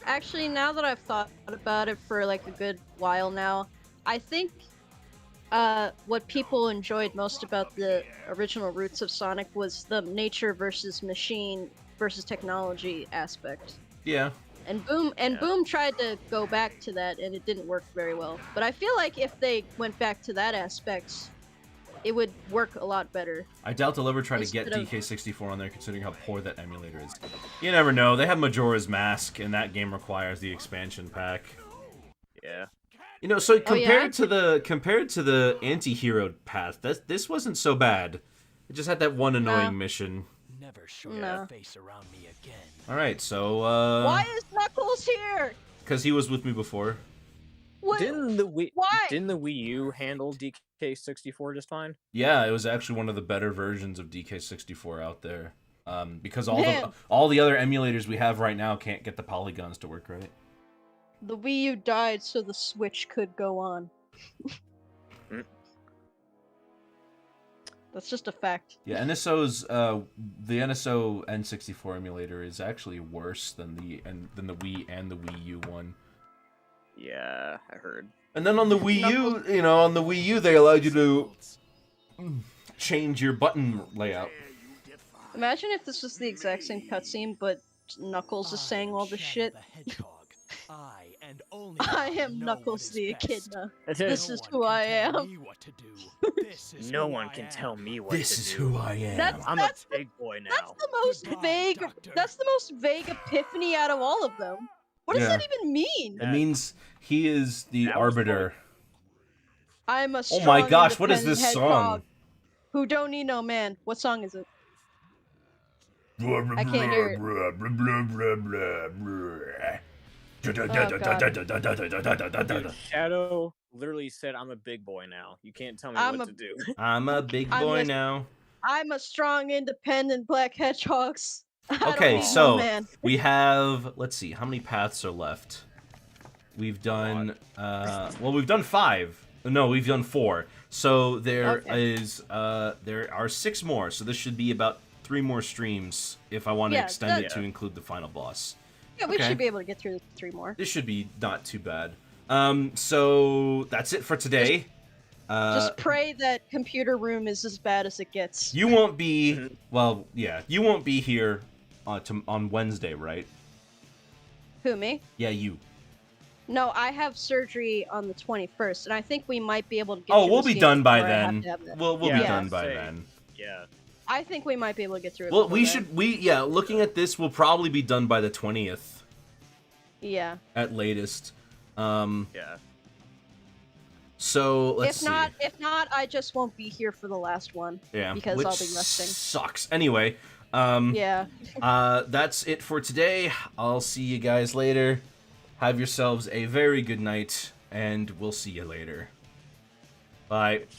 Actually, now that I've thought about it for like a good while now, I think what people enjoyed most about the original roots of Sonic was the nature versus machine versus technology aspect. Yeah. And Boom tried to go back to that, and it didn't work very well. But I feel like if they went back to that aspect, it would work a lot better. I doubt they'll ever try to get Instead of- DK64 on there, considering how poor that emulator is. You never know. They have Majora's Mask, and that game requires the expansion pack. Yeah. You know, so Oh, yeah? compared to the anti-hero path, this wasn't so bad. It just had that one annoying mission. Never show No. your face around me again. All right, so Why is Knuckles here? because he was with me before. What? Didn't the Why? Wii U handle DK64 just fine? Yeah, it was actually one of the better versions of DK64 out there. Because Man. all the other emulators we have right now can't get the polygons to work right. The Wii U died so the Switch could go on. That's just a fact. Yeah, NSO's the NSO N64 emulator is actually worse than the Wii and the Wii U one. Yeah, I heard. And then on the Wii U, you know, on the Wii U they allowed you to change your button layout. Imagine if this was the exact same cutscene, but Knuckles is saying all the shit. I and only I I am know Knuckles what the is best. Echidna. That's This it. is who I am. No one can tell me what This to is do. who I am. I'm a big boy That's now. the most Goodbye, vague. Doctor. That's the most vague epiphany out of all of them. What does Yeah. that even mean? It means he is the That was arbiter. I'm a Oh strong, my gosh, what is independent this hedgehog song? who don't need no man. What song is it? I can't hear Shadow literally said, "I'm a big boy now. You can't tell me I'm what a- to do." I'm a big I'm boy a- now. I'm a strong, independent black hedgehogs. I don't Okay, need so no man. we have, let's see, how many paths are left? We've done, well, we've done 5. No, we've done 4. So there are 6 more. So this should be about 3 more streams if I want to Yeah, extend it that- to include the final boss. Yeah, we okay. should be able to get through 3 more. This should be not too bad. So that's it for today. Just pray that computer room is as bad as it gets. You won't be, well, yeah, you won't be here on Wednesday, right? Who, me? Yeah, you. No, I have surgery on the 21st, and I think we might be able to get Oh, through we'll this be game done by before I have then. to have that. We'll be Yeah, done by same. then. Yeah. I think we might be able to get through it. Well, before then. yeah, looking at this, we'll probably be done by the 20th Yeah. at latest. Yeah. So, let's see. If not, I just won't be here for the last one. Yeah, because which I'll be resting. sucks. Anyway, Yeah. that's it for today. I'll see you guys later. Have yourselves a very good night, and we'll see you later. Bye.